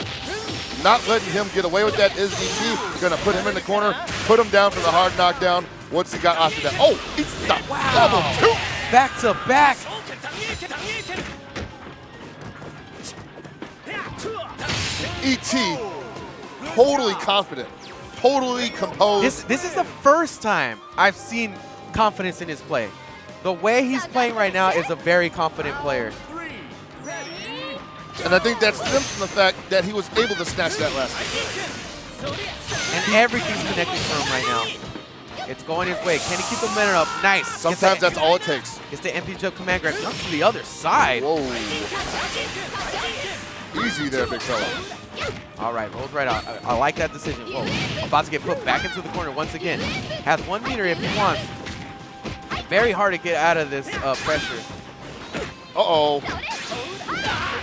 Not letting him get away with that is DT. Gonna put him in the corner, put him down for the hard knockdown once he got after that. Oh, he stopped. Double two.
Back to back.
ET, totally confident, totally composed.
This is the first time I've seen confidence in his play. The way he's playing right now is a very confident player.
And I think that stems from the fact that he was able to snatch that last game.
And everything's connecting for him right now. It's going his way. Can he keep the momentum up? Nice.
Sometimes that's all it takes.
It's the MP jump command grab. Jump to the other side.
Whoa. Easy there, big fella.
All right, rolls right out. I like that decision. Whoa, about to get put back into the corner once again. Has 1 meter if he wants. Very hard to get out of this pressure.
Uh-oh.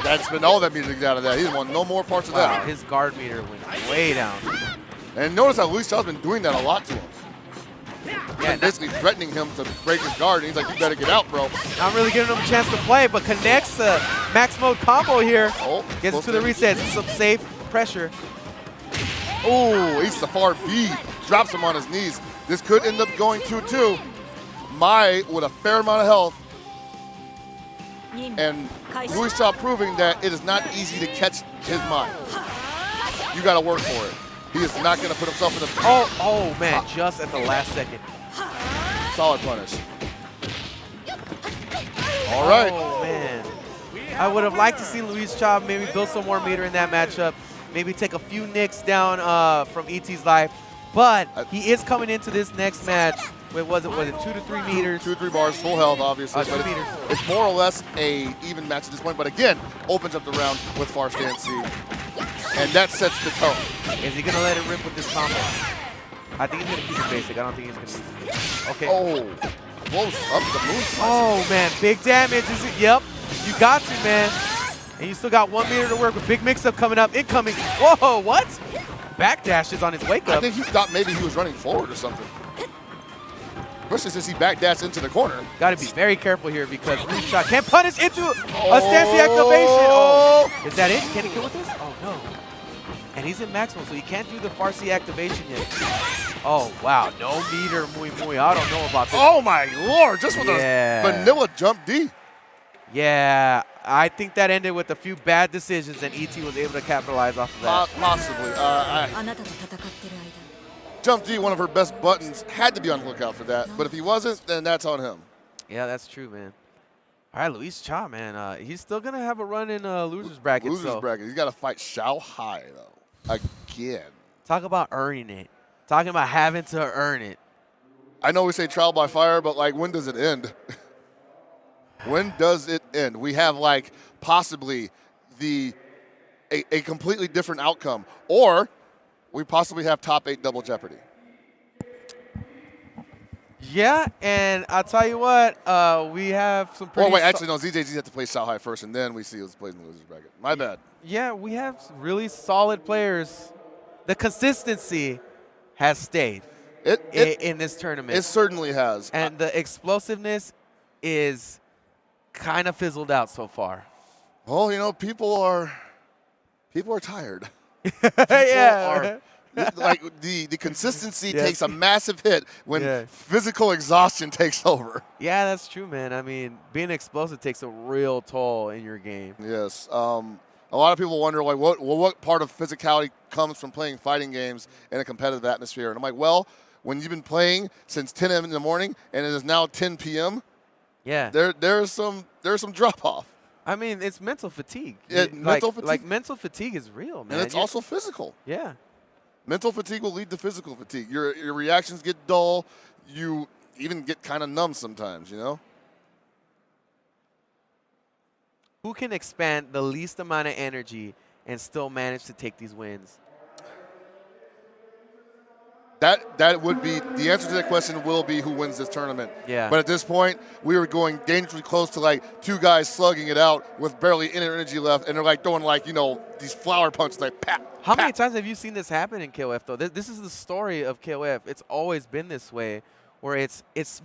That's been all that meter to get out of that. He didn't want no more parts of
Wow,
that.
his guard meter went way down.
And notice how Luis Chaw's been doing that a lot to him.
Yeah,
Basically threatening him to break his guard, and he's like, you better get out, bro.
not really giving him a chance to play, but connects the max mode combo here.
Oh,
Gets
close
to the
to-
reset. Some safe pressure.
Oh, Ace Safar B drops him on his knees. This could end up going 2-2. Mai with a fair amount of health, and Luis Chaw proving that it is not easy to catch his mind. You got to work for it. He is not going to put himself in a
Oh man, just at the last second.
solid punish. All right.
Oh man. I would have liked to see Luis Chaw maybe build some more meter in that matchup. Maybe take a few nicks down from ET's life. But he is coming into this next match with, was it 2 to 3 meters?
2 or 3 bars, full health, obviously.
2
but
meters.
it's more or less a even match at this point. But again, opens up the round with far stance C. And that sets the tone.
Is he going to let it rip with this combo? I think he's going to keep it basic. I don't think he's going to use it. Okay.
Oh, blows up the moon.
Oh, man. Big damage. Is it? Yep. You got to, man. And you still got 1 meter to work with. Big mix-up coming up. Incoming. Whoa, what? Backdashes on his wake-up.
I think he thought maybe he was running forward or something. Especially since he backdashed into the corner.
Got to be very careful here because Luis Chaw can't punish into a stance activation. Oh, is that it? Can he kill with this? Oh, no. And he's in maximum, so he can't do the Farsi activation yet. Oh, wow. No meter, muy. I don't know about this.
Oh, my Lord. Just with
Yeah.
a vanilla jump D.
Yeah, I think that ended with a few bad decisions, and ET was able to capitalize off of that.
Possibly. Jump D, one of her best buttons, had to be on the lookout for that. But if he wasn't, then that's on him.
Yeah, that's true, man. All right, Luis Chaw, man. He's still going to have a run in loser's bracket.
Loser's bracket. He's got to fight Xiao Hai, though. Again.
Talk about earning it. Talking about having to earn it.
I know we say trial by fire, but, like, when does it end? When does it end? We have, like, possibly a completely different outcome. Or we possibly have top 8 double jeopardy.
Yeah, and I'll tell you what, we have some pretty...
Oh, wait, actually, no, ZJG's have to play Xiao Hai first, and then we see who's plays in the loser's bracket. My bad.
Yeah, we have some really solid players. The consistency has stayed in this tournament.
It certainly has.
And the explosiveness is kind of fizzled out so far.
Well, you know, people are tired.
Yeah.
Like the consistency
Yes.
takes a massive hit when
Yeah.
physical exhaustion takes over.
Yeah, that's true, man. I mean, being explosive takes a real toll in your game.
Yes. A lot of people wonder, like, what part of physicality comes from playing fighting games in a competitive atmosphere? And I'm like, well, when you've been playing since 10 a.m. in the morning and it is now 10 p.m.,
Yeah.
there's some drop off.
I mean, it's mental fatigue.
Mental fatigue.
Like mental fatigue is real, man.
And it's also physical.
Yeah.
Mental fatigue will lead to physical fatigue. Your reactions get dull. You even get kind of numb sometimes, you know?
Who can expand the least amount of energy and still manage to take these wins?
That would be, the answer to that question will be who wins this tournament.
Yeah.
But at this point, we were going dangerously close to like 2 guys slugging it out with barely any energy left, and they're like throwing like, you know, these flower punches like pat.
How many times have you seen this happen in KOF, though? This is the story of KOF. It's always been this way, where it's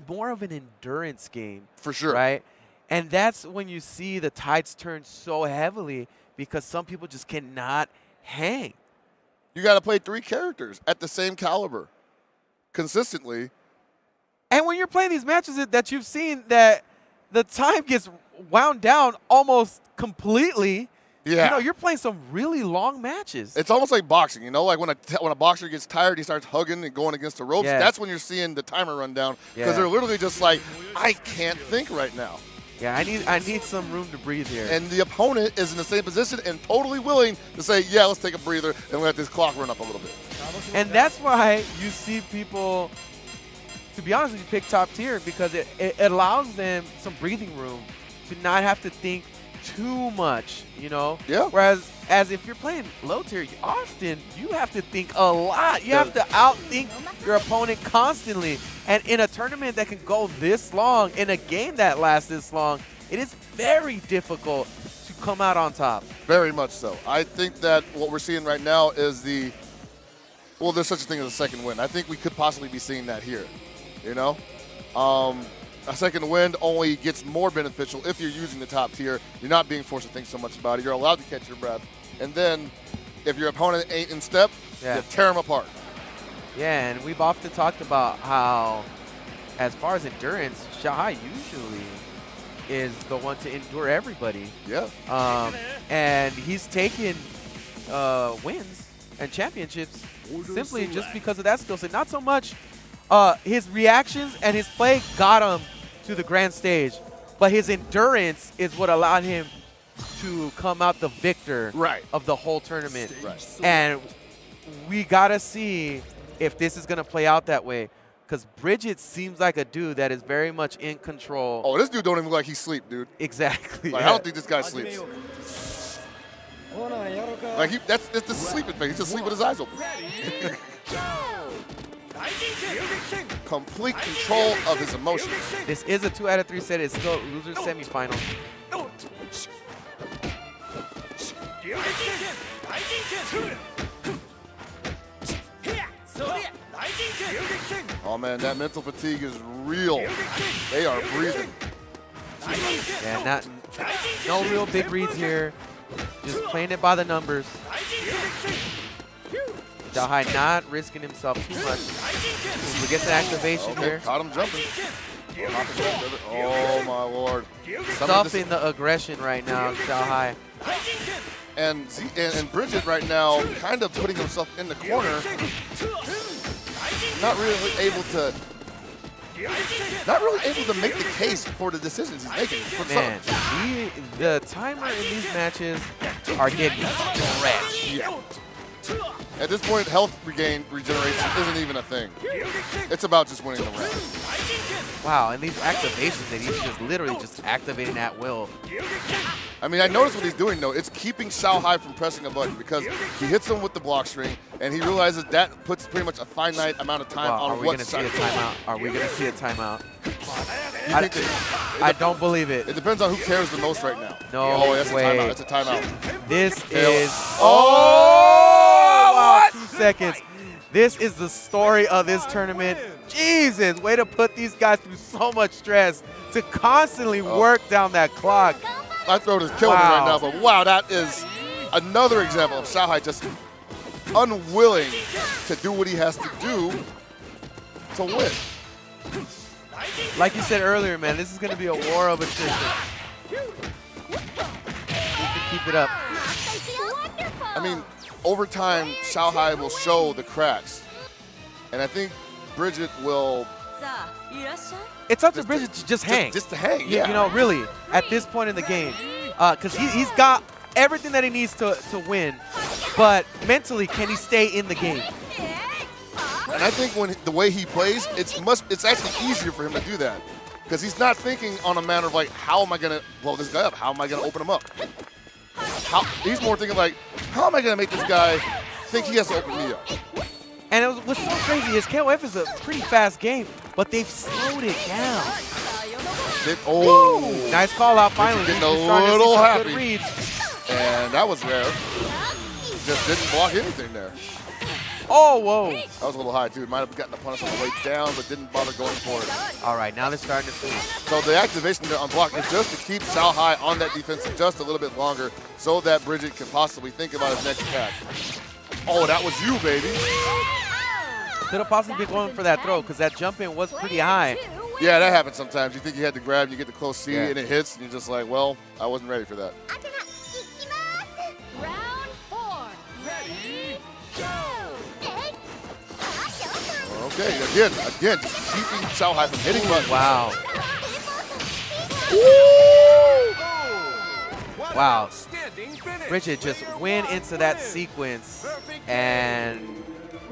more of an endurance game.
For sure.
Right? And that's when you see the tides turn so heavily because some people just cannot hang.
You got to play 3 characters at the same caliber consistently.
And when you're playing these matches that you've seen that the time gets wound down almost completely,
Yeah.
you know, you're playing some really long matches.
It's almost like boxing, you know, like when a boxer gets tired, he starts hugging and going against the ropes.
Yeah.
That's when you're seeing the timer run down because
Yeah.
they're literally just like, I can't think right now.
Yeah, I need some room to breathe here.
And the opponent is in the same position and totally willing to say, yeah, let's take a breather and let this clock run up a little bit.
And that's why you see people, to be honest with you, pick top tier because it allows them some breathing room to not have to think too much, you know?
Yeah.
Whereas if you're playing low tier, often you have to think a lot. You have to outthink your opponent constantly. And in a tournament that can go this long, in a game that lasts this long, it is very difficult to come out on top.
Very much so. I think that what we're seeing right now is well, there's such a thing as a second win. I think we could possibly be seeing that here, you know? A second wind only gets more beneficial if you're using the top tier. You're not being forced to think so much about it. You're allowed to catch your breath. And then if your opponent ain't in step, you tear them apart.
Yeah, and we've often talked about how, as far as endurance, Xiaohai usually is the one to endure everybody.
Yeah.
And he's taken wins and championships simply just because of that skill set. Not so much his reactions and his play got him to the grand stage, but his endurance is what allowed him to come out the victor of the whole tournament. And we got to see if this is going to play out that way, because Bridget seems like a dude that is very much in control.
Oh, this dude don't even look like he sleep, dude.
Exactly.
Like, I don't think this guy sleeps. Like, it's the sleeping face. He's just sleeping with his eyes open. Complete control of his emotions.
This is a 2 out of 3 set. It's still loser's semifinal.
Oh man, that mental fatigue is real. They are breathing.
Yeah, no real big reads here. Just playing it by the numbers. Xiaohai not risking himself too much. We get the activation here.
Caught him jumping. Oh my lord.
Stuffing the aggression right now, Xiaohai.
And Bridget right now kind of putting himself in the corner. Not really able to make the case for the decisions he's making.
Man, the timer in these matches are getting stretched.
Yeah. At this point, health regeneration isn't even a thing. It's about just winning the round.
Wow, and these activations that he's just literally just activating at will.
I mean, I noticed what he's doing, though. It's keeping Xiaohai from pressing a button because he hits him with the block string, and he realizes that puts pretty much a finite amount of time on what side.
Are we going to see a timeout? I don't believe it.
It depends on who cares the most right now.
No
that's
way.
a timeout. It's a timeout.
This is... wow, 2 seconds. This is the story of this tournament. Jesus, way to put these guys through so much stress to constantly work down that clock.
My throat is killing me right now, but wow, that is another example of Xiaohai just unwilling to do what he has to do to win.
Like you said earlier, man, this is going to be a war of attrition. He can keep it up.
I mean, over time, Xiaohai will show the cracks. And I think Bridget will...
It's up to Bridget to just hang.
Just to hang, yeah.
You know, really, at this point in the game. Because he's got everything that he needs to win. But mentally, can he stay in the game?
And I think the way he plays, it's actually easier for him to do that. Because he's not thinking on a manner of like, how am I going to blow this guy up? How am I going to open him up? He's more thinking like, how am I going to make this guy think he has to open me up?
And what's so crazy is KOF is a pretty fast game, but they've slowed it down. Nice call out finally.
Getting a little happy.
Good reads.
And that was rare. Just didn't block anything there.
Oh, whoa.
That was a little high, too. Might have gotten the punish on the way down, but didn't bother going for it.
All right, now they're starting to see.
So the activation there on block is just to keep Xiaohai on that defense just a little bit longer so that Bridget can possibly think about his next attack. Oh, that was you, baby.
Could have possibly been going for that throw because that jump in was pretty high.
Yeah, that happens sometimes. You think you had to grab, you get the close C, and it hits, and you're just like, well, I wasn't ready for that.
Round 4. Ready, go!
Okay, again, just keeping Xiaohai from hitting buttons.
Wow. Wow. Bridget just went into that sequence, and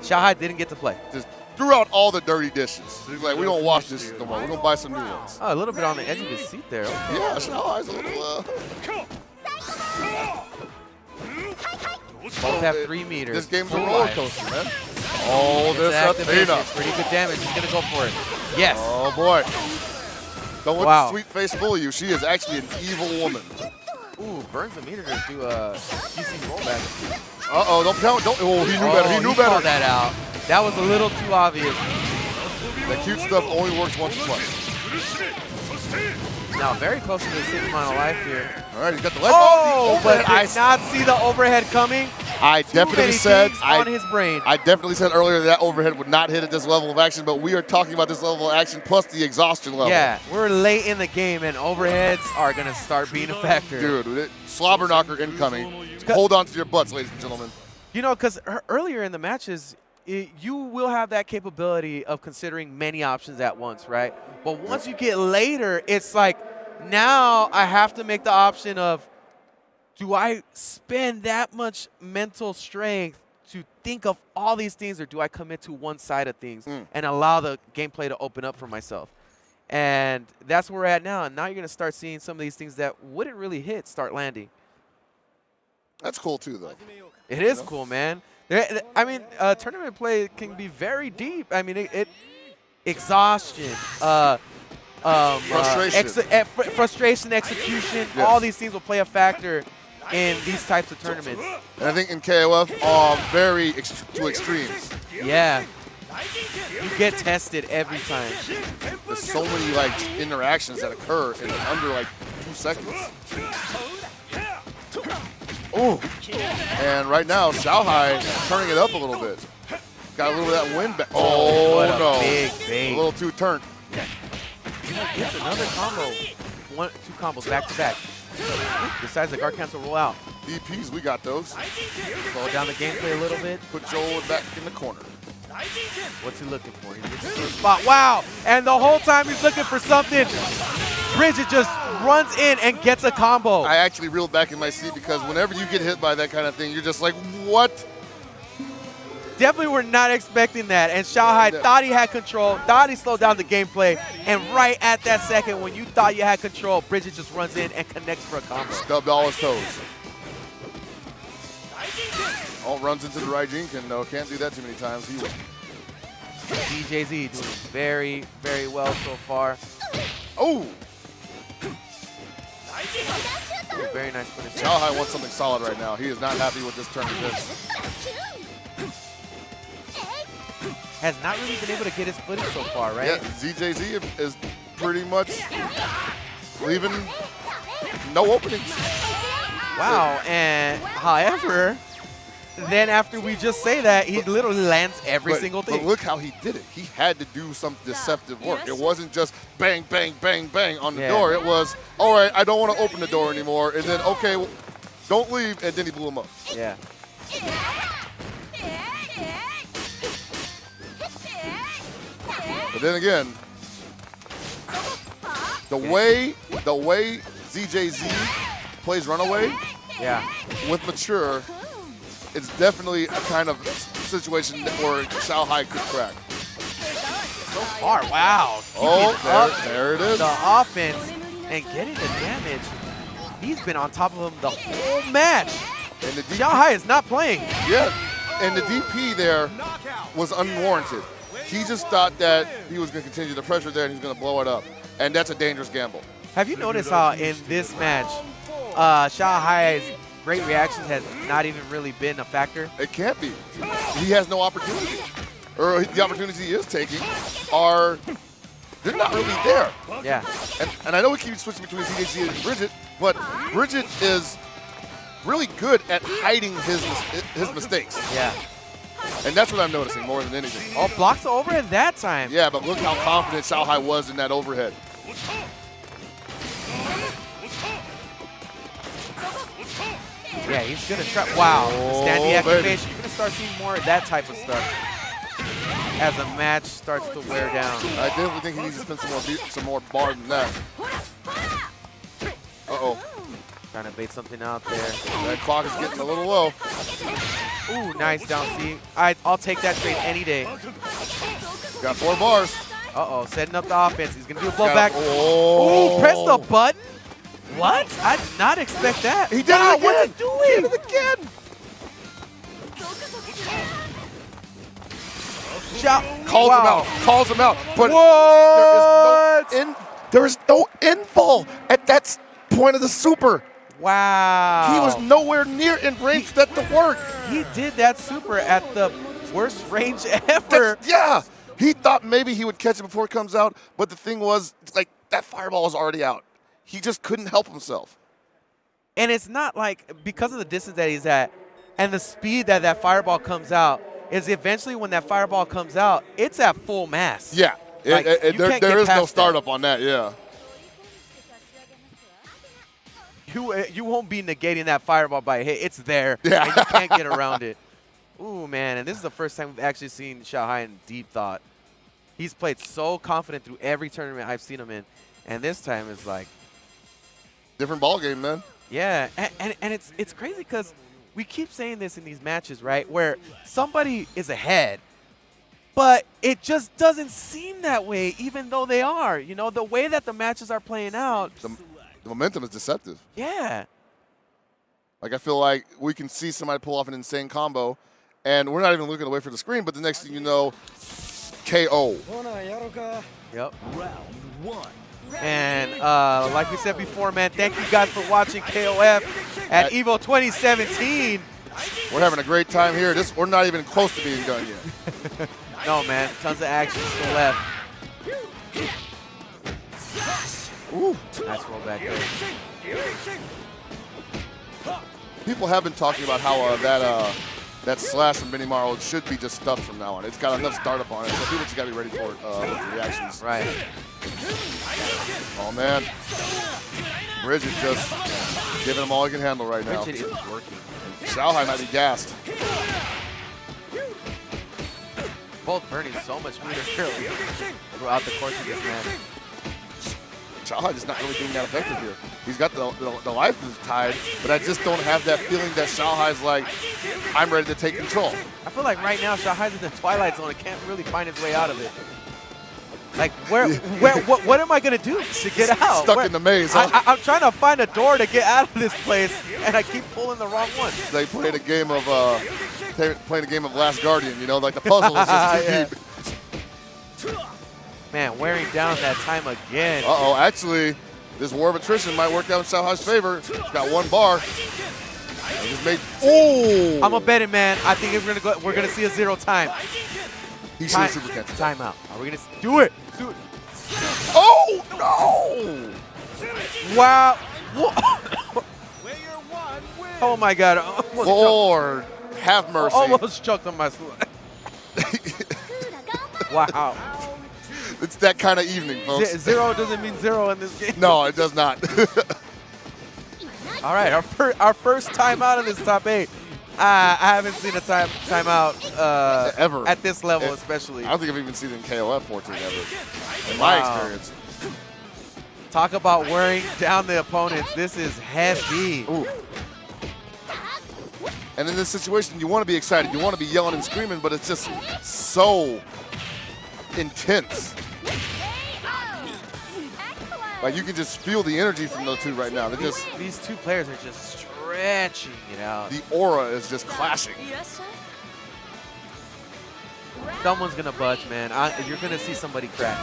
Xiaohai didn't get to play.
Just threw out all the dirty dishes. He's like, we don't wash dishes no more. We're gonna buy some new ones.
Oh, a little bit on the edge of his seat there. Okay.
Yeah, Xiaohai's a little.
Both have 3 meters.
This game's a
Full
roller
life.
coaster, man. Oh,
It's
this
activation.
Athena.
Pretty good damage. He's gonna go for it. Yes.
Oh boy. Don't let
Wow.
the sweet face fool you. She is actually an evil woman.
Ooh, burns the meter to do a QC rollback.
Uh-oh, don't count. Don't. Oh, he knew better. He knew better.
Called that out. That was a little too obvious.
The cute stuff only works once or twice.
Now very close to the same amount of life here.
All right, he's got the left.
Oh,
the
but
overhead.
did not see the overhead coming.
I
Too
definitely
many
said
things on his brain.
I definitely said earlier that overhead would not hit at this level of action, but we are talking about this level of action plus the exhaustion level.
Yeah, we're late in the game, and overheads are going to start being a factor.
Dude, slobber knocker incoming. Hold on to your butts, ladies and gentlemen.
You know, because earlier in the matches, you will have that capability of considering many options at once, right? But once you get later, it's like, now I have to make the option of, do I spend that much mental strength to think of all these things, or do I commit to one side of things and allow the gameplay to open up for myself? And that's where we're at now. And now you're going to start seeing some of these things that wouldn't really hit start landing.
That's cool too, though.
It is cool, man. I mean, tournament play can be very deep. I mean, exhaustion,
frustration,
frustration, execution,
Yes.
all these things will play a factor in these types of tournaments.
And I think in KOF, very to extremes.
Yeah. You get tested every time.
There's so many like interactions that occur in under like 2 seconds. Oh, and right now Xiaohai turning it up a little bit. Got a little bit of that wind back. Oh
What a
no,
big bait.
a little too turned.
Gets another combo. 2 combos back to back. Decides the guard cancel roll out.
DPs, we got those.
Slow down the gameplay a little bit.
Put Joel back in the corner.
What's he looking for? He's looking for a spot. Wow! And the whole time he's looking for something, Bridget just runs in and gets a combo.
I actually reeled back in my seat because whenever you get hit by that kind of thing, you're just like, what?
Definitely were not expecting that. And Xiaohai thought he had control, thought he slowed down the gameplay, and right at that second when you thought you had control, Bridget just runs in and connects for a combo.
Stubbed all his toes. Oh, runs into the right Jinkin, though. Can't do that too many times.
DJZ doing very, very well so far.
Oh!
Ooh, very nice finish.
Xiaohai wants something solid right now. He is not happy with this turn of this.
Has not really been able to get his footing so far, right?
Yeah, ZJZ is pretty much leaving no openings.
Wow, and however, then after we just say that, he literally lands every single thing.
But look how he did it. He had to do some deceptive work. It wasn't just bang, bang, bang, bang on the door. It was, all right, I don't want to open the door anymore. And then, okay, well, don't leave. And then he blew him up.
Yeah.
But then again, the way ZJZ plays Runaway with Mature, it's definitely a kind of situation where Xiaohai could crack.
So far, wow.
Oh, there it is.
The offense and getting the damage. He's been on top of him the whole match.
And the
Xiaohai is not playing.
Yeah, and the DP there was unwarranted. He just thought that he was going to continue the pressure there and he's going to blow it up. And that's a dangerous gamble.
Have you noticed how in this match, Xiaohai's great reactions has not even really been a factor?
It can't be. He has no opportunity. Or the opportunities he is taking are, they're not really there.
Yeah.
And I know we keep switching between ZJZ and Bridget, but Bridget is really good at hiding his mistakes.
Yeah.
And that's what I'm noticing more than anything.
Oh, blocks the overhead that time.
Yeah, but look how confident Xiaohai was in that overhead.
Yeah, he's going to try. Wow. Stand
Oh,
activation.
baby.
You're going to start seeing more of that type of stuff as the match starts to wear down.
I definitely think he needs to spend some more bar than that. Uh-oh.
Trying to bait something out there.
That clock is getting a little low.
Ooh, nice down C. I'll take that trade any day.
Got 4 bars.
Uh-oh, setting up the offense. He's going to do a blowback.
Oh.
Ooh, press the button? What? I did not expect that.
He did
Wow,
it again.
what's he doing?
He did it again. Calls him out. Calls him out. But
What?
there is no infall at that point of the super.
Wow.
He was nowhere near in range for that to work.
He did that super at the worst range ever.
Yeah. He thought maybe he would catch it before it comes out, but the thing was, like, that fireball was already out. He just couldn't help himself.
And it's not like, because of the distance that he's at and the speed that that fireball comes out, is eventually when that fireball comes out, it's at full mass.
Yeah.
Like,
there is no startup on that, yeah.
You won't be negating that fireball by a hit. It's there,
Yeah.
and you can't get around it. Ooh, man, and this is the first time we've actually seen Xiaohai in deep thought. He's played so confident through every tournament I've seen him in, and this time it's like,
Different ball game, man.
yeah, and it's crazy because we keep saying this in these matches, right, where somebody is ahead, but it just doesn't seem that way, even though they are. You know, the way that the matches are playing out.
The momentum is deceptive.
Yeah.
Like, I feel like we can see somebody pull off an insane combo, and we're not even looking away for the screen, but the next thing you know, KO.
Yep.
Round 1.
And like we said before, man, thank you guys for watching KOF at EVO 2017.
We're having a great time here. We're not even close to being done yet.
No, man, tons of action still left.
Ooh.
Nice roll back there.
People have been talking about how that slash from Benimaru should be just stuffed from now on. It's got enough startup on it, so people just got to be ready for it with the reactions.
Right.
Oh, man. Bridget just giving them all he can handle right now.
Bridget is working.
Xiaohai might be gassed.
Both burning so much meter throughout the course of this match.
Xiaohai is not really being that effective here. He's got the life is tied, but I just don't have that feeling that Xiaohai's like, I'm ready to take control.
I feel like right now Xiaohai's in the twilight zone and can't really find his way out of it. Like, what am I going to do to get out?
Stuck in the maze. Huh?
I'm trying to find a door to get out of this place, and I keep pulling the wrong one.
They played a game of Last Guardian, you know, like the puzzle is just too deep.
Man, wearing down that time again.
Uh-oh, actually, this war of attrition might work out in Xiaohai's favor. He's got 1 bar. And just made, oh!
I'm a betting man. I think we're gonna see a 0 time.
He should super catch it.
Timeout. Are we gonna do it? Do it.
Oh no!
Wow.
Player 1 wins.
Oh my God.
Lord, have mercy.
Almost choked on my sweat. Wow.
It's that kind of evening, folks.
0 doesn't mean 0 in this game.
No, it does not.
All right, our first timeout in this top 8. I haven't seen a timeout
ever
at this level, especially.
I don't think I've even seen it in KOF 14 ever, in my experience.
Talk about wearing down the opponents. This is heavy.
Ooh. And in this situation, you want to be excited. You want to be yelling and screaming, but it's just so intense. Like, you can just feel the energy from those two right now. They're just,
these two players are just stretching it out.
the aura is just clashing.
Someone's gonna budge, man. You're gonna see somebody crack.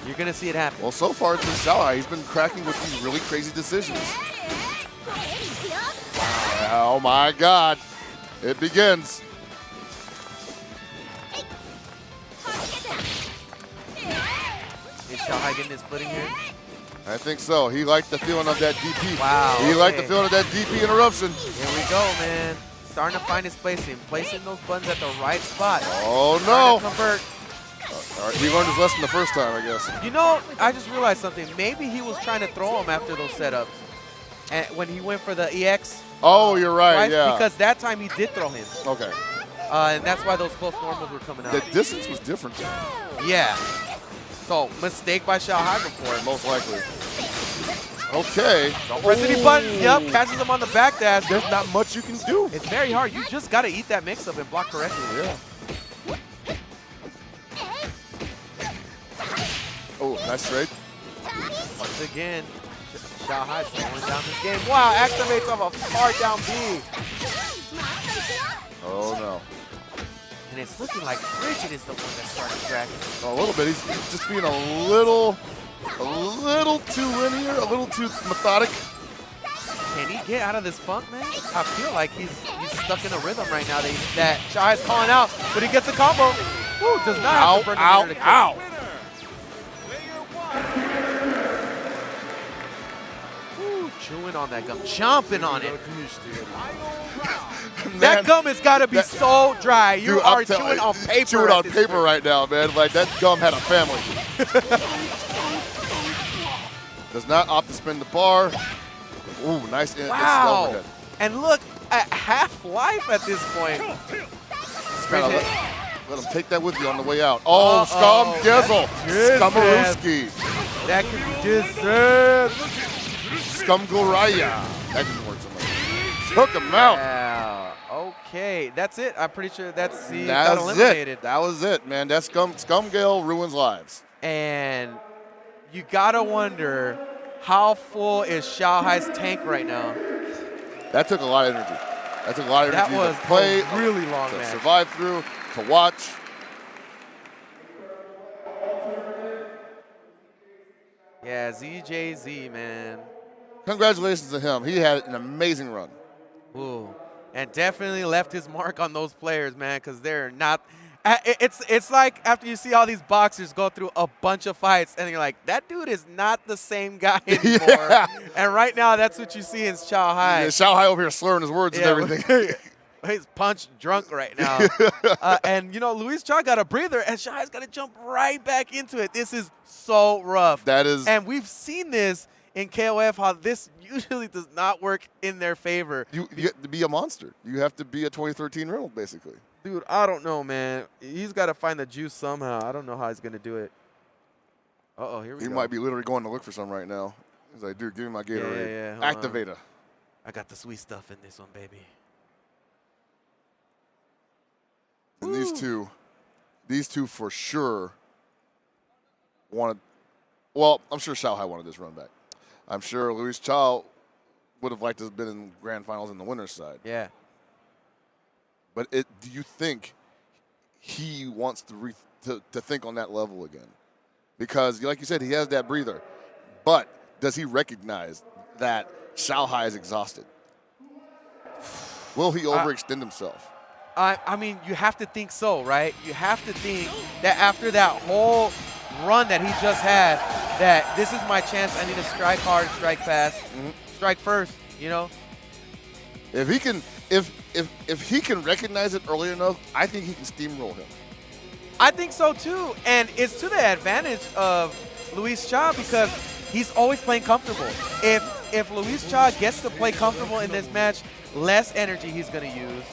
You're gonna see it happen.
Well, so far it's been Xiaohai. He's been cracking with these really crazy decisions. Oh my God. It begins.
Is Xiaohai getting his footing here?
I think so. He liked the feeling of that DP.
Wow.
He liked the feeling of that DP interruption.
Here we go, man. Starting to find his placing. Placing those buttons at the right spot.
Oh,
Trying to
no.
convert.
All right, he learned his lesson the first time, I guess.
You know, I just realized something. Maybe he was trying to throw him after those setups. And when he went for the EX.
Oh, you're right, yeah.
Because that time he did throw him.
Okay.
And that's why those close normals were coming out.
The distance was different.
Yeah. So, mistake by Xiaohai before.
Most likely. Okay.
Don't press any button. Yep, catches him on the back dash.
There's not much you can do.
It's very hard. You just got to eat that mix-up and block correctly.
Yeah. Oh, nice trade.
Once again, Xiaohai slowing down this game. Wow, activates off a far down B.
Oh, no.
And it's looking like Bridget is the one that started cracking.
A little bit. He's just being a little too linear, a little too methodic.
Can he get out of this funk, man? I feel like he's stuck in a rhythm right now that Xiaohai's calling out, but he gets a combo. Ooh, does not have to burn the meter to kill.
Ow.
Ooh, chewing on that gum, chomping on it.
Man,
That gum has got to be so dry. You
dude,
are chewing on paper.
Chewing on paper right now, man. Like, that gum had a family. Does not opt to spin the bar. Ooh, nice.
Wow.
Overhead.
And look, at half-life at this point.
Let him take that with you on the way out. Oh, Scum Gizzle. Scumarooski.
That could be deserved.
Scumgoraya. That didn't work so much. Took him out.
Wow. Okay, that's it. I'm pretty sure that's the got eliminated.
That was it, man. That Scumgale ruins lives.
And you gotta wonder how full is Xiaohai's tank right now.
That took a lot of energy. That took a lot of energy
That was
to play,
a really long
to
match.
survive through, to watch.
Yeah, ZJZ, man.
Congratulations to him. He had an amazing run.
Ooh, and definitely left his mark on those players, man, because they're not. It's like after you see all these boxers go through a bunch of fights, and you're like, that dude is not the same guy anymore.
Yeah.
And right now, that's what you see in Xiaohai.
Yeah, Xiaohai over here slurring his words and everything.
He's punch drunk right now. And, you know, Luis Cha got a breather, and Xiaohai's got to jump right back into it. This is so rough.
That is.
And we've seen this in KOF, how this usually does not work in their favor.
You have to be a monster. You have to be a 2013 Reynolds, basically.
Dude, I don't know, man. He's got to find the juice somehow. I don't know how he's going to do it. Uh-oh, here we go.
He might be literally going to look for some right now. He's like, dude, give me my Gatorade.
Yeah.
Activator.
I got the sweet stuff in this one, baby.
And these two for sure wanted, well, I'm sure Xiaohai wanted this run back. I'm sure Luis Cha would have liked to have been in grand finals in the winner's side.
Yeah.
But do you think he wants to think on that level again? Because, like you said, he has that breather. But does he recognize that Xiaohai is exhausted? Will he overextend himself?
I mean, you have to think so, right? You have to think that after that whole run that he just had, that this is my chance. I need to strike hard, strike fast, strike first, you know?
If he can recognize it early enough, I think he can steamroll him.
I think so too, and it's to the advantage of Luis Cha because he's always playing comfortable. If Luis Cha gets to play comfortable in this match, less energy he's going to use.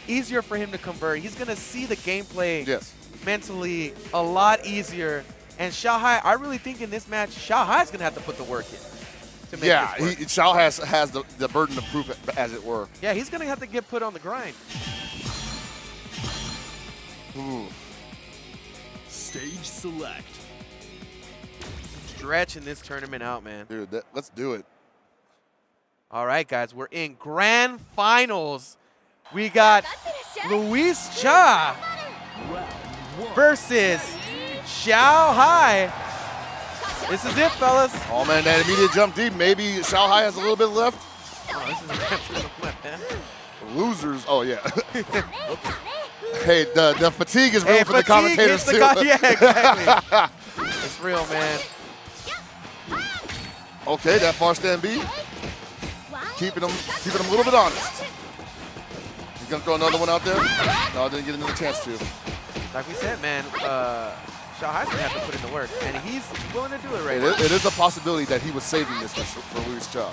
Easier for him to convert. He's going to see the gameplay mentally a lot easier. And Xiaohai, I really think in this match, Xiaohai's going to have to put the work in. To make this work.
Xiao has the burden of proof, as it were.
Yeah, he's going to have to get put on the grind.
Ooh.
Stage select.
Stretching this tournament out, man.
Dude, let's do it.
All right, guys, we're in grand finals. We got Luis Cha versus Xiaohai. This is it, fellas.
Oh, man, that immediate jump deep. Maybe Xiaohai has a little bit left.
Oh, this is man.
Losers. Oh, yeah. Hey, the fatigue is real for the commentators, too.
Yeah, exactly. It's real, man.
Okay, that far stand B. Keeping him a little bit honest. He's going to throw another one out there. No, didn't get another chance to.
Like we said, man, Xiaohai's going to have to put in the work, and he's willing to do it right now.
It is a possibility that he was saving this for Luis Cha.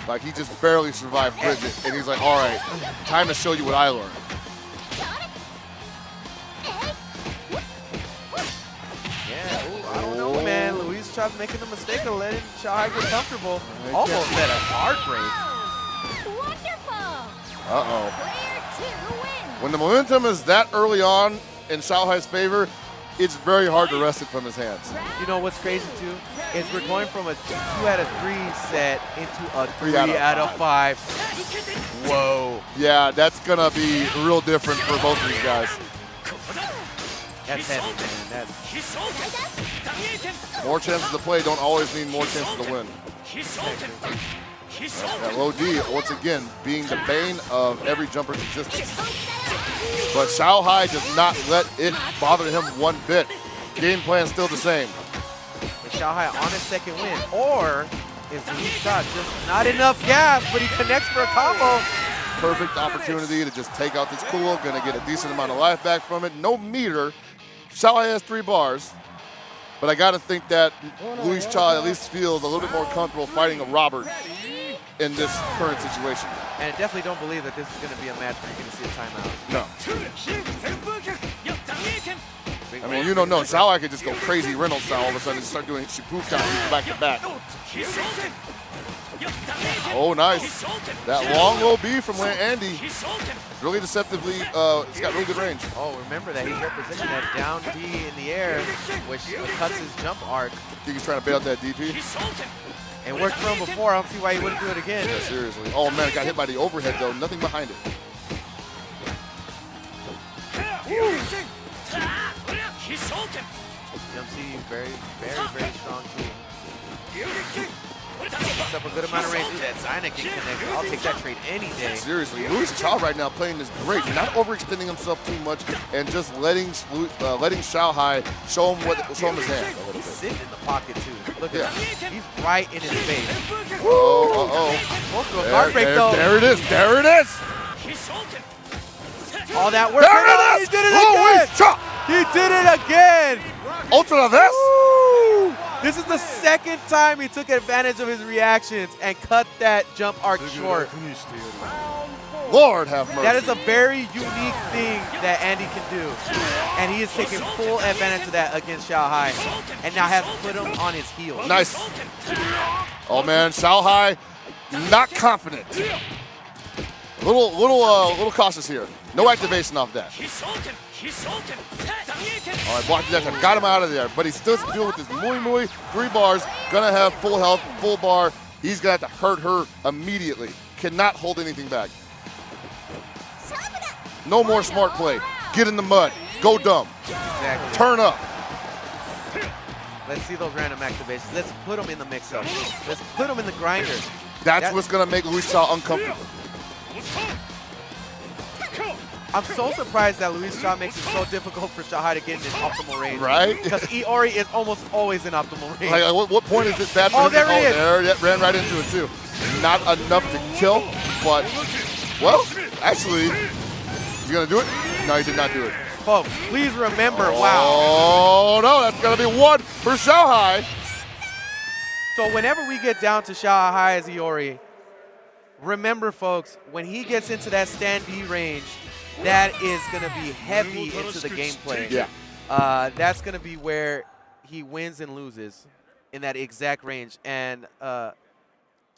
Like, he just barely survived Bridget, and he's like, all right, time to show you what I learned.
Yeah, I don't know, man. Luis Cha's making the mistake of letting Xiaohai get comfortable. Almost at a hard break.
Wonderful.
Uh-oh.
Player 2 wins.
When the momentum is that early on in Xiaohai's favor, it's very hard to wrest it from his hands.
You know what's crazy too is we're going from a 2 out of 3 set into a 3 out of 5. Whoa.
Yeah, that's gonna be real different for both of these guys.
That's heavy, man.
More chances to play don't always mean more chances to win. That low D, once again, being the bane of every jumper's existence. But Xiao does not let it bother him one bit. Game plan still the same.
Is Xiao on his second win? Or is Luis Cha just not enough gas, but he connects for a combo?
Perfect opportunity to just take out this cool. Gonna get a decent amount of life back from it. No meter. Xiao has 3 bars. But I gotta think that Luis Cha at least feels a little bit more comfortable fighting a Robert in this current situation.
And I definitely don't believe that this is going to be a match where you're going to see a timeout.
No. I mean, you don't know. Xiao could just go crazy Reynolds style all of a sudden and start doing Shippuden back to back. Oh, nice. That long low B from Andy. Really deceptively, it's got really good range.
Oh, remember that he's representing that down D in the air, which cuts his jump arc.
Think he's trying to bail that DP?
It worked for him before. I don't see why he wouldn't do it again.
Yeah, seriously. Oh, man, it got hit by the overhead, though. Nothing behind it.
Jump C, very strong too. Picks up a good amount of range. That Zyna can connect. I'll take that trade any day.
Seriously, Luis Cha right now playing this great, not overextending himself too much, and just letting Xiao show him his hand a little bit.
He's sitting in the pocket too. Look at him. He's right in his face.
Oh.
Guard break though.
There it is. There it is.
All that work.
There it is.
He did it again.
Luis Cha.
He did it again.
Ultra this.
Woo! This is the second time he took advantage of his reactions and cut that jump arc short.
Lord have mercy.
That is a very unique thing that Andy can do. And he is taking full advantage of that against Xiao, and now has put him on his heels.
Nice. Oh man, Xiao not confident. Little cautious here. No activation off that. All right, blocked that time. Got him out of there, but he's still dealing with this Mui. 3 bars. Gonna have full health, full bar. He's gonna have to hurt her immediately. Cannot hold anything back. No more smart play. Get in the mud. Go dumb.
Exactly.
Turn up.
Let's see those random activations. Let's put them in the mix-up. Let's put them in the grinder.
That's what's gonna make Luis Cha uncomfortable.
I'm so surprised that Luis Cha makes it so difficult for Xiao to get in his optimal range.
Right?
Because Iori is almost always in optimal range.
Like, what point is it bad for him?
There he is.
There, that ran right into it too. Not enough to kill, but, well, actually, he's gonna do it? No, he did not do it.
Folks, please remember, wow.
Oh, no, that's gonna be 1 for Xiao.
So whenever we get down to Xiao as Iori, remember, folks, when he gets into that stand D range, that is going to be heavy into the gameplay.
Yeah.
That's going to be where he wins and loses in that exact range. And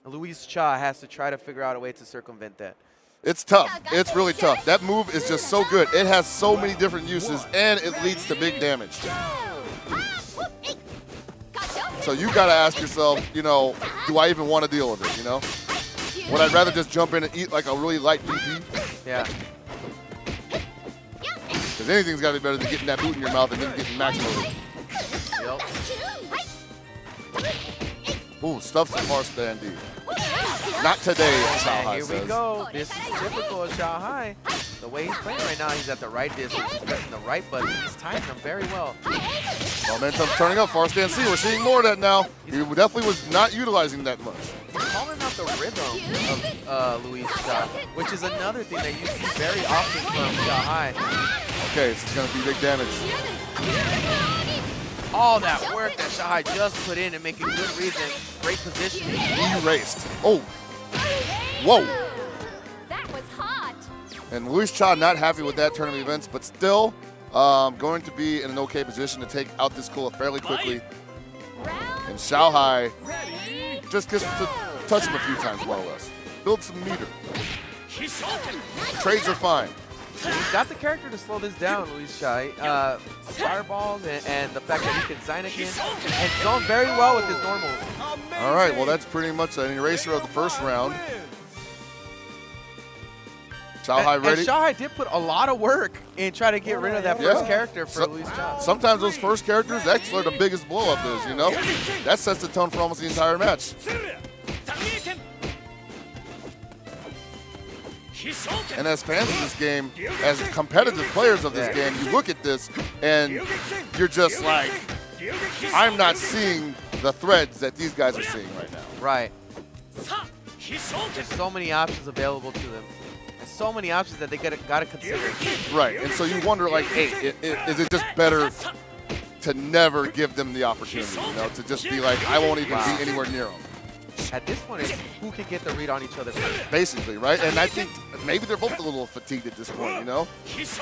Luis Cha has to try to figure out a way to circumvent that.
It's tough. It's really tough. That move is just so good. It has so many different uses, and it leads to big damage. So you got to ask yourself, you know, do I even want to deal with it, you know? Would I rather just jump in and eat like a really light DP?
Yeah.
Because anything's got to be better than getting that boot in your mouth and then getting max loaded.
Yep.
Ooh, stuffs the far stand D. Not today, Xiao
Here
says.
we go. This is typical of Xiao. The way he's playing right now, he's at the right distance. He's pressing the right button. He's timing them very well.
Momentum's turning up. Far stand C. We're seeing more of that now. He definitely was not utilizing that much.
He's calling out the rhythm of Luis Cha, which is another thing that you see very often from Xiao.
Okay, this is going to be big damage.
All that work that Xiao just put in and making good reads and great positioning.
Erased. Oh. Whoa.
That was hot.
And Luis Cha not happy with that turn of events, but still going to be in an okay position to take out this Kula fairly quickly. And Xiao just gets to touch him a few times, more or less. Build some meter. Trades are fine.
He's got the character to slow this down, Luis Chai. Fireballs and the fact that he can sign again and zone very well with his normals.
All right, well, that's pretty much an eraser of the first round. Xiaohai ready?
And Xiaohai did put a lot of work in trying to get rid of that first character for Luis Chai.
Sometimes those first characters, that's where the biggest blow up is, you know? That sets the tone for almost the entire match. And as fans of this game, as competitive players of this game, you look at this and you're just like, I'm not seeing the threads that these guys are seeing right now.
Right. There's so many options available to them. And so many options that they gotta consider.
Right, and so you wonder, like, hey, is it just better to never give them the opportunity, you know, to just be like, I won't even be anywhere near them.
At this point, it's who can get the read on each other first.
Basically, right? And I think maybe they're both a little fatigued at this point, you know?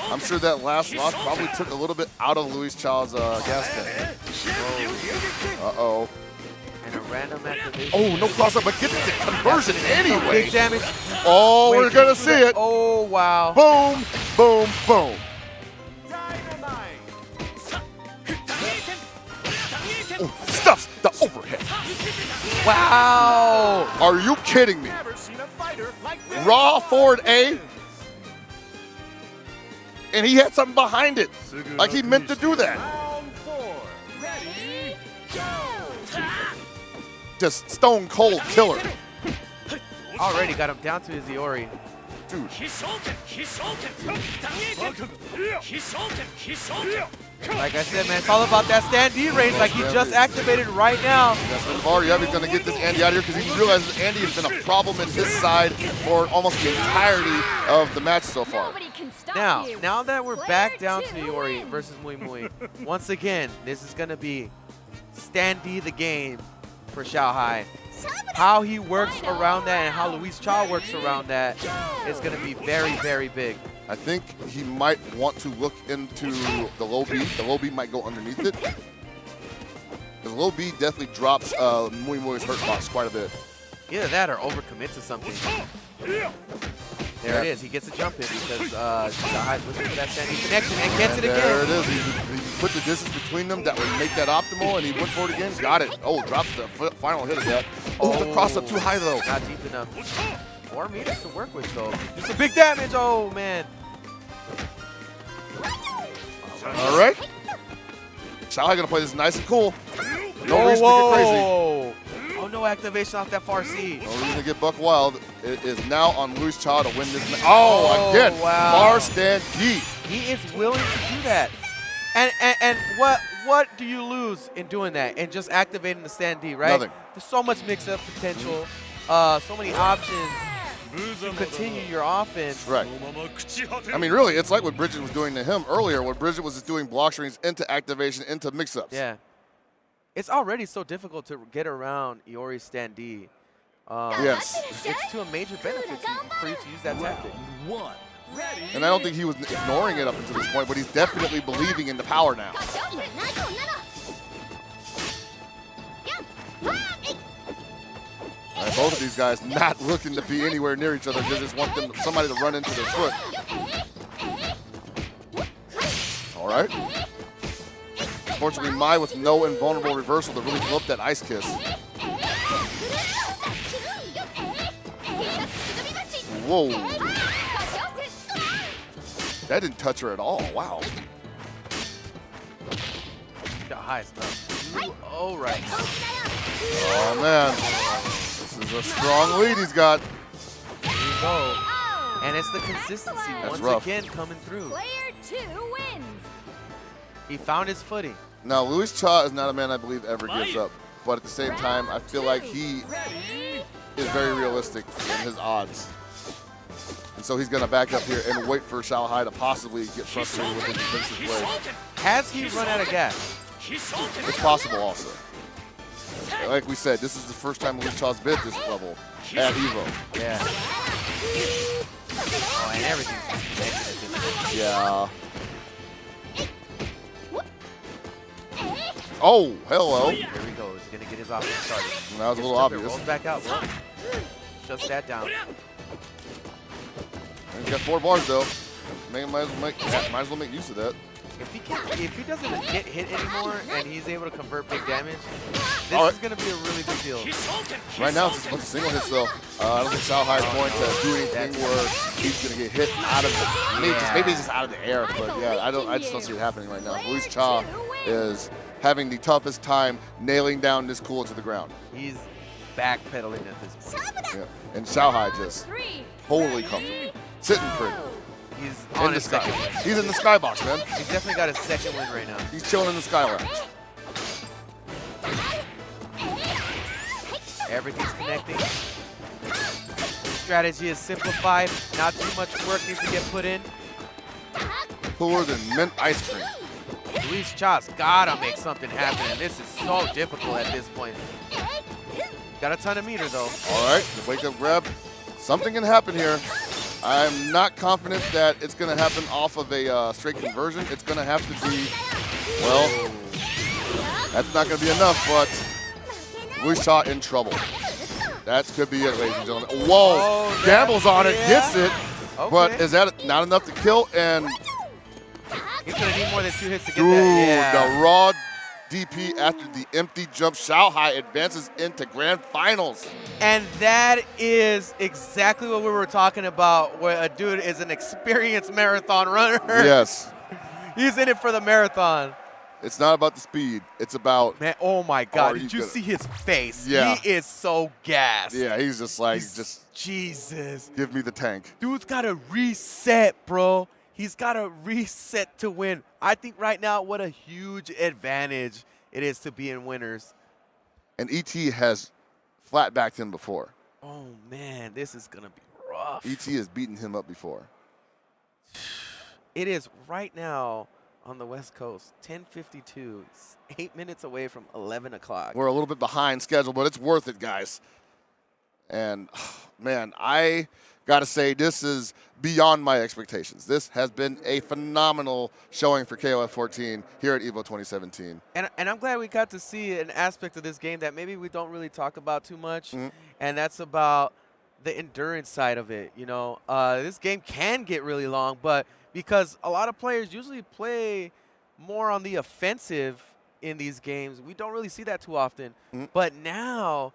I'm sure that last loss probably took a little bit out of Luis Chai's gas tank. Uh-oh.
And a random activation.
Oh, no cross-up, but get the conversion anyway.
Big damage.
Oh,
Wait,
we're going to see it.
Oh, wow.
Boom, boom, boom. Oh, stuffs the overhead.
Wow.
Are you kidding me? Raw forward A. And he had something behind it. Like he meant to do that. Just stone cold killer.
Already got him down to his Iori.
Dude.
Like I said, man, it's all about that stand D range like he just activated right now.
That's what Varyavi's going to get this Andy out of here because he realizes Andy has been a problem in his side for almost the entirety of the match so far.
Now that we're back down to Iori versus Mui Mui, once again, this is going to be stand D the game for Xiaohai. How he works around that and how Luis Chai works around that is going to be very, very big.
I think he might want to look into the low B. The low B might go underneath it. The low B definitely drops Mui Mui's hurt box quite a bit.
Either that or overcommit to something. There it is. He gets a jump in because Xiaohai's looking for that standing connection and gets it again.
There it is. He put the distance between them that would make that optimal, and he went for it again. Got it. Oh, drops the final hit of that. Oh, the cross up too high though.
Not deep enough. 4 meters to work with though. Do some big damage. Oh man.
All right. Xiaohai gonna play this nice and cool. No reason to get crazy.
Oh, no activation off that far C.
No reason to get buck wild. It is now on Luis Chai to win this match. Oh, again,
wow.
bar stand D.
He is willing to do that. And what do you lose in doing that and just activating the stand D, right?
Nothing.
There's so much mix-up potential, so many options to continue your offense.
Right. I mean, really, it's like what Bridget was doing to him earlier, when Bridget was just doing block strings into activation, into mix-ups.
Yeah. It's already so difficult to get around Iori's stand D.
Yes.
It's to a major benefit for you to use that tactic.
And I don't think he was ignoring it up until this point, but he's definitely believing in the power now. All right, both of these guys not looking to be anywhere near each other. They just want somebody to run into their foot. All right. Unfortunately, Mai with no invulnerable reversal to really blow up that ice kiss. Whoa. That didn't touch her at all. Wow.
Got high stuff. Oh, right.
Oh, man. This is a strong lead he's got.
There you go. And it's the consistency once again coming through.
Player 2 wins.
He found his footing.
Now, Luis Chai is not a man I believe ever gives up. But at the same time, I feel like he is very realistic in his odds. And so he's going to back up here and wait for Xiaohai to possibly get frustrated with his defensive play.
Has he run out of gas?
It's possible also. Like we said, this is the first time Luis Chai's been at this level at EVO.
Yeah. Oh, and everything's connected.
Yeah. Oh, hello.
Here we go. He's going to get his offense started.
That was a little obvious.
Rolls back out. Well, shuts that down.
He's got 4 bars, though. Might as well make use of that.
If he doesn't get hit anymore and he's able to convert big damage, this
All right.
is going to be a really big deal.
Right now, it's just a bunch of single hits, though. I don't think Xiao Hai is going to do anything where he's going to get hit out of the, maybe he's just out of the air. But yeah, I just don't see it happening right now. Luis Cha is having the toughest time nailing down this cooler to the ground.
He's backpedaling at this point.
Yeah. And Xiao Hai just totally comfortable, sitting pretty.
He's
In
on
the
his
sky.
second win.
He's in the skybox, man.
He's definitely got his second win right now.
He's chilling in the sky lounge.
Everything's connecting. Strategy is simplified. Not too much work needs to get put in.
Cooler than mint ice cream.
Luis Cha's gotta make something happen, and this is so difficult at this point. Got a ton of meter though.
All right, the wake up grab. Something can happen here. I'm not confident that it's going to happen off of a straight conversion. It's going to have to be, well, that's not going to be enough, but Luis Cha in trouble. That could be it, ladies and gentlemen. Whoa,
Oh,
gambles on it,
yeah.
gets it, but
Okay.
is that not enough to kill? And
He's gonna need more than 2 hits to get
dude,
that. Yeah.
the raw DP after the empty jump. Xiao Hai advances into grand finals.
And that is exactly what we were talking about, where a dude is an experienced marathon runner.
Yes,
He's in it for the marathon.
it's not about the speed. It's about,
Man, oh my God,
Are
did
you
you
gonna-
see his face?
Yeah.
He is so gassed.
yeah, he's just like, just
Jesus.
give me the tank.
Dude's got to reset, bro. He's got to reset to win. I think right now what a huge advantage it is to be in winners.
And ET has flat backed him before.
Oh, man, this is going to be rough.
ET has beaten him up before.
It is right now on the West Coast, 10:52. It's 8 minutes away from 11 o'clock.
We're a little bit behind schedule, but it's worth it, guys. And, man, I got to say, this is beyond my expectations. This has been a phenomenal showing for KOF 14 here at EVO 2017.
And I'm glad we got to see an aspect of this game that maybe we don't really talk about too much, and that's about the endurance side of it. You know, this game can get really long, but because a lot of players usually play more on the offensive in these games, we don't really see that too often. But now